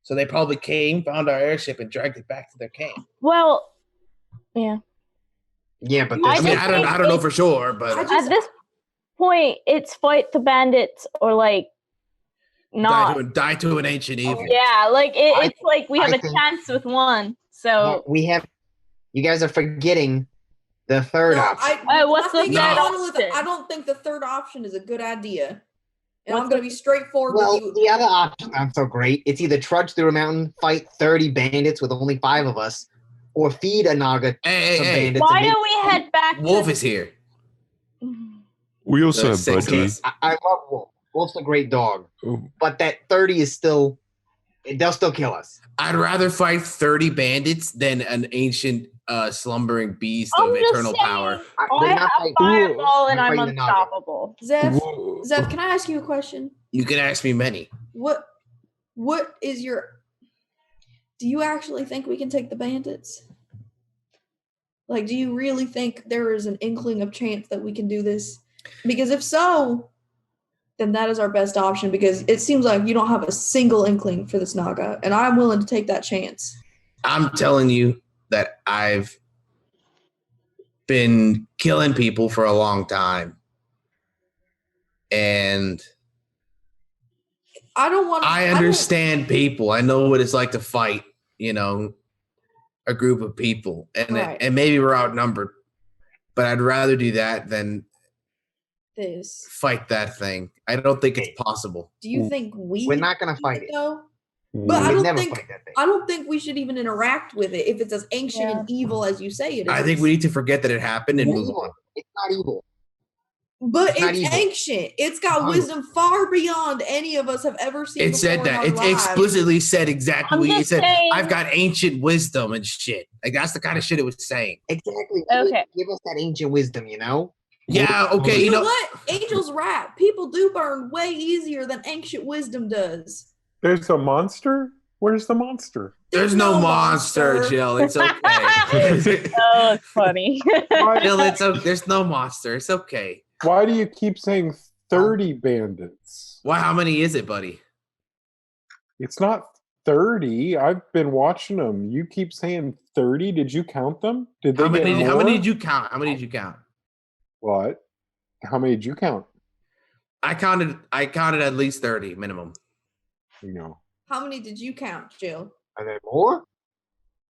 So they probably came, found our airship, and dragged it back to their camp. Well, yeah. Yeah, but I don't know for sure, but at this point, it's fight the bandits or like not die to an ancient evil. Yeah, like it's like we have a chance with one. So you guys are forgetting the third option. What's the third option? I don't think the third option is a good idea. And I'm going to be straightforward with you. The other options aren't so great. It's either trudge through a mountain, fight 30 bandits with only 5 of us, or feed a naga. Hey. Why don't we head back? Wolf is here. We also have Budgie. I love Wolf. Wolf's a great dog. But that 30 is still, they'll still kill us. I'd rather fight 30 bandits than an ancient slumbering beast of eternal power. I have fireball and I'm unstoppable. Zeph, can I ask you a question? You can ask me many. What is your... Do you actually think we can take the bandits? Like, do you really think there is an inkling of chance that we can do this? Because if so, then that is our best option, because it seems like you don't have a single inkling for this Naga, and I'm willing to take that chance. I'm telling you that I've been killing people for a long time. And I understand people. I know what it's like to fight, a group of people. And maybe we're outnumbered. But I'd rather do that than fight that thing. I don't think it's possible. Do you think we're not going to fight it? Though? But I don't think we should even interact with it if it's as ancient and evil as you say it is. I think we need to forget that it happened and move on. It's not evil. But it's ancient. It's got wisdom far beyond any of us have ever seen. It said that. It explicitly said exactly. It said, I've got ancient wisdom and shit. Like, that's the kind of shit it was saying. Exactly. Okay. Give us that ancient wisdom, Yeah, okay, You know what? Angel's right. People do burn way easier than ancient wisdom does. There's a monster? Where's the monster? There's no monster, Jill. It's okay. Oh, it's funny. Jill, it's okay. There's no monster. It's okay. Why do you keep saying 30 bandits? Why? How many is it, buddy? It's not 30. I've been watching them. You keep saying 30. Did you count them? Did they How many get more? did you count? How many did you count? What? How many did you count? I counted at least 30 minimum. You know. How many did you count, Jill? Are there more?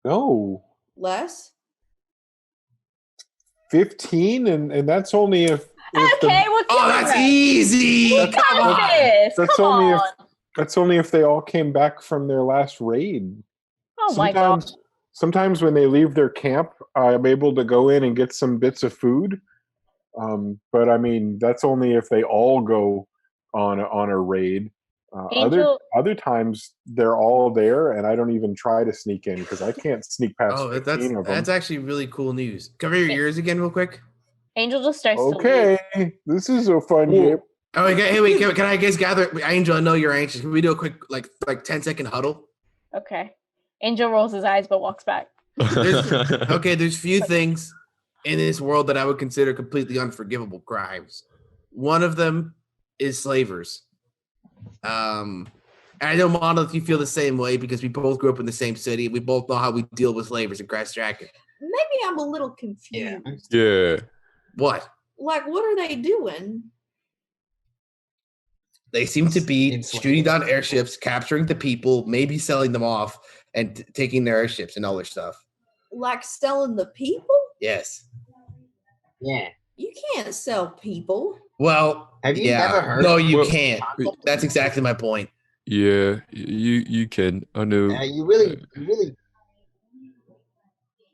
No. Less? 15, and that's only if Okay, we'll Oh, that's easy. We got this. that's Come only on. that's only if they all came back from their last raid. Oh my god. Sometimes when they leave their camp, I'm able to go in and get some bits of food. But I mean, that's only if they all go on a raid. Other times they're all there, and I don't even try to sneak in because I can't sneak past. Oh, 15 of them. that's actually really cool news. Cover your ears again, real quick. Angel just starts to Okay, this is a fun game. Oh, hey, wait, can I guys gather? Angel, I know you're anxious. Can we do a quick, like 10-second huddle? Okay. Angel rolls his eyes but walks back. There's few things in this world that I would consider completely unforgivable crimes. One of them is slavers. And I know, Monolith, you feel the same way because we both grew up in the same city. We both know how we deal with slavers in Grass Jacket. Maybe I'm a little confused. Yeah. What? Like, what are they doing? They seem to be shooting down airships, capturing the people, maybe selling them off, and taking their airships and all their stuff. Like selling the people? Yes. Yeah. You can't sell people. Well, have you ever heard? No, you can't. That's exactly my point. Yeah, you can. I know. You really.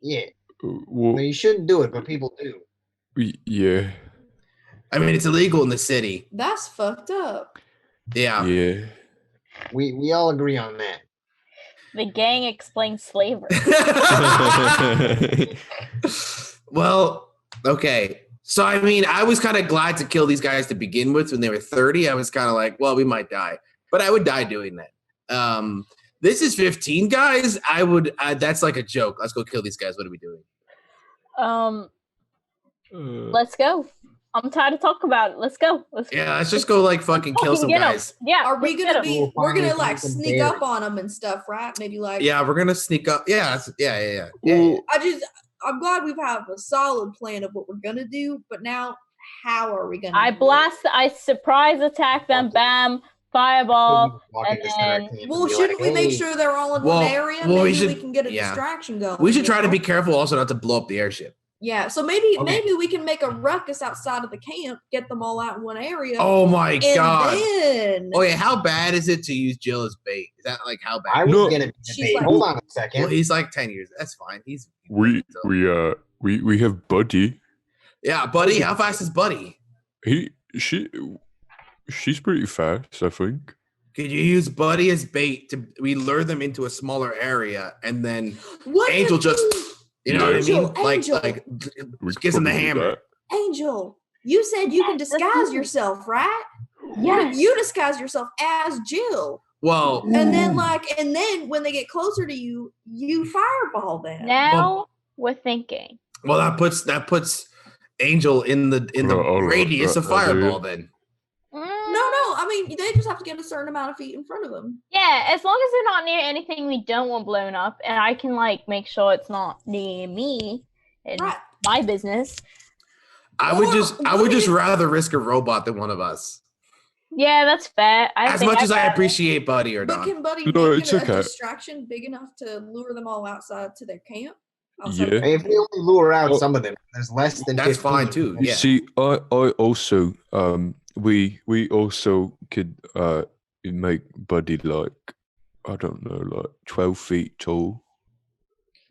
Yeah. Well, you shouldn't do it, but people do. Yeah. I mean, it's illegal in the city. That's fucked up. Yeah. Yeah. We all agree on that. The gang explains slavery. Well, okay. So, I mean, I was kind of glad to kill these guys to begin with when they were 30. I was kind of like, well, we might die. But I would die doing that. This is 15 guys. That's like a joke. Let's go kill these guys. What are we doing? Let's go. I'm tired of talking about it. Let's go. Yeah, let's just go like fucking kill some guys. Yeah. Are we gonna be? We're gonna like sneak up on them and stuff, right? Maybe like. Yeah, we're gonna sneak up. Yeah. I'm glad we've have a solid plan of what we're gonna do, but now how are we gonna? I surprise attack them. Bam. Fireball. And then, well, shouldn't we make sure they're all in one area? Maybe we can get a distraction going. We should try to be careful also not to blow up the airship. Yeah, so maybe we can make a ruckus outside of the camp, get them all out in one area. Oh my god! Then, how bad is it to use Jill as bait? Is that like how bad? I was gonna be bait. Like, hold on a second. Well, he's like 10 years. That's fine. We have Buddy. Yeah, Buddy. How fast is Buddy? She's pretty fast, I think. Could you use Buddy as bait we lure them into a smaller area and then Angel just. You know what I mean? Like gives him the hammer. Angel, you said you can disguise yourself, right? Yes. You disguise yourself as Jill. Well, and then when they get closer to you, you fireball them. Now we're thinking. Well, that puts Angel in the radius of fireball. Then. No. I mean, they just have to get a certain amount of feet in front of them. Yeah, as long as they're not near anything we don't want blown up, and I can like make sure it's not near me and my business. I would just rather risk a robot than one of us. Yeah, that's fair. As much as I appreciate Buddy or not. But can Buddy make a distraction big enough to lure them all outside to their camp? Yeah. If we only lure out some of them, there's less than. That's 15. Fine too. Yeah. See, I also we also could make Buddy like, I don't know, like 12 feet tall,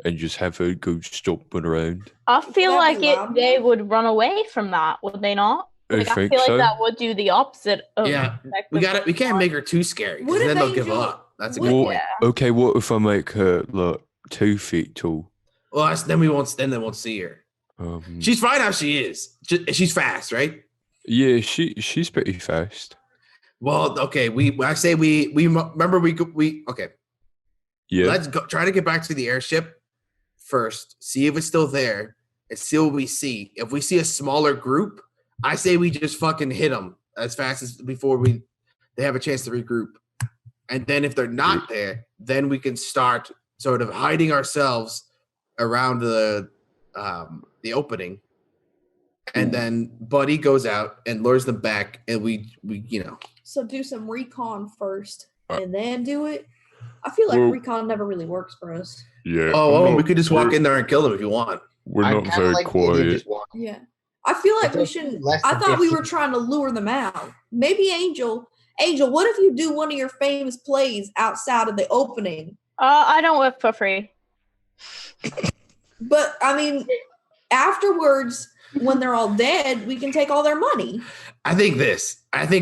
and just have her go stomping around. I feel like they would run away from that, would they not? Like, I feel like that would do the opposite of. Yeah, we can't make her too scary because then they'll give up. That's a good point. Okay, what if I make her like 2 feet tall? Well, then they won't see her. She's fine how she is. She's fast, right? Yeah, she's pretty fast. Well, okay. I say we remember we okay. Yeah. Let's go. Try to get back to the airship first. See if it's still there, and see what we see. If we see a smaller group, I say we just fucking hit them as fast as before they have a chance to regroup. And then if they're not there, then we can start sort of hiding ourselves around the opening. And then Buddy goes out and lures them back, and we So do some recon first, and then do it. I feel like recon never really works for us. Yeah. We could just walk in there and kill them if you want. We're not very quiet. Yeah, I feel like we shouldn't. I thought we were trying to lure them out. Maybe Angel, what if you do one of your famous plays outside of the opening? I don't work for free. But I mean, afterwards, when they're all dead, we can take all their money. I think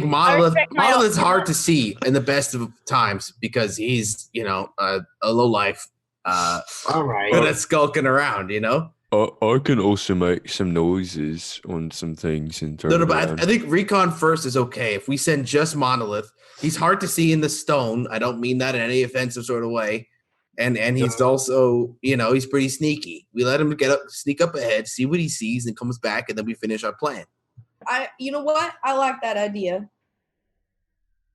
Monolith's hard to see in the best of times because he's, a low life. All right. Good at skulking around, I can also make some noises on some things and turn but I think recon first is okay. If we send just Monolith, he's hard to see in the stone. I don't mean that in any offensive sort of way. And he's also, he's pretty sneaky. We let him sneak up ahead, see what he sees, and comes back, and then we finish our plan. You know what? I like that idea.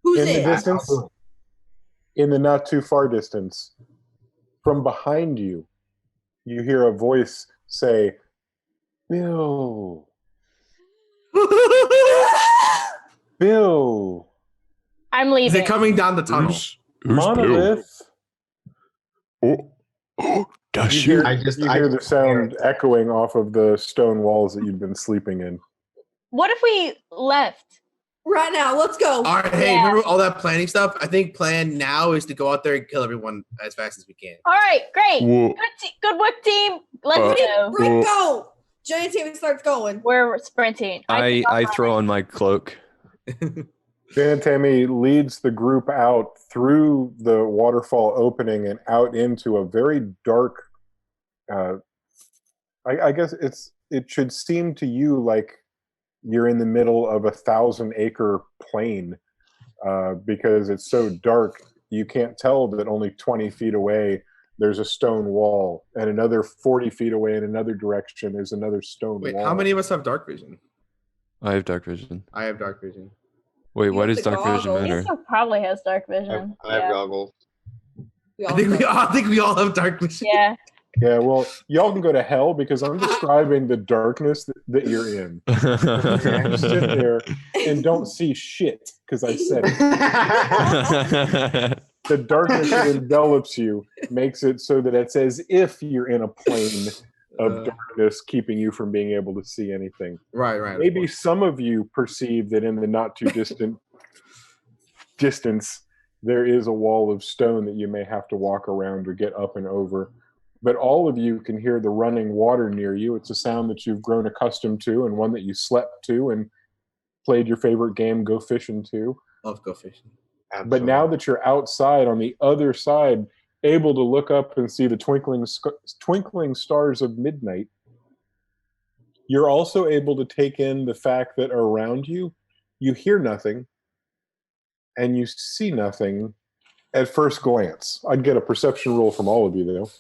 Who's in it? the distance? In the not too far distance, from behind you, you hear a voice say, "Bill, Bill." I'm leaving. Is it coming down the tunnel? Who's Monolith. Oh, that's You you. hear the sound echoing off of the stone walls that you've been sleeping in. What if we left? Right now, let's go. All right, hey, remember all that planning stuff? I think plan now is to go out there and kill everyone as fast as we can. All right, great. Whoa. Good work, team. Let's go. Rick, go. Giant team starts going. We're sprinting. I throw on my cloak. Tammy leads the group out through the waterfall opening and out into a very dark. I guess it should seem to you like you're in the middle of a 1,000-acre plain because it's so dark. You can't tell that only 20 feet away there's a stone wall, and another 40 feet away in another direction there's another stone wall. How many of us have dark vision? I have dark vision. I have dark vision. Wait, why does dark vision matter? Lisa probably has dark vision. I have goggles. I think we all have dark vision. Yeah. Yeah, well, y'all can go to hell because I'm describing the darkness that you're in. You sit there and don't see shit because I said it. The darkness that envelops you makes it so that it's as if you're in a plane of darkness, keeping you from being able to see anything. Right. Maybe some of you perceive that in the not too distant distance, there is a wall of stone that you may have to walk around or get up and over. But all of you can hear the running water near you. It's a sound that you've grown accustomed to and one that you slept to and played your favorite game, Go Fishing, to. Love Go Fishing. Absolutely. But now that you're outside on the other side, able to look up and see the twinkling stars of midnight, you're also able to take in the fact that around you, you hear nothing and you see nothing at first glance. I'd get a perception roll from all of you, though.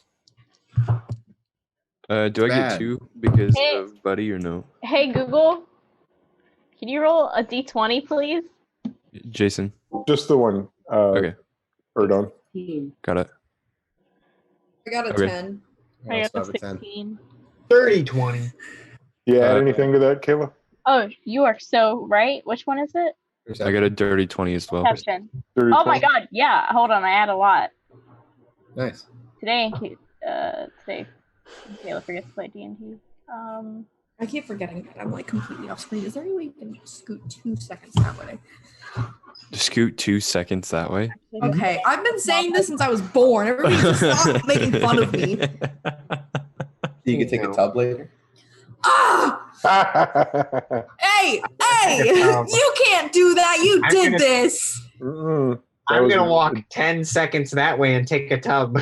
Do I get 2 because of Buddy or no? Hey, Google, can you roll a d20, please? Jason. Just the one. Okay. Erdon. Got it. I got a Okay. 10. I got I'll a start with 10. 16. 30-20. You add anything to that, Kayla? Oh, you are so right. Which one is it? I got a dirty 20 as well. Perception. 30, Oh my god, yeah. Hold on, I add a lot. Nice. Today, Kayla forgets to play D&D. I keep forgetting that I'm like completely off screen. Is there any way you can just scoot 2 seconds that way? Scoot 2 seconds that way. Okay, I've been saying this since I was born. Everybody just stop making fun of me. You can take a tub later. Ah! Hey, you can't do that. You did this. Mm-mm. I'm going to walk 10 seconds that way and take a tub.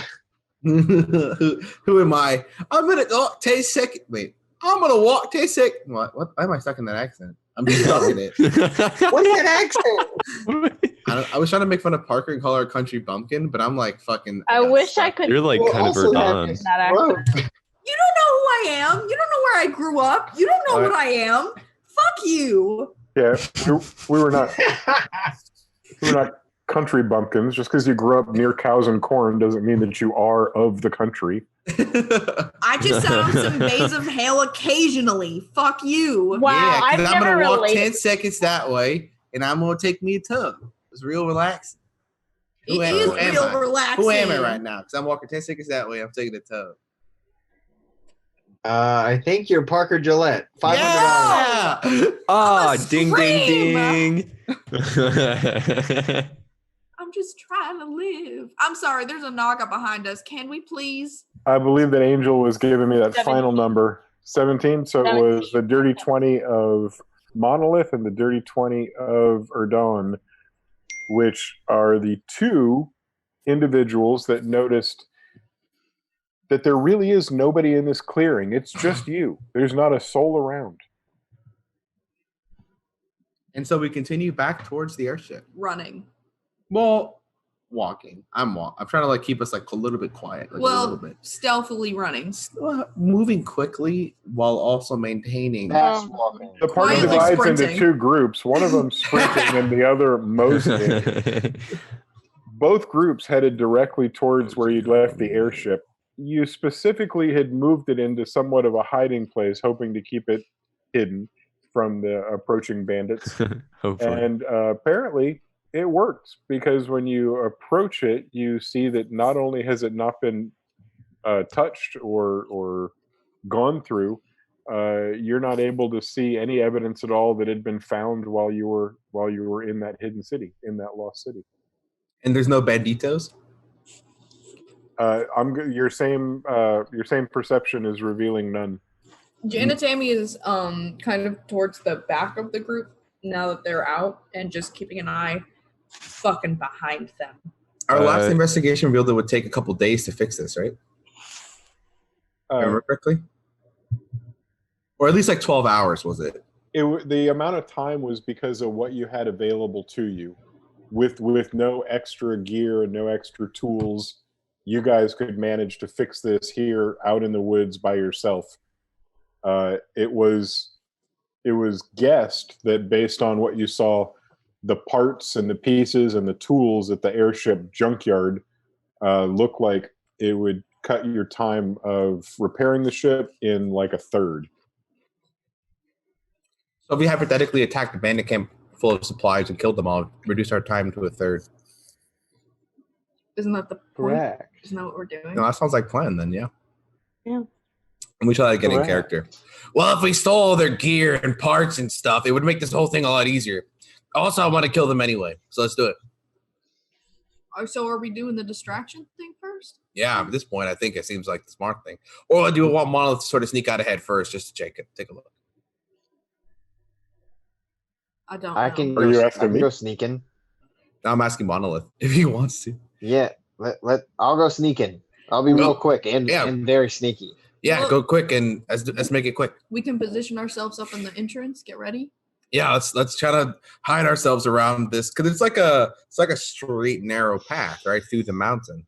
Who am I? I'm gonna take a second. Wait. I'm gonna walk. Taste sick. What? Why am I stuck in that accent? I'm just talking it. What's that accent? I was trying to make fun of Parker and call her a country bumpkin, but I'm like fucking. I wish I could. You're like kind of Verdun. That accent. You don't know who I am. You don't know where I grew up. You don't know what I am. Fuck you. Yeah, we were not. We were not country bumpkins. Just because you grew up near cows and corn doesn't mean that you are of the country. I just sat on some bays of hail occasionally. Fuck you. Wow, Yeah, I've because I'm never gonna walk related. 10 seconds that way, and I'm gonna take me a tub. It's real relaxing. It is real relaxing. Who am I right now? Because I'm walking 10 seconds that way. I'm taking a tub. I think you're Parker Gillette. $500. Yeah! Ah, I'm a ding, ding, ding. I'm just trying to live. I'm sorry, there's a Naga behind us. Can we please? I believe that Angel was giving me that 17. final number, 17. So it was the dirty 20 of Monolith and the dirty 20 of Erdon, which are the two individuals that noticed that there really is nobody in this clearing. It's just you. There's not a soul around. And so we continue back towards the airship. Running. Well, walking. I'm trying to like keep us like a little bit quiet. Like a little bit. Stealthily running. Moving quickly while also maintaining. Fast walking. The party Quietly divides sprinting. into two groups. One of them sprinting and the other moseying. Both groups headed directly towards where you'd left the airship. You specifically had moved it into somewhat of a hiding place, hoping to keep it hidden from the approaching bandits. Hopefully. And apparently it works, because when you approach it, you see that not only has it not been touched or gone through, you're not able to see any evidence at all that had been found while you were in that hidden city, in that lost city. And there's no banditos? Your same perception is revealing none. Jana Tammy is kind of towards the back of the group now that they're out, and just keeping an eye fucking behind them. Our last investigation revealed it would take a couple days to fix this, right? Remember correctly? Or at least like 12 hours, was it? The amount of time was because of what you had available to you. With no extra gear and no extra tools, you guys could manage to fix this here out in the woods by yourself. It was guessed that based on what you saw, the parts and the pieces and the tools at the airship junkyard look like it would cut your time of repairing the ship in like a third. So if we hypothetically attacked a bandit camp full of supplies and killed them all, reduce our time to a third. Isn't that the point? Correct. Isn't that what we're doing? No, that sounds like plan then, yeah. Yeah. And we try to get in Correct. character. Well, if we stole all their gear and parts and stuff, it would make this whole thing a lot easier. Also, I want to kill them anyway, so let's do it. Oh, so are we doing the distraction thing first? Yeah, at this point, I think it seems like the smart thing. Or do we want Monolith to sort of sneak out ahead first just to check it, take a look? I don't I know. can Are you go, I asking can me? go sneaking. I'm asking Monolith if he wants to. Yeah, I'll go sneaking. I'll be real quick and very sneaky. Yeah, Well- go quick and let's make it quick. We can position ourselves up in the entrance. Get ready. Yeah, let's try to hide ourselves around this because it's like a straight narrow path right through the mountain.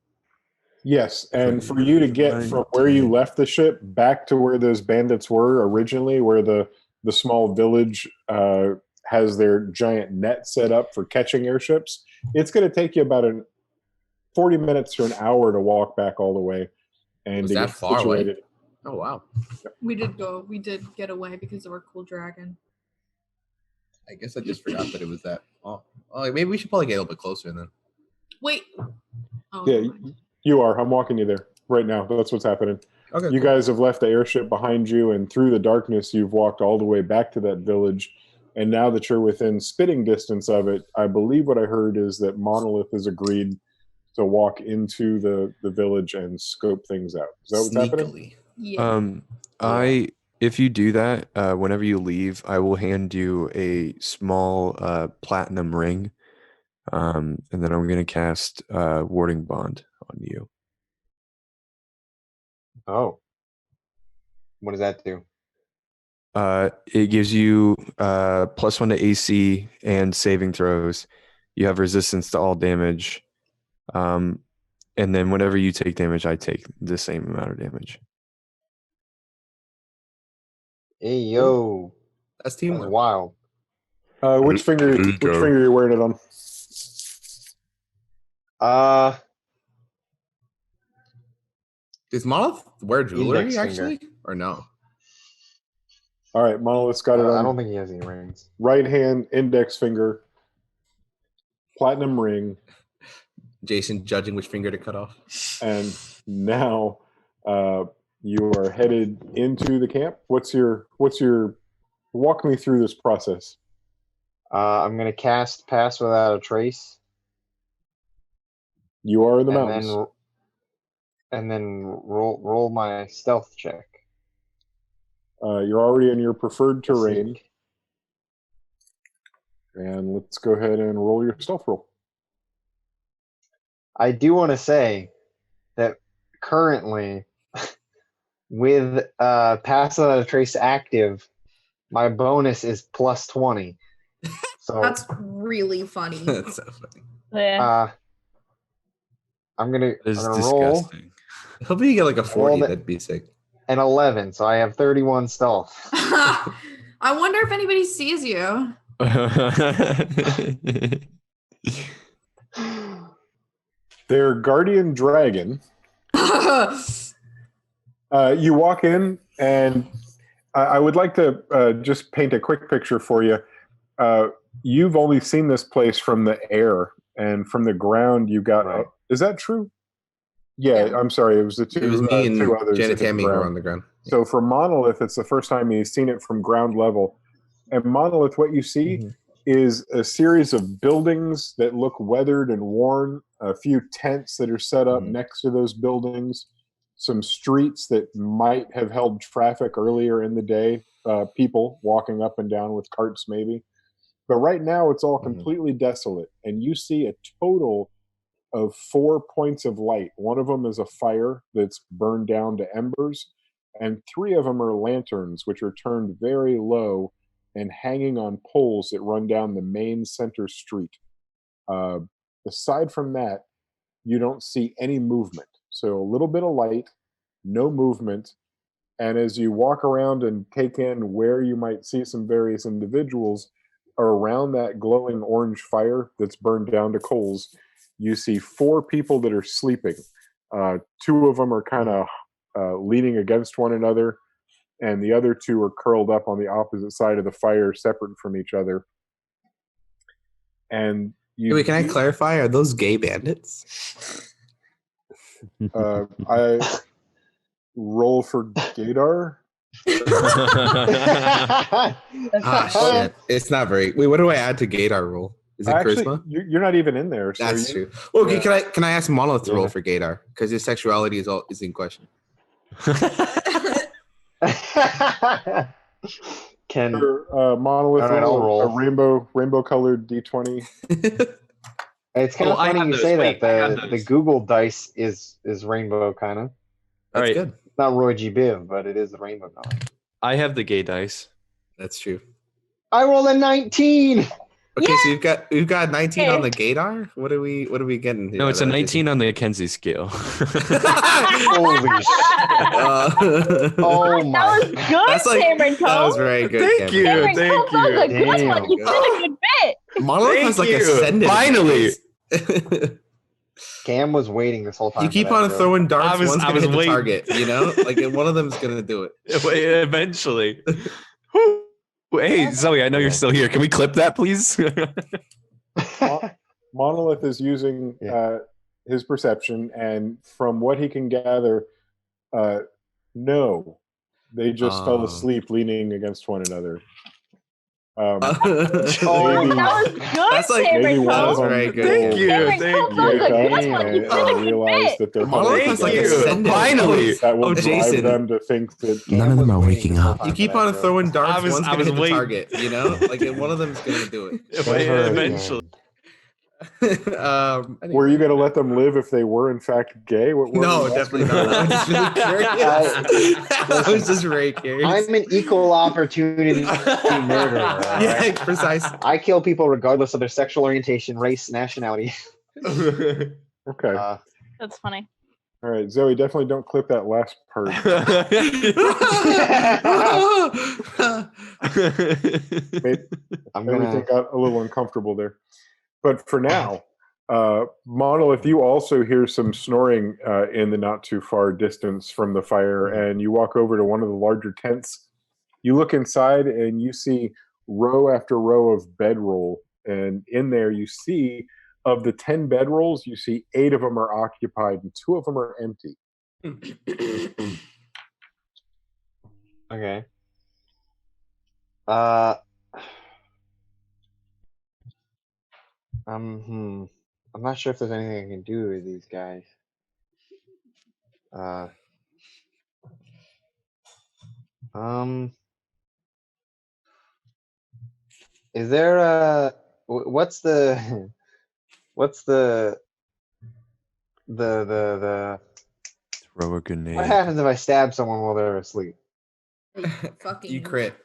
Yes, and for you to get from where you left the ship back to where those bandits were originally, where the small village has their giant net set up for catching airships, it's going to take you about 40 minutes to an hour to walk back all the way. And Was to that get far away? situated. Oh wow! We did get away because of our cool dragon. I guess I just forgot that it was that. Oh, maybe we should probably get a little bit closer then. Wait. Oh, Yeah, never mind. you are. I'm walking you there right now. That's what's happening. Okay. You guys have left the airship behind you, and through the darkness, you've walked all the way back to that village. And now that you're within spitting distance of it, I believe what I heard is that Monolith has agreed to walk into the village and scope things out. Is that what's happening? Sneakily. Yeah. If you do that, whenever you leave, I will hand you a small platinum ring, and then I'm going to cast Warding Bond on you. Oh. What does that do? It gives you +1 to AC and saving throws. You have resistance to all damage. And then whenever you take damage, I take the same amount of damage. Hey yo, That's that's teamwork. wild. Which finger are you wearing it on? Does Monolith wear jewelry Index actually, finger. or no? All right, Monolith's got it on. I don't think he has any rings. Right hand, index finger, platinum ring, Jason judging which finger to cut off. and now you are headed into the camp. What's your walk me through this process? I'm gonna cast Pass Without a Trace. You are in the mountains. And then roll my stealth check. You're already in your preferred terrain. Sneak. And let's go ahead and roll your stealth roll. I do want to say that currently, with Pass Without a Trace active, my bonus is +20. So That's really funny. That's so funny. Yeah. I'm gonna It's roll disgusting. Hope you get like a 40. Roll it. That'd be sick. an 11, so I have 31 stealth. I wonder if anybody sees you. Their guardian dragon. You walk in, and I would like to just paint a quick picture for you. You've only seen this place from the air, and from the ground you got. Right. Is that true? Yeah, I'm sorry. It was the two. It was me and two others Janet that hit Tammy the were ground. on the ground. So for Monolith, it's the first time he's seen it from ground level. And Monolith, what you see is a series of buildings that look weathered and worn, a few tents that are set up next to those buildings, some streets that might have held traffic earlier in the day, people walking up and down with carts maybe. But right now it's all completely desolate, and you see a total of 4 points of light. One of them is a fire that's burned down to embers, and 3 of them are lanterns, which are turned very low and hanging on poles that run down the main center street. Aside from that, you don't see any movement. So a little bit of light, no movement, and as you walk around and take in where you might see some various individuals, around that glowing orange fire that's burned down to coals, you see 4 people that are sleeping. 2 of them are kind of leaning against one another, and the other 2 are curled up on the opposite side of the fire, separate from each other. And Wait, can I clarify? Are those gay bandits? I roll for Gaydar. Shit. It's not very. Wait, what do I add to Gaydar roll? Is it charisma? You're not even in there. So That's true. Well, okay, can I ask Monolith to roll for Gaydar? Because his sexuality is in question. Can Monolith all right, I'll roll a rainbow colored D20? It's kind of funny you say that. The Google dice is rainbow kind of. That's good. It's not Roy G. Biv, but it is the rainbow color. I have the gay dice. That's true. I rolled a 19. Okay, so we've got 19 on the Gaydar. What are we getting here? No, it's a 19 on the Kenzie scale. Holy shit! Oh my! That was good, Cameron Cole. That was very good. Thank you. Cameron Thank Cole, that was a you. good one. You did a good bit. Monolith has like ascended. Finally. Cam was waiting this whole time. You keep on throwing darts. One's gonna hit the waiting. target. You know, like one of them's gonna do it. Eventually. Hey, Zoe, I know you're still here. Can we clip that, please? Monolith is using his perception, and from what he can gather, no, they just fell asleep leaning against one another. That was good, That's like Cameron Cole. that was very good. Thank you. Cameron Cole, that was a good one. You did a good realize bit. that they're Monolith has like ascended. Finally. that will drive Jason. them to think that None of them are waking up. You for keep that on joke. throwing darts. One's I gonna was hit the waiting. target. You know, like one of them's gonna do it. Eventually. Were you going to let them live if they were in fact gay? No, definitely not. I'm just really curious. I was just very curious. I'm an equal opportunity murderer. Yeah, Right? precisely. I kill people regardless of their sexual orientation, race, nationality. Okay. That's funny. All right, Zoe, definitely don't clip that last part. Everything got a little uncomfortable there. But for now, Monolith, you also hear some snoring in the not too far distance from the fire, and you walk over to one of the larger tents. You look inside, and you see row after row of bedroll, and in there you see, of the 10 bedrolls, you see 8 of them are occupied, and 2 of them are empty. Okay. I'm not sure if there's anything I can do with these guys. Is there what's the Throw a grenade. what happens if I stab someone while they're asleep? Fucking You crit.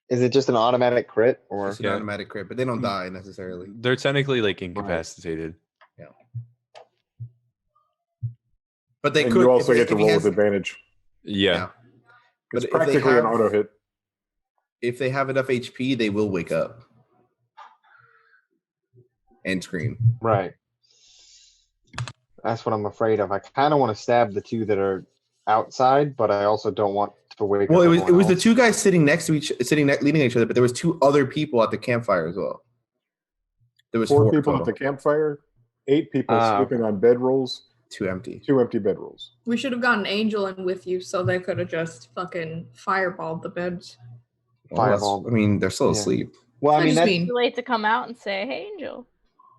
Is it just an automatic crit, or It's an automatic crit, but they don't die necessarily. They're technically like incapacitated. Yeah. But they and could. you also get to if he roll has- with advantage. Yeah. It's But if they practically an have- auto hit. If they have enough HP, they will wake up and scream. right? That's what I'm afraid of. I kind of want to stab the 2 that are outside, but I also don't want to wake Well, up. it was the else. 2 guys sitting next to leaning at each other, but there was 2 other people at the campfire as well. There was 4 4 people total. at the campfire, 8 people sleeping on bedrolls, 2 empty. 2 empty bedrolls. We should have gotten Angel in with you so they could have just fucking fireballed the beds. Well, Fireball. I mean, they're still Yeah. asleep. Well, I I mean, just that's mean- Too late to come out and say, "Hey, Angel."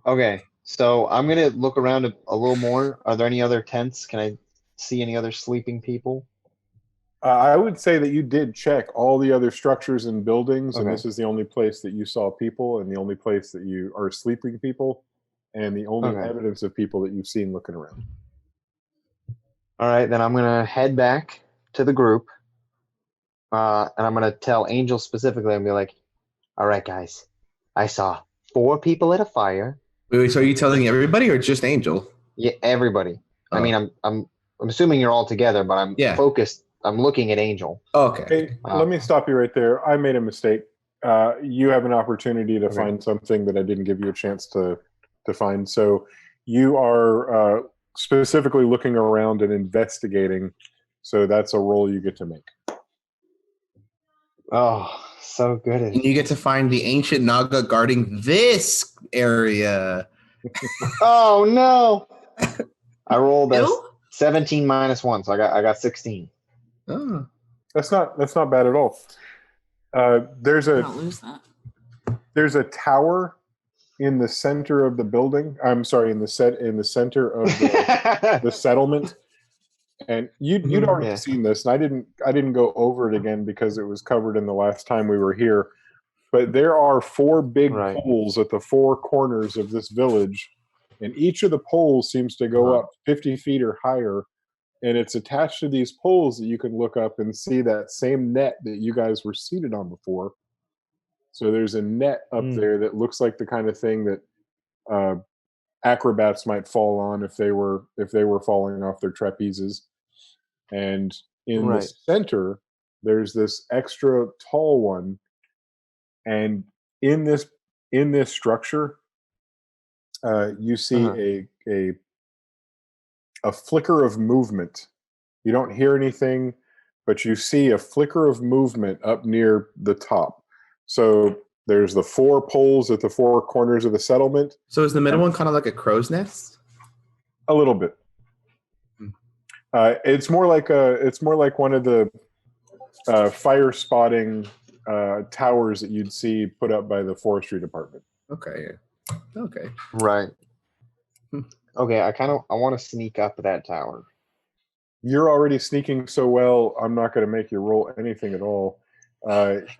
okay. So I'm gonna look around a little more. Are there any other tents? Can I see any other sleeping people? I would say that you did check all the other structures and buildings, and Okay. this is the only place that you saw people, and the only place that you are sleeping people, and the only Okay. evidence of people that you've seen looking around. All right, then I'm gonna head back to the group, and I'm gonna tell Angel specifically and be like, "All right, guys, I saw 4 people at a fire. Wait, so are you telling everybody or just Angel? Yeah, everybody. I Oh. mean, I'm assuming you're all together, but I'm focused. I'm looking at Angel. Okay. Hey, let me stop you right there. I made a mistake. You have an opportunity to find something that I didn't give you a chance to find. So you are specifically looking around and investigating. So that's a roll you get to make. Oh, so good at And you get to find the ancient Naga guarding this area. Oh no! I rolled a 17 minus 1, so I got 16. Oh. That's not bad at all. There's Don't lose that. There's a tower in the center of the building. I'm sorry, in the center of the settlement. And you'd already seen this, and I didn't go over it again because it was covered in the last time we were here. But there are 4 big poles at the 4 corners of this village, and each of the poles seems to go up 50 feet or higher. And it's attached to these poles that you can look up and see that same net that you guys were seated on before. So there's a net up there that looks like the kind of thing that acrobats might fall on if they were falling off their trapezes. And in the center, there's this extra tall one. And in this structure, you see a flicker of movement. You don't hear anything, but you see a flicker of movement up near the top. So there's the 4 poles at the 4 corners of the settlement. So is the middle one kind of like a crow's nest? A little bit. It's more like one of the fire spotting towers that you'd see put up by the forestry department. Okay. Okay. Right. Okay, I want to sneak up that tower. You're already sneaking so well, I'm not going to make you roll anything at all.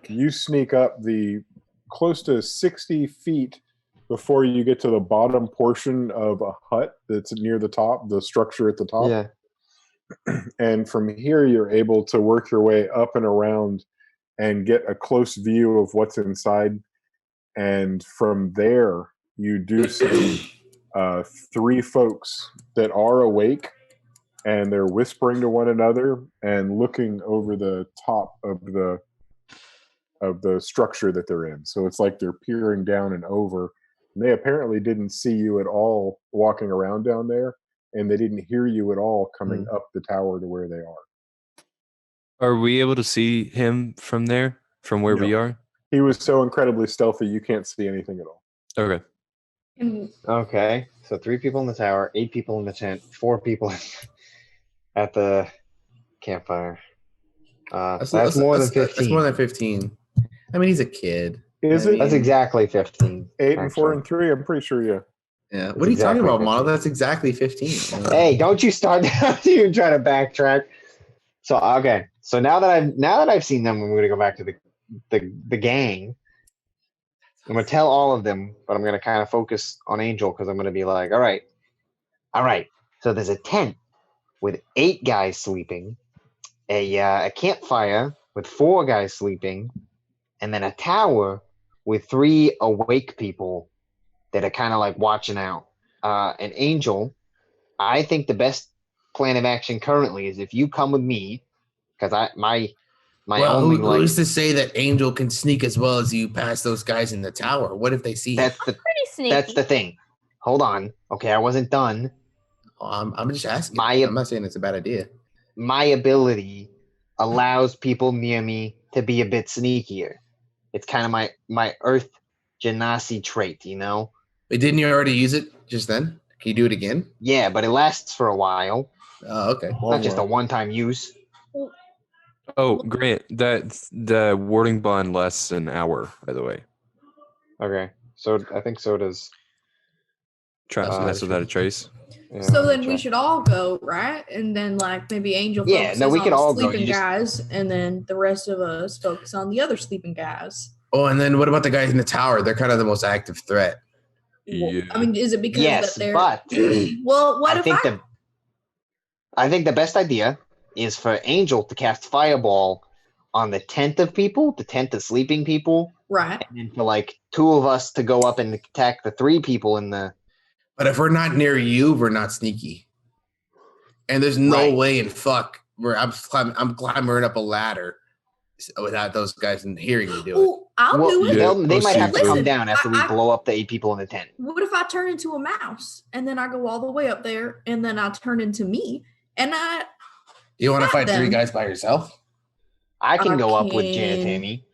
You sneak up the close to 60 feet before you get to the bottom portion of a hut that's near the top, the structure at the top. Yeah. And from here, you're able to work your way up and around and get a close view of what's inside. And from there, you do see 3 folks that are awake, and they're whispering to one another and looking over the top of the structure that they're in. So it's like they're peering down and over. And they apparently didn't see you at all walking around down there, and they didn't hear you at all coming up the tower to where they are. Are we able to see him from there, from where we are? He was so incredibly stealthy, you can't see anything at all. Okay. Okay. So 3 people in the tower, 8 people in the tent, 4 people at the campfire. That's more than 15. That's more than 15. I mean, he's a kid. Is it? That's exactly 15. 8 and 4 and 3. I'm pretty sure. Yeah. Yeah. What are you talking about, Mono? That's exactly 15. Hey, don't you start you try to backtrack. So okay. So now that I've seen them, we're gonna go back to the gang. I'm gonna tell all of them, but I'm gonna kind of focus on Angel because I'm gonna be like, all right. So there's a tent with 8 guys sleeping, a campfire with 4 guys sleeping, and then a tower with 3 awake people that are kind of like watching out. And Angel, I think the best plan of action currently is if you come with me, because who's to say that Angel can sneak as well as you past those guys in the tower? What if they see? Pretty sneaky. That's the thing. Hold on. Okay, I wasn't done. I'm just asking. I'm not saying it's a bad idea. My ability allows people near me to be a bit sneakier. It's kind of my Earth Genasi trait, you know? But didn't you already use it just then? Can you do it again? Yeah, but it lasts for a while. Oh, okay. Not just a one-time use. Oh, Grant, the warding bond lasts an hour, by the way. Okay. So I think so does. Try to mess with that a trace. Yeah, so then we should all go, right? And then like maybe Angel focuses we could on all the go. sleeping guys, and then the rest of us focus on the other sleeping guys. Oh, and then what about the guys in the tower? They're kind of the most active threat. Well, I mean, is it because that they're but well, what I think the best idea is for Angel to cast Fireball on the tent of people, the tent of sleeping people. Right. And then for like 2 of us to go up and attack the 3 people in the. But if we're not near you, we're not sneaky. And there's no way in fuck where I'm climbing up a ladder without those guys hearing me do it. I'll do it. They might have to come down after we blow up the 8 people in the tent. What if I turn into a mouse and then I go all the way up there and then I turn into me and I. You want to fight 3 guys by yourself? I can go up with Janet Tammy.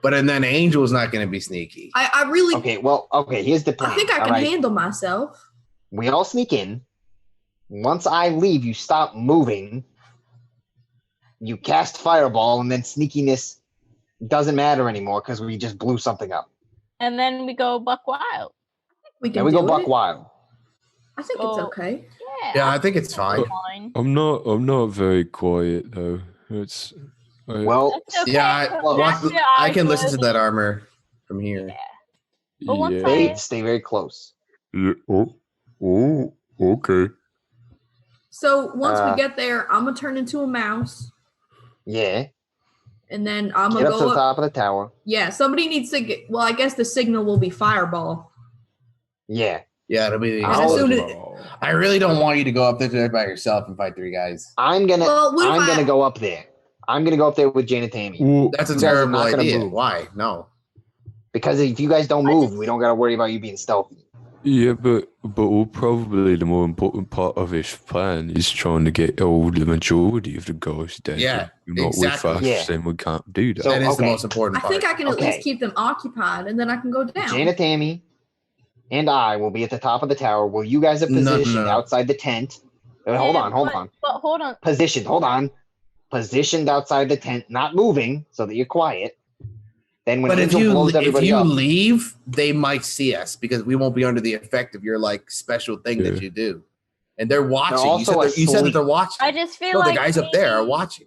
But and then Angel's not going to be sneaky. I really. Okay, here's the plan. I think I can handle myself. We all sneak in. Once I leave, you stop moving. You cast Fireball, and then sneakiness doesn't matter anymore because we just blew something up. And then we go buck wild. We go buck wild. I think it's okay. Yeah, I think it's fine. I'm not very quiet though. It's okay. I can listen to that armor from here. Yeah. Stay very close. Yeah. Oh, okay. So once we get there, I'm gonna turn into a mouse. Yeah. And then I'm gonna get go up to the top of the tower. Yeah, somebody needs to get. Well, I guess the signal will be Fireball. Yeah. Yeah, it'll be. I really don't want you to go up there by yourself and fight 3 guys. I'm gonna go up there. I'm gonna go up there with Janet Tammy. Well, that's a terrible idea. Why? No. Because if you guys don't move, we don't gotta worry about you being stealthy. Yeah, but probably the more important part of this plan is trying to get all the majority of the guys dead. Yeah, not exactly. with us, then we can't do that. So, that is the most important part. I think I can at least keep them occupied, and then I can go down. Janet Tammy and I will be at the top of the tower. While you guys are positioned outside the tent. Hold on. But hold on. Positioned outside the tent, not moving, so that you're quiet. Then when if you leave, they might see us because we won't be under the effect of your like special thing that you do. And they're watching. You said that they're watching. I just feel like the guys up there are watching.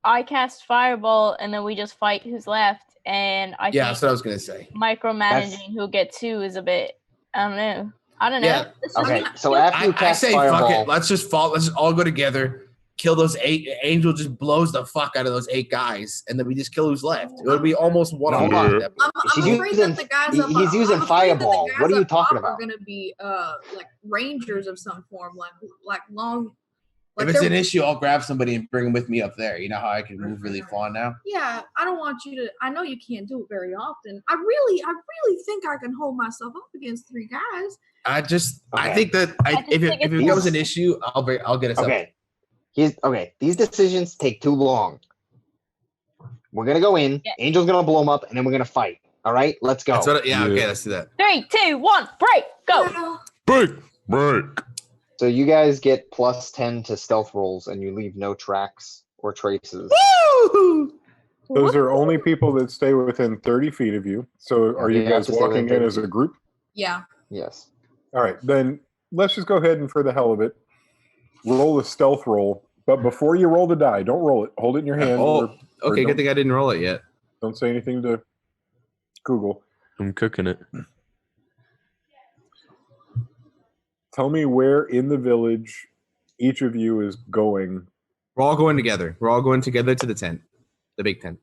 I cast Fireball and then we just fight who's left and I Yeah, think that's what I was gonna say. micromanaging who gets who is a bit. I don't know. Yeah. Okay, so after you I cast say Fireball, fuck it. Let's just all go together. Kill those 8. Angel just blows the fuck out of those 8 guys, and then we just kill who's left. It would be almost one on one. I'm afraid that the guys up he's using Fireball. What are you talking Are about? going to be like rangers of some form, like long. If it's an issue, I'll grab somebody and bring them with me up there. You know how I can move really far now? Yeah, I don't want you to. I know you can't do it very often. I really think I can hold myself up against 3 guys. I think that if it becomes an issue, I'll get us up. These decisions take too long. We're gonna go in. Yeah. Angel's gonna blow them up, and then we're gonna fight. All right, let's go. Okay, let's do that. 3, 2, 1, break, go. Break. So you guys get +10 to stealth rolls, and you leave no tracks or traces. Woo! Those are only people that stay within 30 feet of you. So are you guys walking in as a group? Yeah. Yes. All right, then let's just go ahead and for the hell of it, roll a stealth roll. But before you roll the die, don't roll it. Hold it in your hand. Okay, good thing I didn't roll it yet. Don't say anything to Google. I'm cooking it. Tell me where in the village each of you is going. We're all going together. We're all going together to the tent, the big tent.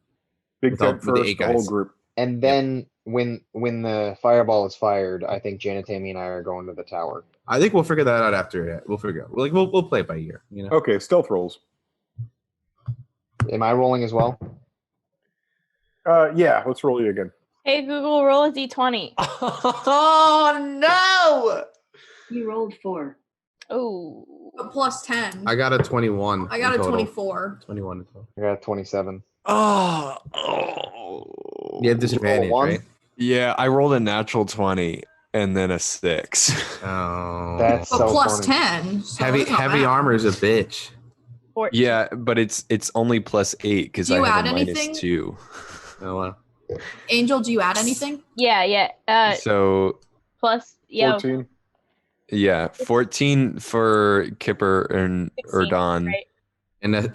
Big tent first, the whole group. And then when the fireball is fired, I think Janet, Tammy, and I are going to the tower. I think we'll figure that out after. We'll figure out. We'll play it by ear. You know. Okay, stealth rolls. Am I rolling as well? Yeah. Let's roll you again. Hey Google, roll a d20. Oh no! You rolled 4. Oh. +10. I got a 21. I got a 24. 21 as well. I got a 27. Oh. You have disadvantage, right? Yeah, I rolled a natural 20 and then a 6. Oh. That's but so +10. So heavy armor is a bitch. 14. Yeah, but it's only +8 because I have a -2. Oh wow. Angel, do you add anything? Yeah. So plus 14. Yeah, 14 for Kipper and 16, Erdon, right?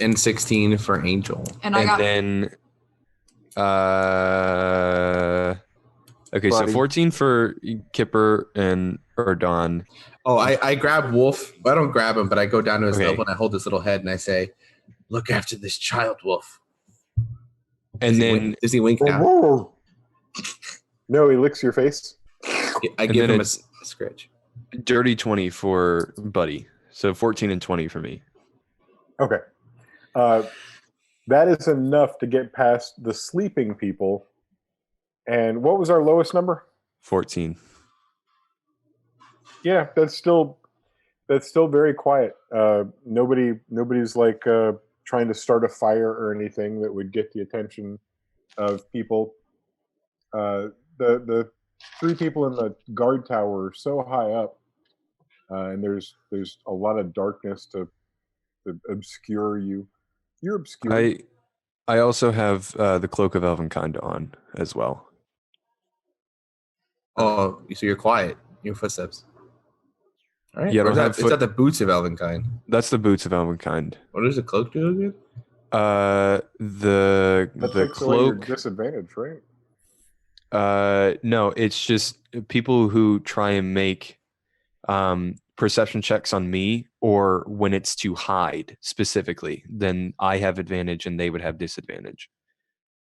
And 16 for Angel. And I got then okay, Buddy. so 14 for Kipper and Erdon. Oh, I grab Wolf. I don't grab him, but I go down to his Okay. level and I hold his little head and I say, "Look after this child, Wolf." And then Does he wink now? No, he licks your face. I give him a scratch. dirty 20 for Buddy. So 14 and 20 for me. Okay. That is enough to get past the sleeping people. And what was our lowest number? 14. Yeah, that's still very quiet. Nobody's like trying to start a fire or anything that would get the attention of people. The 3 people in the guard tower are so high up, and there's a lot of darkness to obscure you. You're obscure. I also have the Cloak of Elvenkind on as well. Oh, so you're quiet. Your footsteps. All right. Yeah, I don't have it's not the boots of Elvenkind. That's the boots of Elvenkind. What does the cloak do again? The takes away your cloak disadvantage, right? no, it's just people who try and make perception checks on me, or when it's to hide specifically, then I have advantage and they would have disadvantage.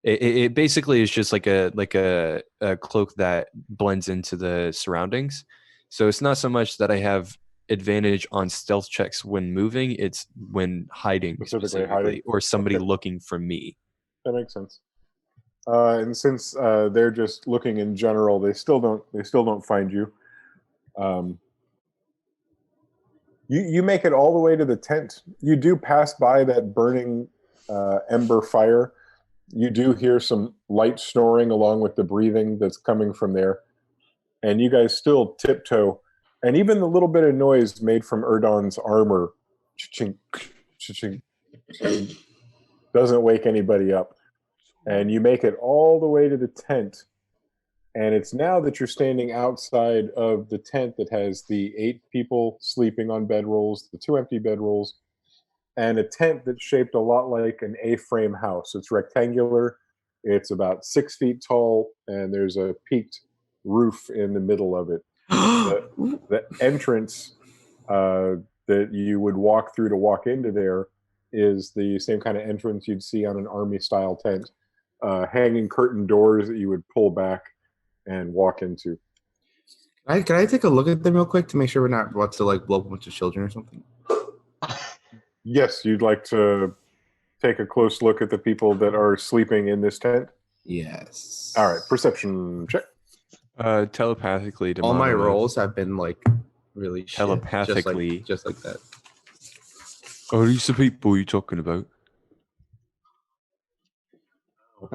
It basically is just like a cloak that blends into the surroundings. So it's not so much that I have advantage on stealth checks when moving, it's when hiding specifically hiding. or somebody Okay. looking for me. That makes sense. And since they're just looking in general, they still don't find you. You make it all the way to the tent. You do pass by that burning ember fire. You do hear some light snoring along with the breathing that's coming from there. And you guys still tiptoe. And even the little bit of noise made from Erdon's armor cha-ching, cha-ching, cha-ching, doesn't wake anybody up. And you make it all the way to the tent. And it's now that you're standing outside of the tent that has the 8 people sleeping on bedrolls, the 2 empty bedrolls, and a tent that's shaped a lot like an A-frame house. It's rectangular. It's about 6 feet tall, and there's a peaked roof in the middle of it. The entrance that you would walk through to walk into there is the same kind of entrance you'd see on an army-style tent. Hanging curtain doors that you would pull back and walk into. Can I take a look at them real quick to make sure we're not about to like blow up a bunch of children or something? Yes, you'd like to take a close look at the people that are sleeping in this tent? Yes. All right, perception check. Telepathically to all my Monolith. rolls have been like really shit, telepathically, just like that. Are these the people you're talking about?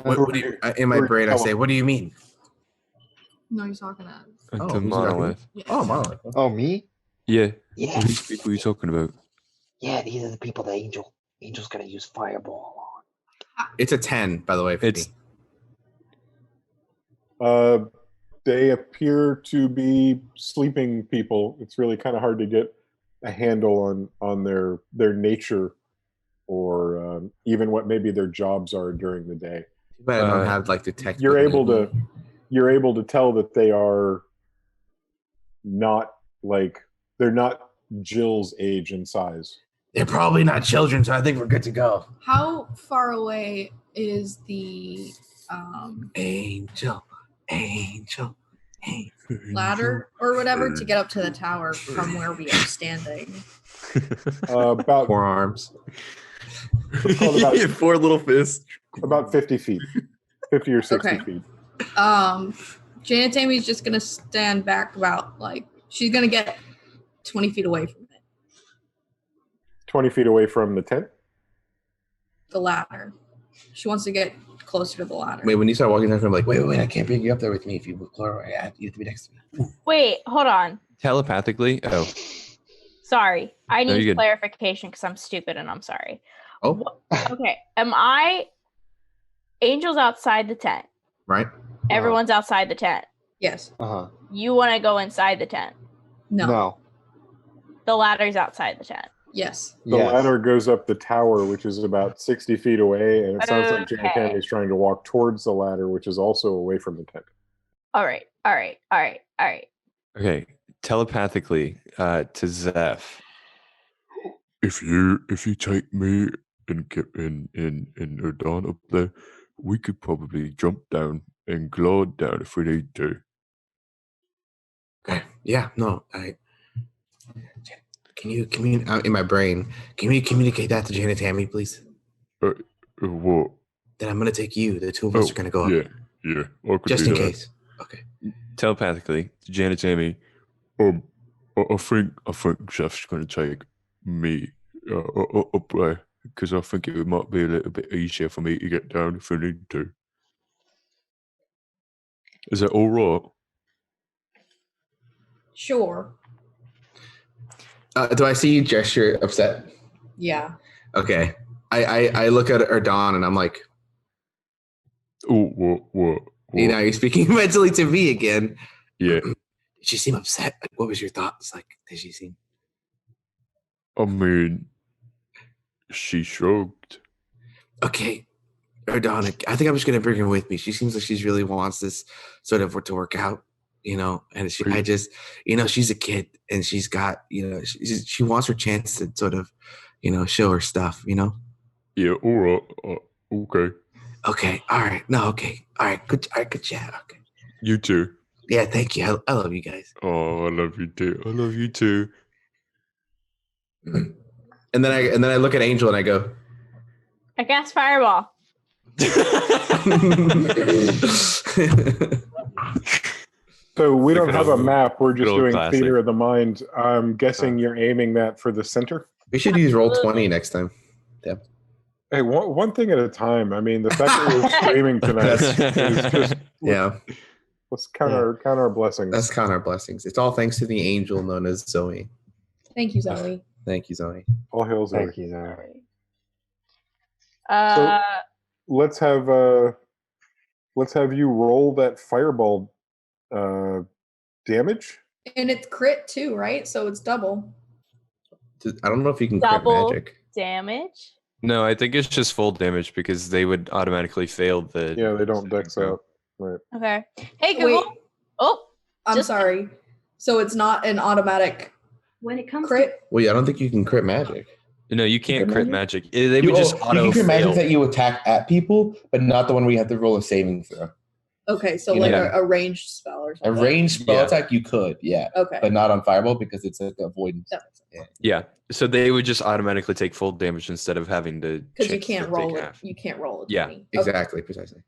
What do you, in my brain, I say, what do you mean? No, he's talking to. To Monolith. Oh, Monolith. Oh, me? Yeah. Yeah. Are these people you're talking about? Yeah, these are the people that Angel's gonna use fireball on. It's a 10, by the way. It's they appear to be sleeping people. It's really kind of hard to get a handle on their nature or even what maybe their jobs are during the day. But I don't have like detect. You're able to tell that they are not like they're not Jill's age and size. They're probably not children, so I think we're good to go. How far away is the Angel. ladder or whatever to get up to the tower from where we are standing? About 4 arms. About, 4 little fists. About 50 feet. 50 or 60 Okay. feet. Janet Tammy's just gonna stand back about she's gonna get 20 feet away from it. 20 feet away from the tent? The ladder. She wants to get closer to the ladder. Wait, when you start walking down, I'm like, wait, I can't bring you up there with me. If you move closer, you have to be next to me. Wait, hold on. Telepathically? Oh. Sorry. I No, need you're good. clarification because I'm stupid and I'm sorry. Oh. Okay. Angel's outside the tent. Right. Everyone's outside the tent. Yes. Uh-huh. You want to go inside the tent. No. The ladder's outside the tent. Yes. The ladder goes up the tower, which is about 60 feet away, and it sounds like Janet Okay. Tammy's trying to walk towards the ladder, which is also away from the tent. All right. Okay. Telepathically to Zeph. If you take me and get in Erdan up there, we could probably jump down and glide down if we need to. Okay. Yeah. No. Can you in my brain? Can you communicate that to Janet Tammy, please? What? That I'm gonna take you. The two of us are gonna go up. Yeah. I could Just do in that. case. Okay. Telepathically to Janet Tammy. I think Zeph's going to take me up there because I think it might be a little bit easier for me to get down if I need to. Is that all right? Sure. Do I see you gesture upset? Yeah. Okay. I look at Erdan and I'm like, Oh, what? you know, you're speaking mentally to me again. Yeah. Did she seem upset? Like, what was your thoughts? Like, did she seem? I mean, she shrugged. Okay, Erdan, I think I'm just gonna bring her with me. She seems like she really wants this sort of to work out, you know. And I just, you know, she's a kid and she's got, you know, she wants her chance to sort of, you know, show her stuff, you know. Yeah. All right. Okay. Okay. All right. No. Okay. All right. Good. All right. Good chat. Okay. You too. Yeah. Thank you. I love you guys. Oh, I love you too. I love you too. And then I look at Angel and I go, I cast fireball. So we don't have a map. We're just Good old doing classic. theater of the mind. I'm guessing you're aiming that for the center. we should use roll 20 next time. Yep. Hey, one thing at a time. I mean, the fact that we're streaming tonight is just Yeah. let's count our blessings. Let's count our blessings. It's all thanks to the angel known as Zoe. Thank you, Zoe. Thank you, Zoe. All hail Zoe. Thank you, Zoe. So let's have you roll that fireball damage. And it's crit too, right? So it's double. I don't know if you can crit double magic. damage. No, I think it's just full damage because they would automatically fail the. Yeah, they don't dex out. Right. Okay. Hey Google. Wait. Oh, I'm sorry. So it's not an automatic When it comes crit? Well, yeah, I don't think you can crit magic. No, you can't Crit crit magic. They You would just you auto can crit magic fail. that you attack at people, but not the one where you have to roll a saving throw. Okay, so You like know. a ranged spell or A something. ranged spell Yeah. attack you could, yeah, Okay. but not on fireball because it's an avoidance. That makes sense. Yeah, so they would just automatically take full damage instead of having to. Because you chance can't to roll take it. half. You can't roll it. Yeah, Exactly, precisely.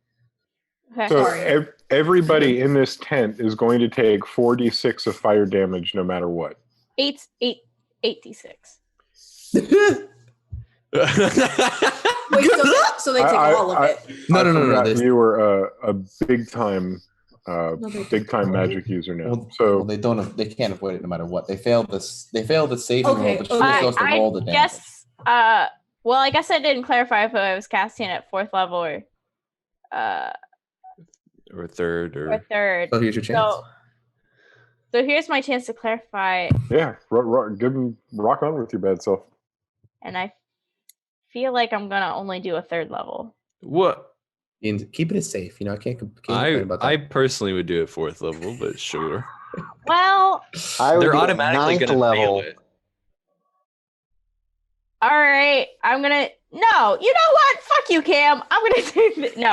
okay. So Sorry. everybody in this tent is going to take 4d6 of fire damage no matter what. 8d6. Wait, so they take all of it. No. forgot This, You were a big time magic user now. Well, So they don't. They can't avoid it no matter what. They fail this. They fail the saving Okay, roll, but still okay. supposed to roll the damage. guess. Well, I guess I didn't clarify if I was casting at 4th level or or third, or or 3rd. so here's your chance. So here's my chance to clarify, yeah, give them rock on with your bad self. and I feel like I'm gonna only do a 3rd level. what? And keep it safe. You know, I can't complain about that. I personally would do it 4th level, but sure. Well, I would They're do it automatically ninth going to fail level. it. all right. I'm gonna. No, you know what? Fuck you, Cam. I'm gonna do no.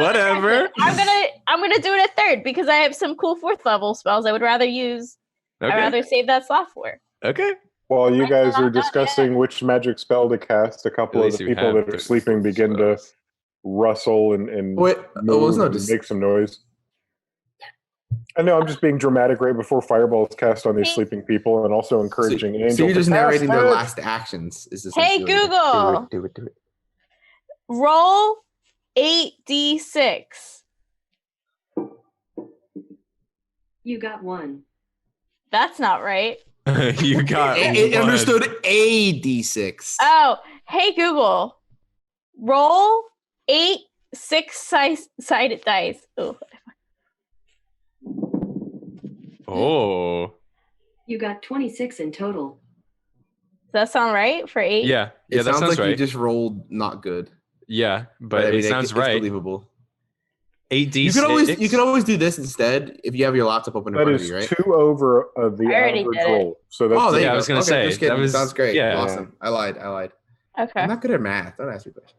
Whatever. I'm gonna do it at 3rd because I have some cool 4th level spells I would rather use. Okay. I'd rather save that slot for. Okay. While you guys are not done discussing which magic spell to cast, a couple At of least the you people have that are those sleeping begin to spells. rustle and Wait, move no, and just make some noise. I know I'm just being dramatic right before fireball is cast on these Hey. sleeping people and also encouraging Angel. so you're to just cast narrating their it. last actions. Is this Hey Google, Do it. roll 8d6. You got 1. That's not right. You got It one. understood a d6. Oh, hey Google, roll 8 6-sided dice. Ooh. Oh. You got 26 in total. Does that sound right for 8? Yeah. Yeah, It that sounds sounds like right. you just rolled not good. Yeah, but I mean, it sounds it's right. believable. 8d6. You could always do this instead if you have your laptop open in That front of is you, right? 2 over the I already average did it. roll. So that's Oh, there Yeah, you I go. was gonna Okay, say, just kidding. that was- Sounds great. yeah. Awesome. I lied. Okay. I'm not good at math. Don't ask me questions.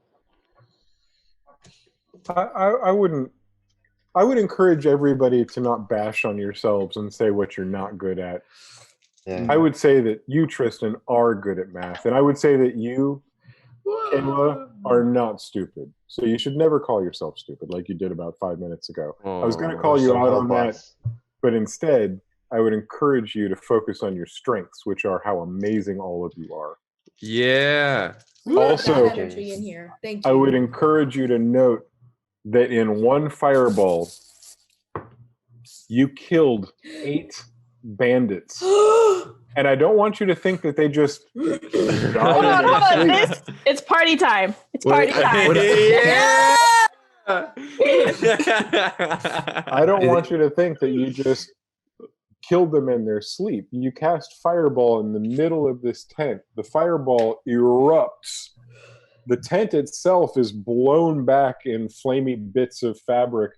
I would encourage everybody to not bash on yourselves and say what you're not good at. Yeah. I would say that you, Tristan, are good at math, and I would say that you, Kayla, are not stupid. So you should never call yourself stupid like you did about 5 minutes ago. I was going to call you So out on help that, us. but instead, I would encourage you to focus on your strengths, which are how amazing all of you are. Yeah. Also, That energy in here. Thank you. I would encourage you to note that in one fireball, you killed 8 bandits. And I don't want you to think that they just Hold died on, in hold on. their sleep. It's party time. It's Wait, party time. Yeah. I don't want you to think that you just killed them in their sleep. You cast fireball in the middle of this tent. The fireball erupts. The tent itself is blown back in flamey bits of fabric,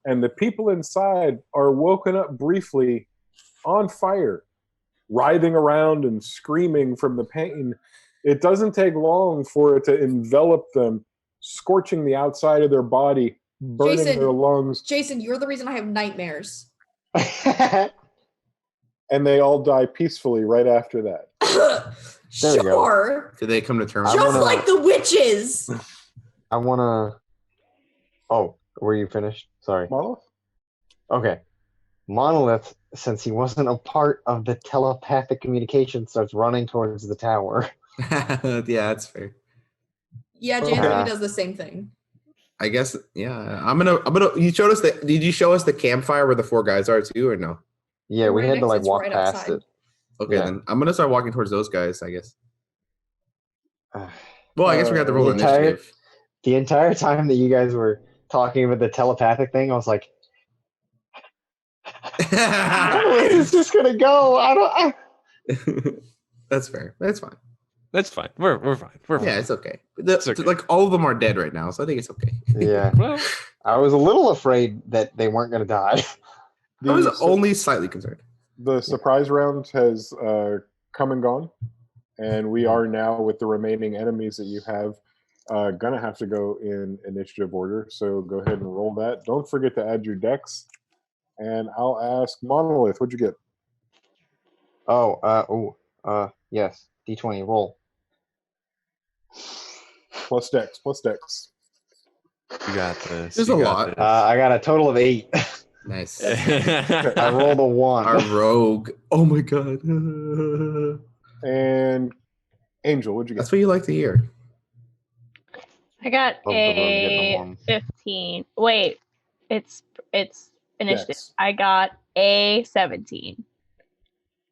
and the people inside are woken up briefly on fire, writhing around and screaming from the pain. It doesn't take long for it to envelop them, scorching the outside of their body, burning Jason. their lungs, Jason, you're the reason I have nightmares. and they all die peacefully right after that. There we go. Sure. Did they come to terms? Just wanna- like the witches. I want to. Oh, were you finished? Sorry. Monolith? Okay. Monolith, since he wasn't a part of the telepathic communication, starts running towards the tower. Yeah, that's fair. Yeah, Jason Okay. does the same thing. I guess. Yeah, I'm gonna. You showed us the. Did you show us the campfire where the 4 guys are too, or no? Yeah, we Right had to next- like it's walk right past outside. it. Okay, Yeah. then I'm gonna start walking towards those guys. I guess. Well, I guess we got to Uh, roll the entire- initiative. The entire time that you guys were talking about the telepathic thing, I was like, "How is this just gonna go? I don't." That's fair. That's fine. That's fine. We're fine. We're fine. Yeah, it's okay. Okay. Like all of them are dead right now, so I think it's okay. Yeah. Well, I was a little afraid that they weren't going to die. I was only slightly concerned. The surprise round has come and gone, and we are now with the remaining enemies that you have gonna have to go in initiative order. So go ahead and roll that. Don't forget to add your dex. And I'll ask Monolith, what'd you get? Yes. D20 roll. Plus dex. you got this. There's you a got lot. this. I got a total of 8. Nice. I rolled a 1. Our rogue. Oh my god. And Angel, what'd you get? That's what you like to hear. I got Love the rogue getting a a 1. 15. Wait, it's initiative. Dex. I got a 17.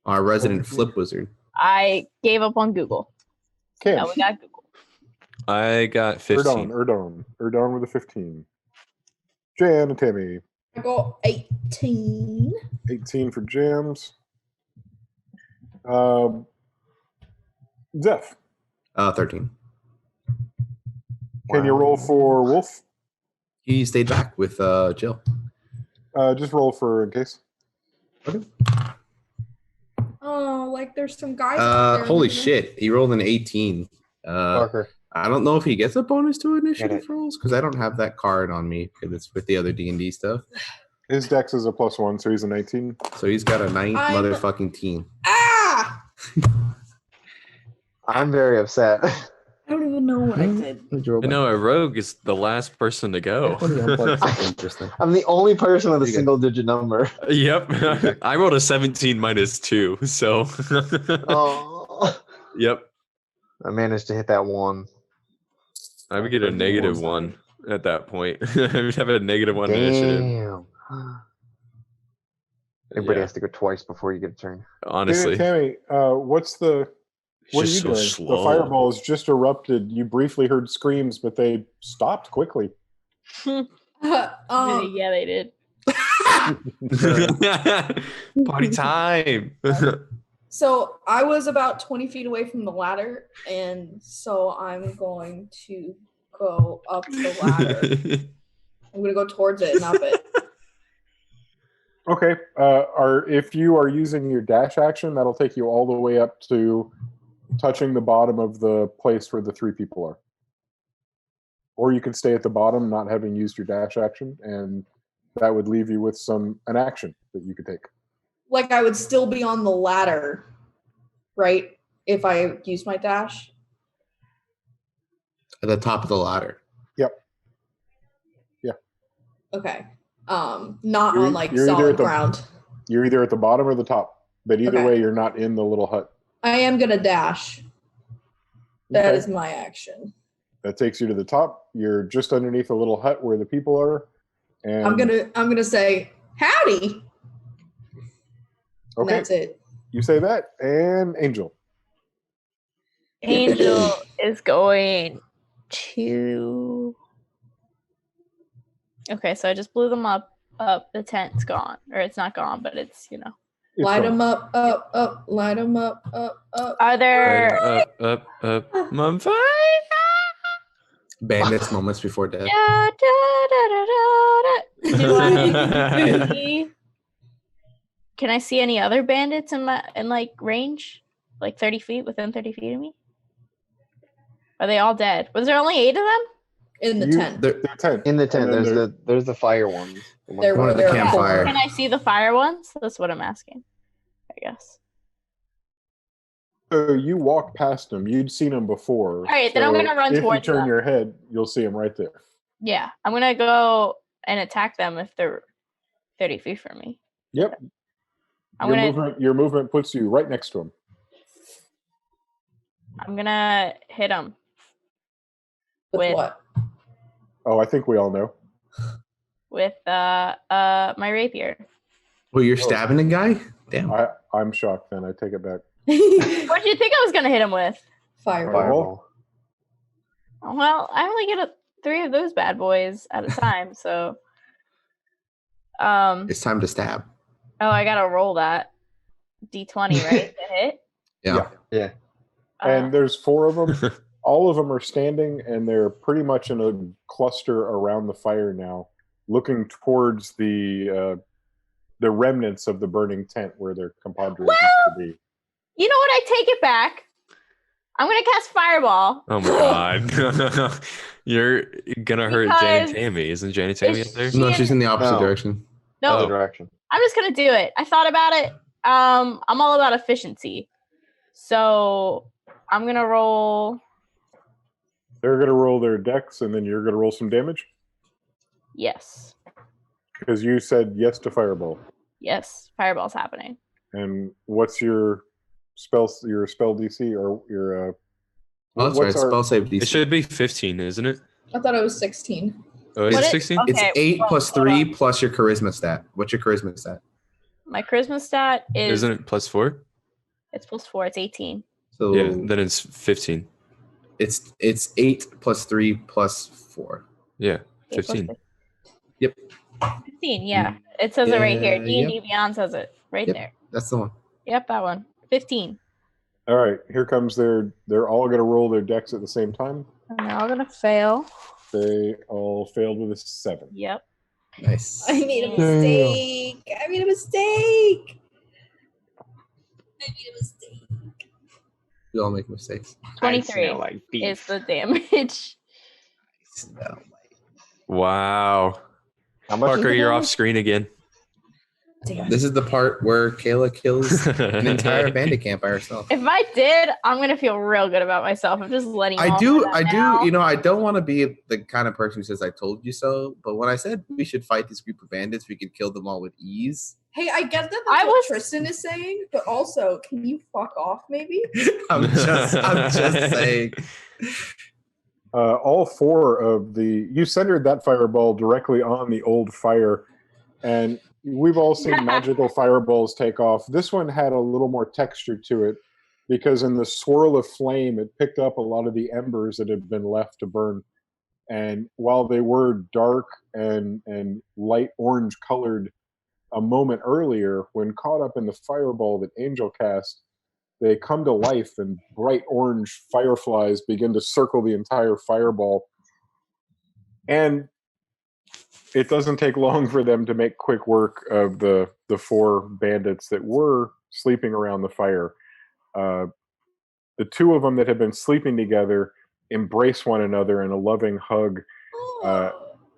Our resident flip wizard. I gave up on Google. Cam. Now we got Google. I got 15. Erdon with a 15. Jan and Tammy. I got 18. 18 for Jams. Zeph. 13. Can you roll for Wolf? He stayed back with Jill. Just roll for in case. Oh, like there's some guys out there. Holy shit. He rolled an 18. Parker. I don't know if he gets a bonus to initiative rolls because I don't have that card on me because it's with the other D&D stuff. His dex is a +1, so he's a 19. So he's got a 9 motherfucking team. Ah! I'm very upset. I don't even know what I did. I know a rogue is the last person to go. Interesting. I'm the only person with a single-digit number. Yep. I rolled a 17 minus 2, so. Oh. Yep. I managed to hit that 1. I would get a -1 at that point. I would have a -1 initiative. Damn. Everybody has to go twice before you get a turn. Honestly. Tammy, what are you doing? Slow. The fireballs just erupted. You briefly heard screams, but they stopped quickly. Yeah, they did. Party time. So I was about 20 feet away from the ladder, and so I'm going to go up the ladder. I'm going to go towards it and up it. Okay. If you are using your dash action, that'll take you all the way up to touching the bottom of the place where the 3 people are. Or you can stay at the bottom, not having used your dash action, and that would leave you with an action that you could take. Like I would still be on the ladder, right? If I use my dash. At the top of the ladder. Yep. Yeah. Okay. Not on like solid ground. You're either at the bottom or the top, but either way, you're not in the little hut. I am gonna dash. That is my action. That takes you to the top. You're just underneath the little hut where the people are. And I'm gonna say howdy. Okay. And that's it. You say that, and Angel. Angel is going to. Okay, so I just blew them up. The tent's gone, or it's not gone, but it's Light them up, up. Light them up, up. Are there Up, on fire. Bandits moments before death. Do I see? Can I see any other bandits in like range, like 30 feet, within 30 feet of me? Are they all dead? Was there only 8 of them? In the tent. They're 10. In the tent, there's the fire ones. There One of the were campfire. Can I see the fire ones? That's what I'm asking, I guess. So you walk past them. You'd seen them before. All right, then I'm gonna run towards If you turn them. your head, you'll see them right there. Yeah, I'm gonna go and attack them if they're 30 feet from me. Yep. I'm Your movement puts you right next to them. I'm gonna hit them With what? Oh, I think we all know. with my rapier. Well, you're stabbing a guy? Damn. I'm shocked. Then I take it back. What do you think I was gonna hit him with? Fireball. Well, I only get 3 of those bad boys at a time, so. It's time to stab. Oh, I gotta roll that D20, right? To hit. Yeah. Yeah. And there's 4 of them. All of them are standing, and they're pretty much in a cluster around the fire now, looking towards the remnants of the burning tent where their compadres used to be. You know what? I take it back. I'm gonna cast Fireball. Oh my god. You're gonna hurt Jane and Tammy. Isn't Jane and Tammy up there? No, she's in the opposite direction. No, Other direction. I'm just gonna do it. I thought about it. I'm all about efficiency. So I'm gonna roll. They're going to roll their dex, and then you're going to roll some damage? Yes. Because you said yes to Fireball. Yes, Fireball's happening. And what's your spell DC or your Oh, that's right. Spell save DC. It should be 15, isn't it? I thought it was 16. Oh, is it 16? It's 8 plus 3 plus your charisma stat. What's your charisma stat? My charisma stat is. Isn't it plus 4? It's plus 4. It's 18. So yeah, then it's 15. It's 8 plus 3 plus 4. Yeah, 15. Yep. 15. Yeah, it says it right here. D&D Beyond says it right there. That's the one. Yep, that one. 15. All right, here comes they're all going to roll their dex at the same time. And they're all gonna fail. They all failed with a 7. Yep. Nice. I made a mistake. I made a mistake. We all make mistakes. 23 is the damage. Wow. Parker, you're off screen again. This is the part where Kayla kills an entire bandit camp by herself. If I did, I'm gonna feel real good about myself. I'm just letting. I do. You know, I don't want to be the kind of person who says "I told you so," but when I said we should fight this group of bandits, we could kill them all with ease. Hey, I get that that's what Tristan is saying, but also, can you fuck off, maybe? I'm just saying. All 4 of you centered that fireball directly on the old fire, and we've all seen magical fireballs take off. This one had a little more texture to it because in the swirl of flame, it picked up a lot of the embers that had been left to burn. And while they were dark and light orange colored a moment earlier, when caught up in the fireball that Angel cast, they come to life and bright orange fireflies begin to circle the entire fireball. And it doesn't take long for them to make quick work of the 4 bandits that were sleeping around the fire. The 2 of them that had been sleeping together embrace one another in a loving hug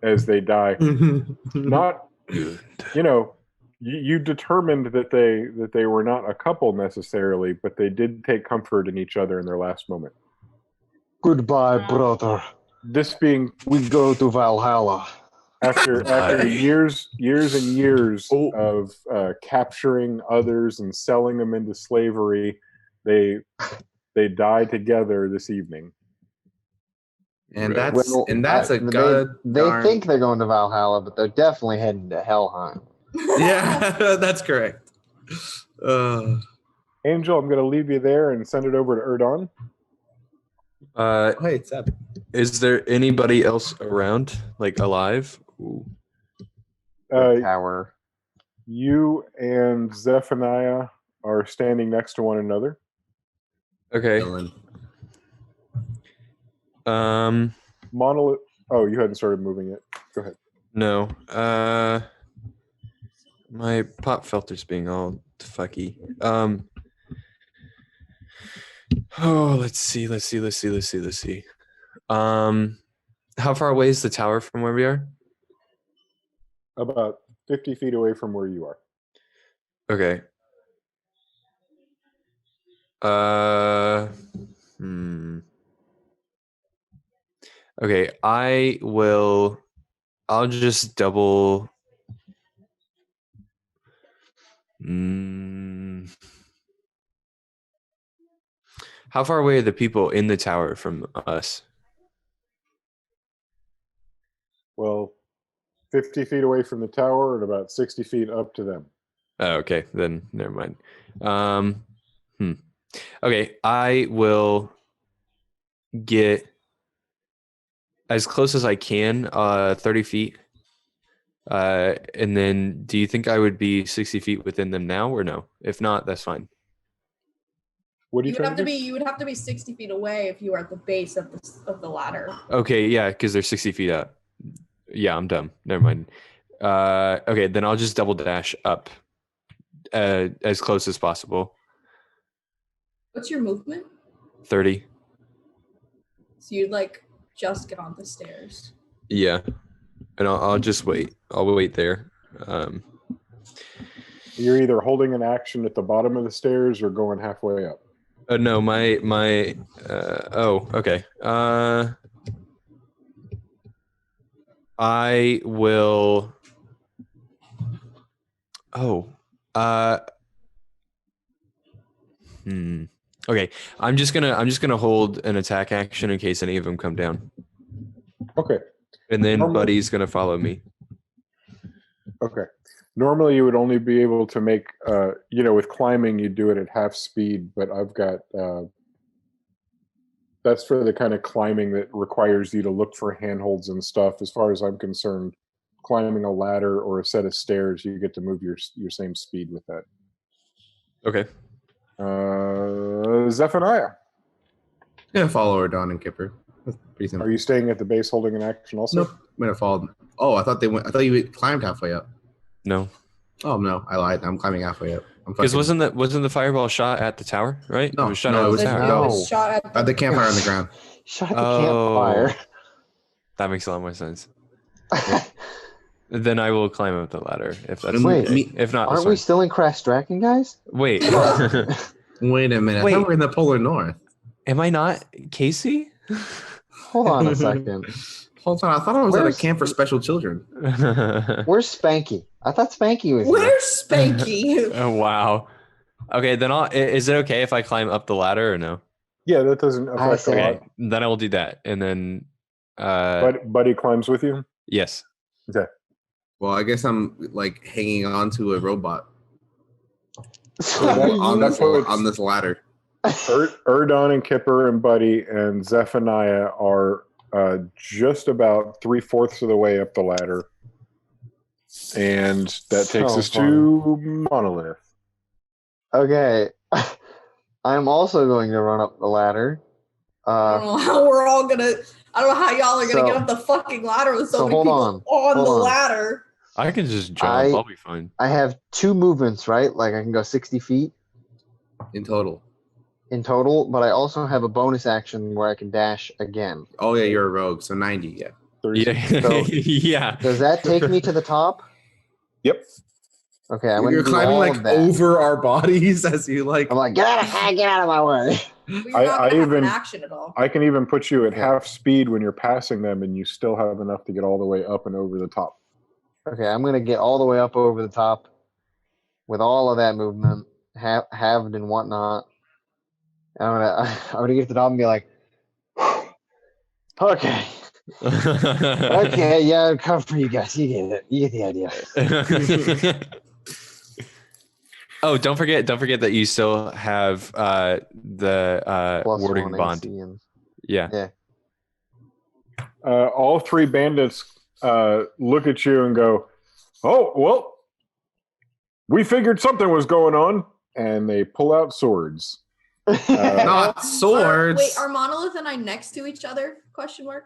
as they die. Not, you determined that they were not a couple necessarily, but they did take comfort in each other in their last moment. Goodbye, brother. This being, we go to Valhalla. After years and years of capturing others and selling them into slavery, they die together this evening. And that's a good. They think they're going to Valhalla, but they're definitely heading to Helheim. Yeah, that's correct. Angel, I'm going to leave you there and send it over to Erdon. Hey, it's up. Is there anybody else around, like alive? Tower. You and Zephaniah are standing next to one another. Okay. Monolith. Oh, you hadn't started moving yet. Go ahead. No. My pop filter's being all fucky. Let's see. How far away is the tower from where we are? About 50 feet away from where you are. Okay. Okay, I'll just double. How far away are the people in the tower from us? Well, 50 feet away from the tower and about 60 feet up to them. Oh, okay, then never mind. Okay, I will get as close as I can, 30 feet. And then do you think I would be 60 feet within them now or no? If not, that's fine. What are you would trying have to to do? be you would have to be 60 feet away if you were at the base of the ladder. Okay, yeah, because they're 60 feet up. Yeah, I'm dumb. Never mind. Okay, then I'll just double dash up as close as possible. What's your movement? 30. So you'd like just get on the stairs. Yeah, and I'll just wait. I'll wait there. You're either holding an action at the bottom of the stairs or going halfway up. No, my. Oh, okay. I will. Oh. Okay. I'm just gonna hold an attack action in case any of them come down. Okay. And then Buddy's gonna follow me. Okay. Normally you would only be able to make, with climbing you do it at half speed, but I've got, that's for the kind of climbing that requires you to look for handholds and stuff. As far as I'm concerned, climbing a ladder or a set of stairs, you get to move your same speed with that. Okay. Zephaniah. Yeah, follow her, Don and Kipper. That's pretty simple. Are you staying at the base holding an action also? Nope. I'm gonna follow. Oh, I thought you climbed halfway up. No. Oh no, I lied. I'm climbing halfway up. Because wasn't the fireball shot at the tower, right? No, it was shot no, at it was, the tower. no. It was shot At the campfire on the ground. Shot at the campfire. That makes a lot more sense. Then I will climb up the ladder if that's Wait, okay. If not, aren't we still in Crash Draken, guys? Wait. Wait a minute. I thought we're in the Polar North. Am I not Casey? Hold on a second. Hold on. I thought I was at a camp for special children. Where's Spanky? I thought Spanky was Where's Spanky? Oh, wow. Okay, then is it okay if I climb up the ladder or no? Yeah, that doesn't affect a lot. Okay, then I will do that. And then Buddy climbs with you? Yes. Okay. Well, I guess I'm like hanging on to a robot So on this ladder. Erdon and Kipper and Buddy and Zephaniah are just about 3/4 of the way up the ladder. And that takes us to Monolith. Okay. I'm also going to run up the ladder. I don't know how I don't know how y'all are gonna get up the fucking ladder with so many people on the ladder. I can just jump. I'll be fine. I have 2 movements, right? Like I can go 60 feet in total. But I also have a bonus action where I can dash again. Oh yeah, you're a rogue, so 90. Yeah. Yeah. So, yeah. Does that take me to the top? Yep. Okay, I'm You're climbing like over our bodies as you like. I'm like, get out of my way. I even action at all. I can even put you at half speed when you're passing them, and you still have enough to get all the way up and over the top. Okay, I'm gonna get all the way up over the top with all of that movement, halved and whatnot. I'm gonna get to the top and be like, okay. Okay, yeah, I'll come for you guys. You get it. You get the idea. Oh, don't forget that you still have the warding bond. Yeah. All 3 bandits look at you and go, "Oh, well, we figured something was going on," and they pull out swords. Not swords. Wait, are Monolith and I next to each other? Question mark.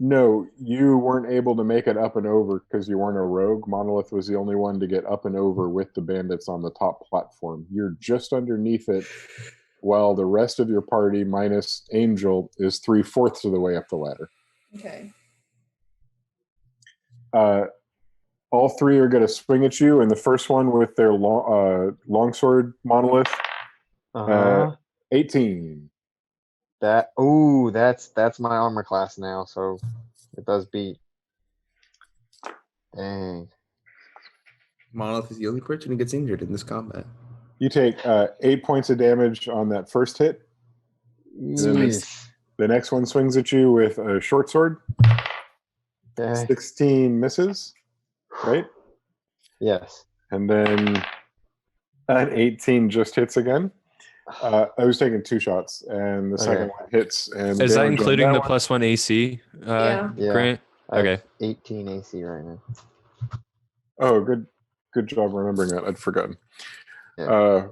No, you weren't able to make it up and over because you weren't a rogue. Monolith was the only one to get up and over with the bandits on the top platform. You're just underneath it, while the rest of your party, minus Angel, is 3/4 of the way up the ladder. Okay. All 3 are going to swing at you, and the first one with their longsword, Monolith, 18. That's my armor class now, so it does beat. Dang. Monolith is the only person who gets injured in this combat. You take 8 points of damage on that first hit. The next one swings at you with a short sword. Okay. 16 misses, right? Yes. And then an 18 just hits again. I was taking 2 shots, and the second one hits. And is that including the +1 AC Yeah. grant? Okay. 18 AC right now. Oh, good job remembering that. I'd forgotten. Yeah.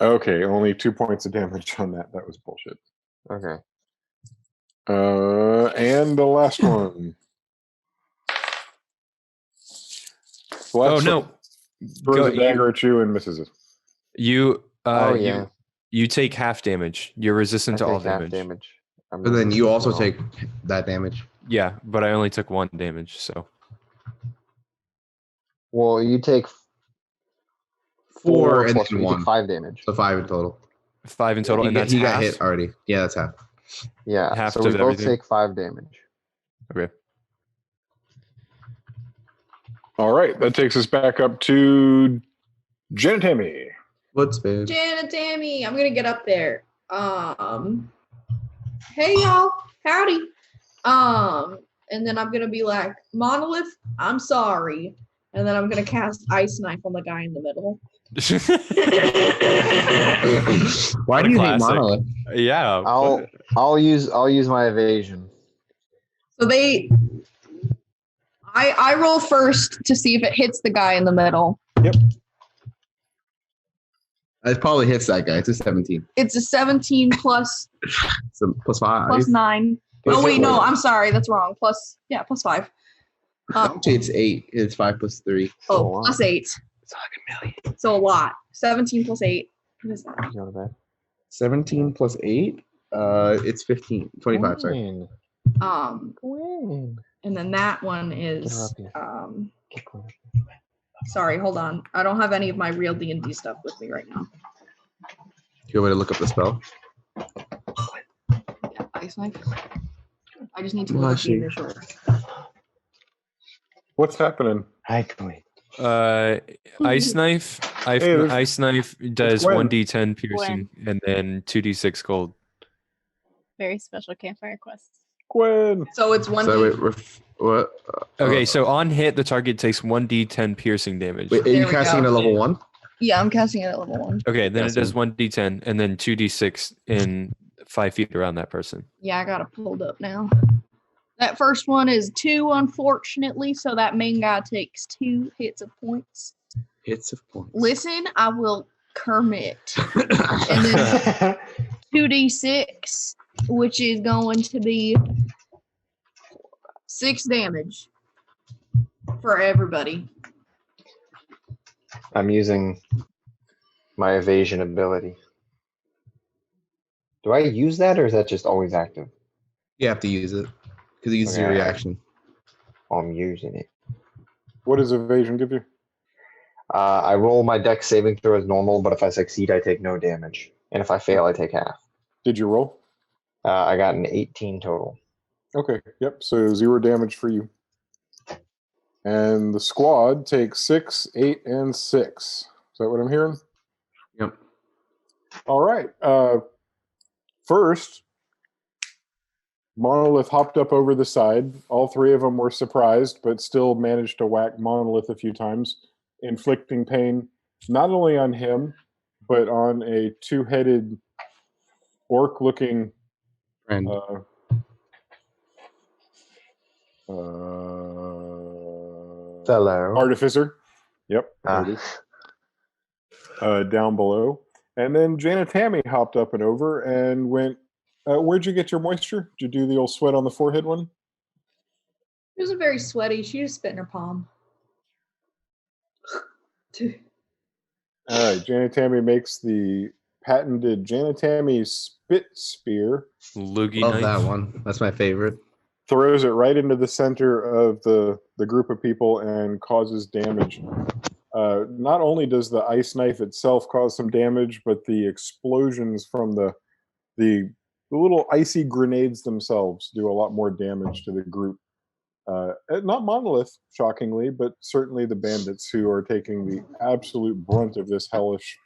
Okay, only 2 points of damage on that. That was bullshit. Okay. And the last one. Oh no! Throws a dagger at you and misses it. You yeah. you take half damage. You're resistant to all damage. But then you also take that damage. Yeah, but I only took 1 damage, so. Well, you take 4 and plus then you 1. take 5 damage. So 5 in total. 5 in total, and that's he half? got hit already. Yeah, that's half. Yeah, half so we of both everything? take 5 damage. Okay. All right, that takes us back up to Jen Tammy. What's bad? Janet Tammy, I'm gonna get up there. Hey y'all, howdy. And then I'm gonna be like, Monolith, I'm sorry. And then I'm gonna cast Ice Knife on the guy in the middle. Why do you hate Monolith? Yeah. I'll use my evasion. So I roll first to see if it hits the guy in the middle. Yep. It probably hits that guy. It's a 17. It's a 17 plus So plus 5. plus 9. Plus Oh wait, no, four. I'm sorry, that's wrong. Plus 5. Actually, it's 8. It's 5 plus 3. Oh, plus 8. It's like a million. So a lot. 17 plus 8. What is that? Not bad. 17 plus 8. It's 15. 25. Sorry. And then that one is sorry, hold on. I don't have any of my real D&D stuff with me right now. You want me to look up the spell? Yeah, Ice Knife. I just need to look at the initial. What's happening? Ice Knife. Ice Knife does 1d10 piercing and then 2d6 gold. Very special campfire quests. Gwen. So it's 1d. What? Okay, so on hit, the target takes 1d10 piercing damage. Wait, are you casting it at level 1? Yeah, I'm casting it at level 1. Okay, then it does 1d10 and then 2d6 in 5 feet around that person. Yeah, I got it pulled up now. That first one is 2, unfortunately, so that main guy takes 2 hits of points. Hits of points. Listen, I will Kermit. And then 2d6, which is going to be 6 damage for everybody. I'm using my evasion ability. Do I use that, or is that just always active? You have to use it because it uses your reaction. I'm using it. What does evasion give you? I roll my dex saving throw as normal, but if I succeed, I take no damage. And if I fail, I take half. Did you roll? I got an 18 total. Okay, yep, so 0 damage for you. And the squad takes 6, 8, and 6. Is that what I'm hearing? Yep. All right. First, Monolith hopped up over the side. All 3 of them were surprised, but still managed to whack Monolith a few times, inflicting pain not only on him, but on a 2-headed orc-looking friend. Fellow artificer. Yep. Down below. And then Janet Tammy hopped up and over and went, where'd you get your moisture? Did you do the old sweat on the forehead one? She wasn't very sweaty. She just spit in her palm. All right. Janet Tammy makes the patented Janet Tammy spit spear. Loogie Love knife. that one. That's my favorite. Throws it right into the center of the group of people and causes damage. Not only does the ice knife itself cause some damage, but the explosions from the little icy grenades themselves do a lot more damage to the group. Not Monolith, shockingly, but certainly the bandits who are taking the absolute brunt of this hellish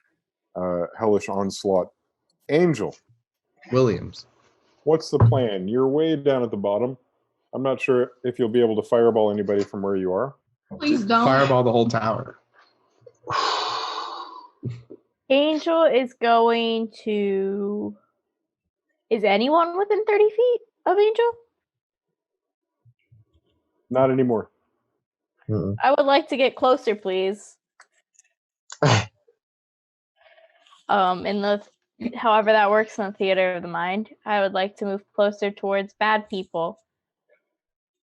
onslaught. Angel Williams. What's the plan? You're way down at the bottom. I'm not sure if you'll be able to fireball anybody from where you are. Please don't. Fireball the whole tower. Angel is going to... Is anyone within 30 feet of Angel? Not anymore. I would like to get closer, please. In the however that works in the theater of the mind, I would like to move closer towards bad people.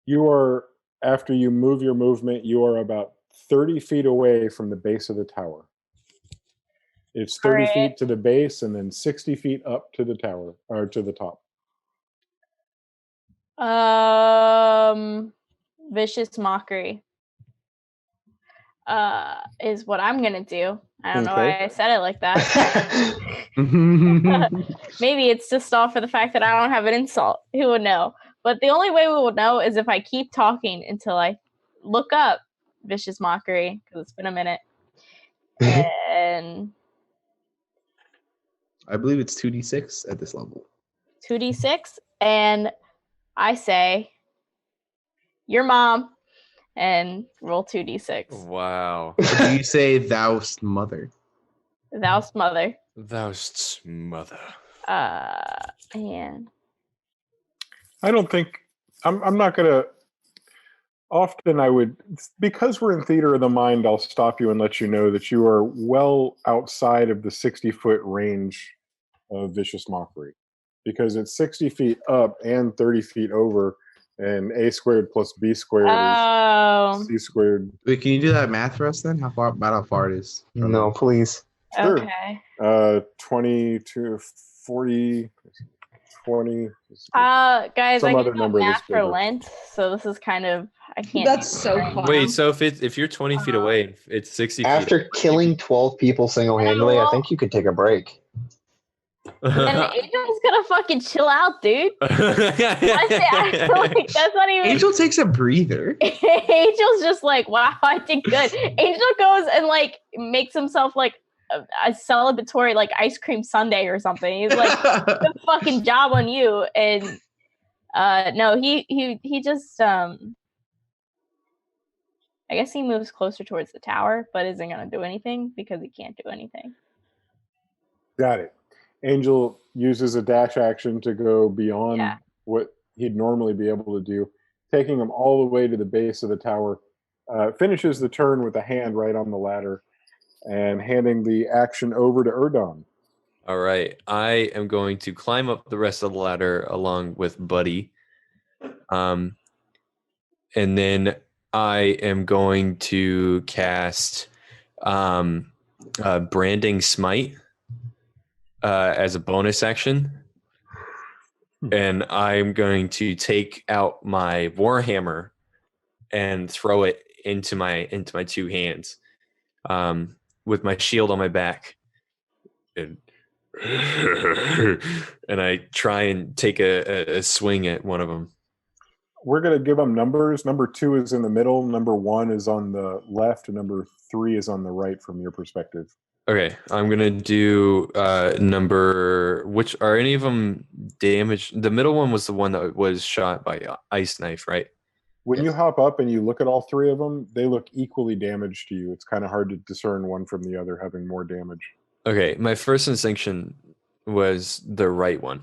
You are, after you move your movement, you are about 30 feet away from the base of the tower. It's 30 feet to the base and then 60 feet up to the tower, or to the top. Vicious mockery is what I'm gonna do. I don't know why I said it like that. Maybe it's just all for the fact that I don't have an insult. Who would know? But the only way we would know is if I keep talking until I look up vicious mockery, because it's been a minute. And I believe it's 2d6 at this level. 2d6, and I say, your mom, and roll 2d6. Wow. Or do you say thou'st mother? Thou'st mother. Thou'st mother. And I don't think I'm not gonna. Often I would, because we're in theater of the mind, I'll stop you and let you know that you are well outside of the 60-foot range of vicious mockery, because it's 60 feet up and 30 feet over, and a squared plus b squared is c squared. Wait, can you do that math for us then? About how far it is? No, please. Sure. Okay. 20 to 40, 20. Guys, Some I other can do number math that's for bigger. Lent, so this is kind of I can't. That's so fun. Wait, so if you're 20 feet away, it's 60 feet. After killing 12 people single-handedly, I think you could take a break. Then Angel's gonna fucking chill out, dude. That's not even. Angel takes a breather. Angel's just like, wow, I did good. Angel goes and like makes himself like a celebratory like ice cream sundae or something. He's like, good fucking job on you. And no, he just I guess he moves closer towards the tower, but isn't gonna do anything because he can't do anything. Got it. Angel uses a dash action to go beyond what he'd normally be able to do, taking him all the way to the base of the tower, finishes the turn with a hand right on the ladder, and handing the action over to Erdon. All right. I am going to climb up the rest of the ladder along with Buddy. And then I am going to cast Branding Smite as a bonus action. And I'm going to take out my Warhammer and throw it into my two hands with my shield on my back. And I try and take a swing at one of them. We're going to give them numbers. Number 2 is in the middle. Number 1 is on the left. And number 3 is on the right from your perspective. Okay, I'm going to do which are any of them damaged? The middle one was the one that was shot by ice knife, right? When you hop up and you look at all 3 of them, they look equally damaged to you. It's kind of hard to discern one from the other having more damage. Okay, my first instinction was the right one.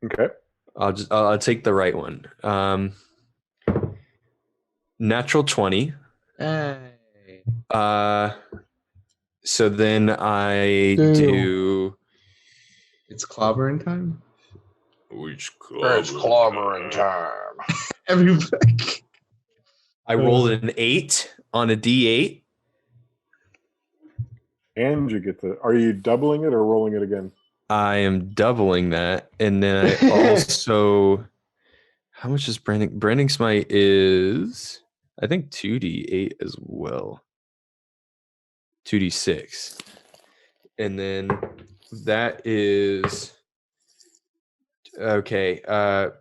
Okay. I'll take the right one. Natural 20. Hey. So then I do. It's clobbering time. It's clobbering time. Everybody. I rolled an 8 on a D8. And you get the. Are you doubling it or rolling it again? I am doubling that, and then I also. How much is Branding? Branding Smite is, I think, 2d8 as well. 2d6, and then that is okay. 4,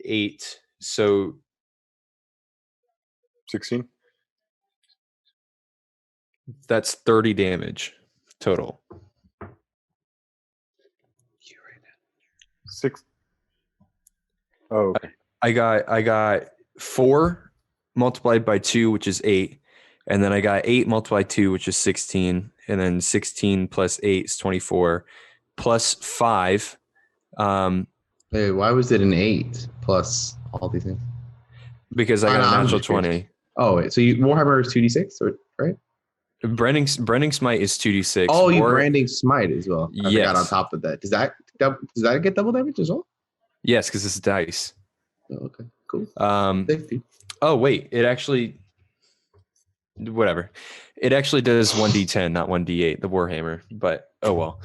8. So 16. That's 30 damage total. 6. Oh, okay. I got 4 multiplied by 2, which is 8. And then I got 8 multiplied 2, which is 16. And then 16 plus 8 is 24. Plus 5. Hey, why was it an 8 plus all these things? Because I got a natural 20. Oh, wait. So Warhammer is 2d6, right? Branding Smite is 2d6. Oh, you branding smite as well. I Yes. forgot on top of that. Does that get double damage as well? Yes, because it's dice. Oh, okay, cool. Oh wait, it actually. Whatever. It actually does 1d10, not 1d8, the Warhammer. But oh well.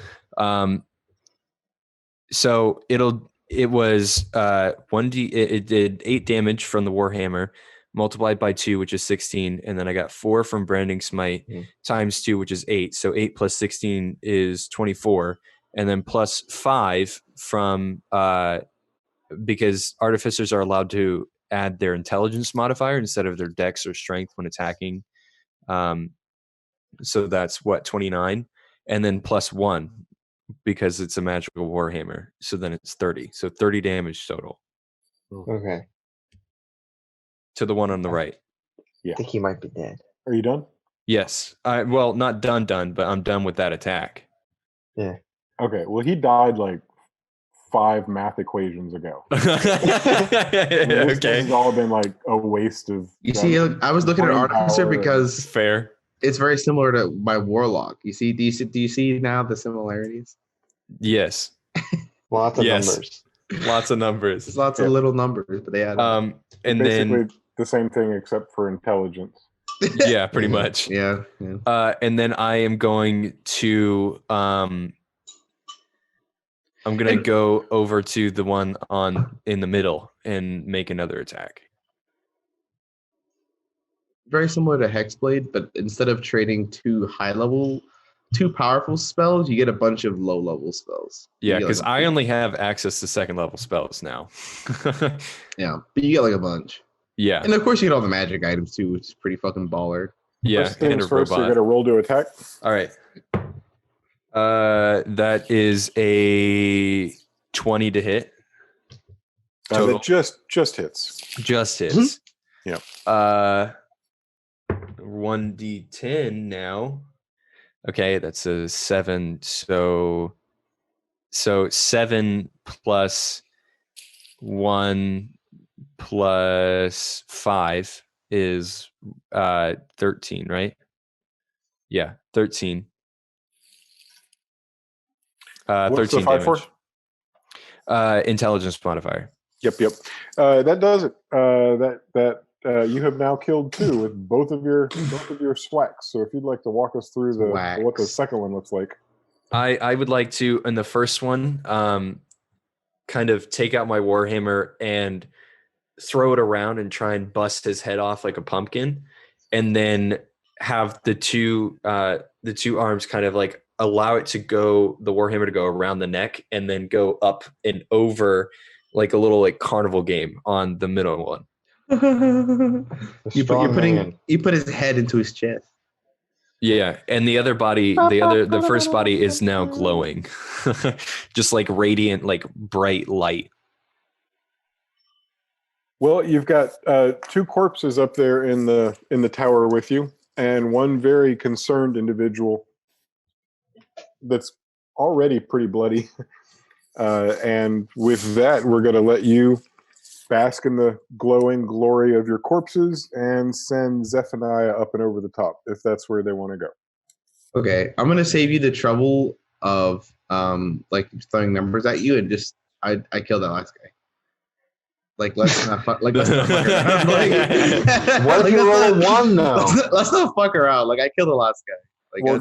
So it was 1d. It did 8 damage from the Warhammer, multiplied by 2, which is 16, and then I got 4 from Branding Smite times 2, which is 8. So 8 plus 16 is 24, and then plus 5 from because artificers are allowed to add their intelligence modifier instead of their dex or strength when attacking. So that's 29, and then plus 1 because it's a magical Warhammer. So then it's 30. So 30 damage total. Okay. To the one on the right. I think he might be dead. Are you done? Yes. Well, not done, but I'm done with that attack. Yeah. Okay. Well, he died like 5 math equations ago. Okay. This has all been like a waste of. You see, I was looking at Artificer because fair. It's very similar to my Warlock. You see, do you see now the similarities? Yes. Lots of numbers. Lots of numbers. There's lots of little numbers, but they add up. And basically then the same thing except for intelligence. Yeah, pretty much. Yeah. And then I am going to I'm gonna go over to the one in the middle and make another attack. Very similar to Hexblade, but instead of trading 2 powerful spells, you get a bunch of low level spells. Yeah, because I only have access to 2nd level spells now. Yeah, but you get like a bunch. Yeah, and of course you get all the magic items too, which is pretty fucking baller. Yeah, first things first, you got to roll to attack. All right. That is a 20 to hit. That just hits. Just hits. Yep. 1d10 now. Okay, that's a 7. So 7 plus 1 plus 5 is 13, right? Yeah, 13. 13 damage. Intelligence modifier. Yep. That does it. You have now killed 2 with both of your swacks. So if you'd like to walk us through what the second one looks like. I would like to, in the first one, kind of take out my Warhammer and throw it around and try and bust his head off like a pumpkin, and then have the two arms kind of like allow it to go, the Warhammer to go around the neck and then go up and over like a little like carnival game on the middle one. You put his head into his chest. Yeah, and the other body, the first body is now glowing, just like radiant, like bright light. Well, you've got 2 corpses up there in the tower with you, and one very concerned individual that's already pretty bloody. And with that, we're going to let you bask in the glowing glory of your corpses and send Zephaniah up and over the top, if that's where they want to go. Okay, I'm gonna save you the trouble of like throwing numbers at you and just I killed that last guy. Like let's not fuck around. Like, what if you roll a 1 though? Let's not fuck around. Like I killed the last guy. Like well,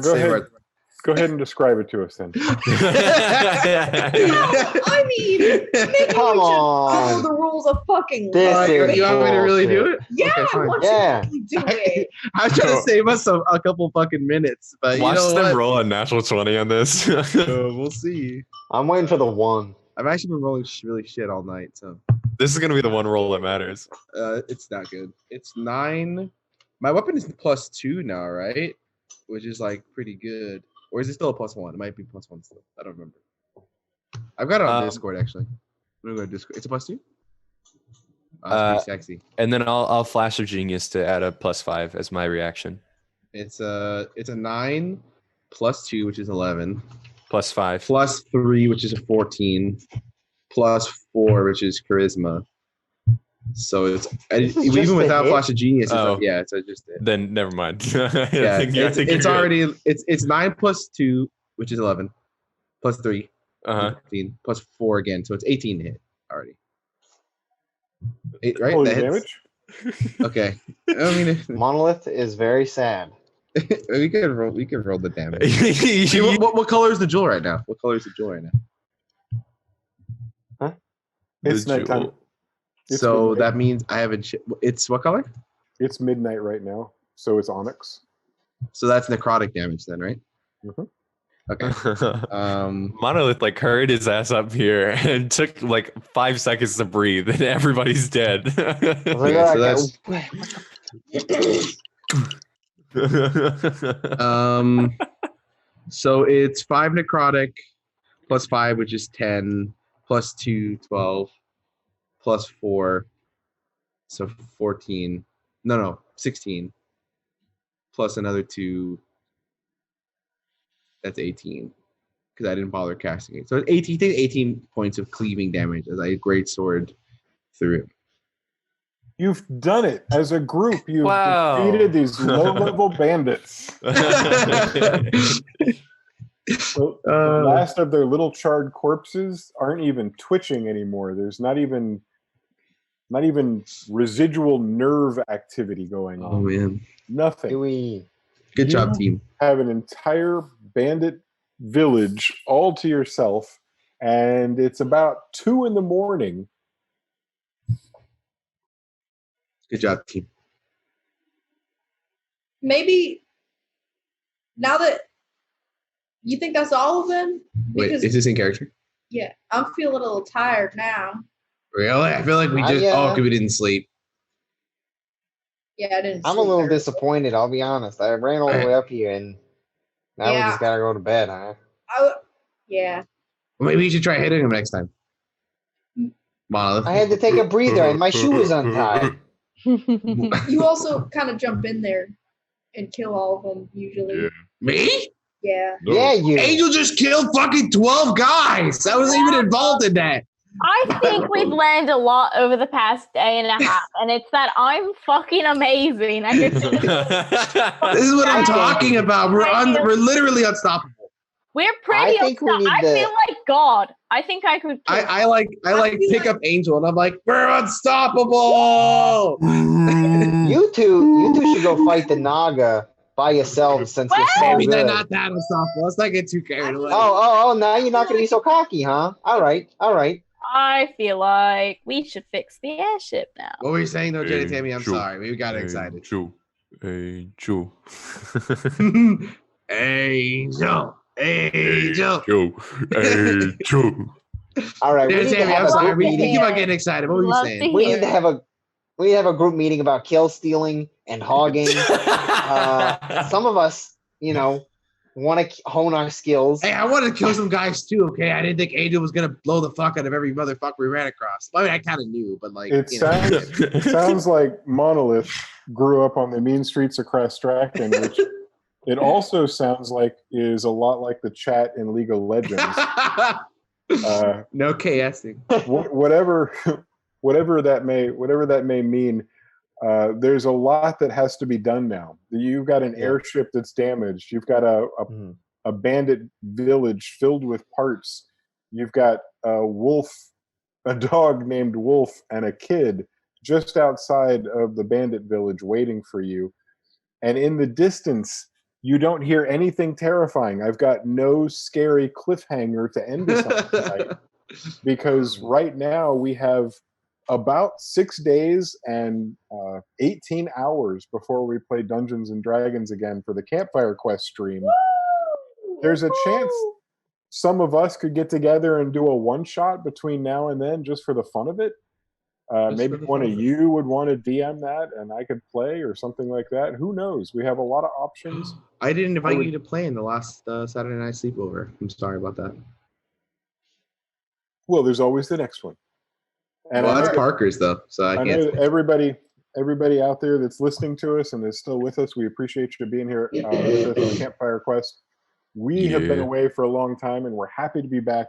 go ahead and describe it to us then. I mean, maybe Come we on. should follow the rules of fucking This life. is you want me to really do it? Yeah, Okay, I fine. want you to really do it. I was trying to save us a couple fucking minutes, but Watch you know them what? roll a natural 20 on this. We'll see. I'm waiting for the 1. I've actually been rolling really shit all night, so This is gonna be the one roll that matters. it's not good. It's 9. My weapon is +2 now, right? Which is like pretty good. Or is it still a +1? It might be +1 still. I don't remember. I've got it on Discord actually. I'm gonna go to Discord. It's a +2. It's pretty sexy. And then I'll flash of genius to add a +5 as my reaction. It's a 9 +2, which is 11. +5. +3, which is a 14. +4, which is charisma. So it's This is even just a without hit? Flash of Genius. Oh. Yeah, it's just it. Then never mind. Yeah, it's already it's 9 plus 2, which is 11, plus 3, 15, plus 4 again, so it's 18 to hit already. Right? Holy That hits? damage. Okay. I mean, Monolith is very sad. we could roll the damage. What color is the jewel right now? What color is the jewel right now? Huh? It's nighttime. It's so midnight. that means I haven't. It's what color? It's midnight right now, so it's onyx. So that's necrotic damage then, right? Mm-hmm. Okay. Monolith like hurried his ass up here and took like 5 seconds to breathe, and everybody's dead. So so it's 5 necrotic plus 5, which is 10, plus 2, 12, plus 4, so 14. No, 16, plus another 2. That's 18 because I didn't bother casting it. So 18 points of cleaving damage as I great sword through it. You've done it as a group. You've defeated these low-level bandits. The last of their little charred corpses aren't even twitching anymore. There's not even residual nerve activity going on. Oh man, nothing. Good job, team. Have an entire bandit village all to yourself, and it's about 2 a.m. Good job, team. Maybe now that you think that's all of them. Wait, is this in character? Yeah, I'm feeling a little tired now. Really? I feel like we just because we didn't sleep. Yeah, I didn't. I'm a little disappointed. I'll be honest. I ran all the way up here, and now we just gotta go to bed, huh? Yeah. Well, maybe you should try hitting him next time. Monolith. I had to take a breather, and my shoe was untied. You also kind of jump in there and kill all of them usually. Yeah. Me? Yeah. Yeah, you. Angel just killed fucking 12 guys. I wasn't even involved in that. I think we've learned a lot over the past day and a half, and it's that I'm fucking amazing. This is what I'm talking about. We're literally unstoppable. We're pretty. I feel like God. I think I could. I like pick up Angel, and I'm like, we're unstoppable. You two should go fight the Naga by yourselves since you're so maybe good. they're not that unstoppable. Let's not get too carried away. Oh! Now you're not gonna be so cocky, huh? All right. I feel like we should fix the airship now. What were you saying, though, Jenny Tammy? I'm sorry. We got excited. Angel. All right. Jenny Tammy, I'm sorry. We keep on getting excited. What were you saying? We need to have a group meeting about kill stealing and hogging. Some of us, want to hone our skills. Hey, I wanted to kill some guys too, okay? I didn't think Angel was going to blow the fuck out of every motherfucker we ran across. I mean, I kind of knew, but like... It sounds like Monolith grew up on the mean streets of Crastrakton, which it also sounds like is a lot like the chat in League of Legends. No KSing. Whatever that may mean, there's a lot that has to be done now. You've got an airship that's damaged. You've got a bandit village filled with parts. You've got a dog named Wolf, and a kid just outside of the bandit village waiting for you. And in the distance, you don't hear anything terrifying. I've got no scary cliffhanger to end this on tonight, because right now we have about 6 days and 18 hours before we play Dungeons and Dragons again for the Campfire Quest stream. Woo! There's a chance some of us could get together and do a one-shot between now and then just for the fun of it. Maybe one of you would want to DM that and I could play or something like that. Who knows? We have a lot of options. I didn't invite you to play in the last Saturday night sleepover. I'm sorry about that. Well, there's always the next one. And well, that's Parker's though, so I can't. Know everybody out there that's listening to us and is still with us, we appreciate you being here with us on Campfire Quest. We have been away for a long time, and we're happy to be back.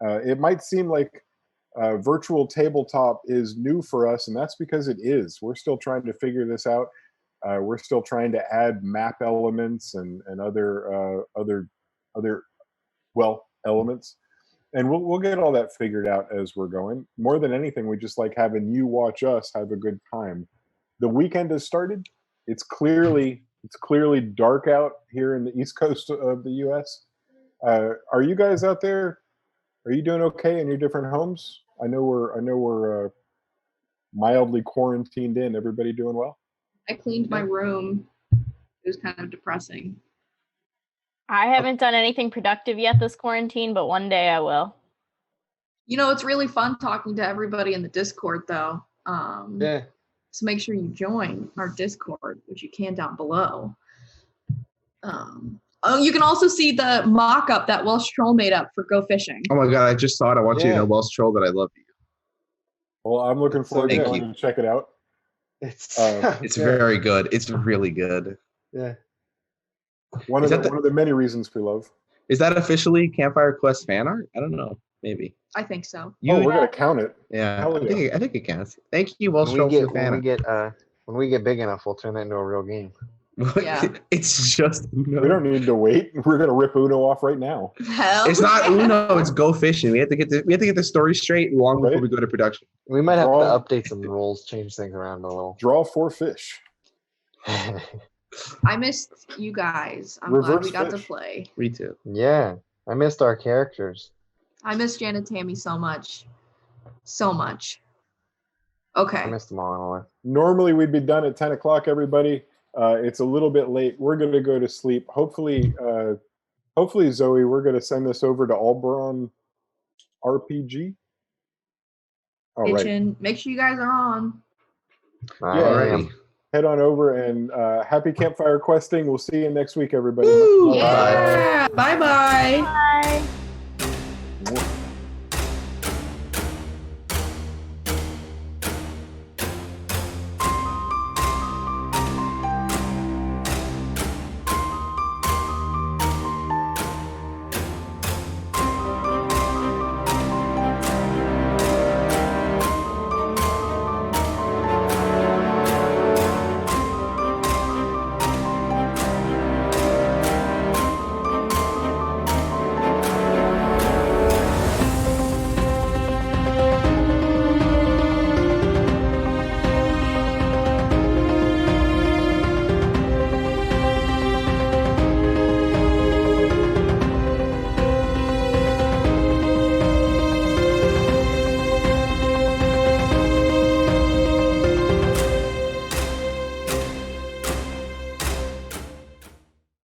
It might seem like virtual tabletop is new for us, and that's because it is. We're still trying to figure this out. We're still trying to add map elements and other elements, and we'll get all that figured out as we're going. More than anything, we just like having you watch us have a good time. The weekend has started. It's clearly dark out here in the East Coast of the U.S. Are you guys out there? Are you doing okay in your different homes? I know we're mildly quarantined in. Everybody doing well? I cleaned my room. It was kind of depressing. I haven't done anything productive yet this quarantine, but one day I will. You know, it's really fun talking to everybody in the Discord, though. Yeah. So make sure you join our Discord, which you can down below. You can also see the mock-up that Welsh Troll made up for Go Fishing. Oh my god, I just saw it. I want you to know, Welsh Troll, that I love you. Well, I'm looking forward to going to check it out. It's very good. It's really good. Yeah. One of the many reasons we love. Is that officially Campfire Quest fan art? I don't know. Maybe. I think so. We're gonna count it. Yeah, I think it counts. Thank you, Welsh Troll, for the fan art. When we get big enough, we'll turn that into a real game. Yeah. It's just Uno. We don't need to wait. We're gonna rip Uno off right now. Hell. It's not Uno. It's Go Fishing. We have to get the story straight long before we go to production. We might have to update some rules, change things around a little. Draw 4 fish. I missed you guys. I'm glad we got to play. Me too. Yeah, I missed our characters. I missed Jan and Tammy so much. So much. Okay. I missed them all. Normally we'd be done at 10 o'clock, everybody. It's a little bit late. We're going to go to sleep. Hopefully, Zoe, we're going to send this over to Alberon RPG. All right. Make sure you guys are on. Yeah, head on over and happy campfire questing. We'll see you next week, everybody. Yeah. Bye-bye. Bye. Bye.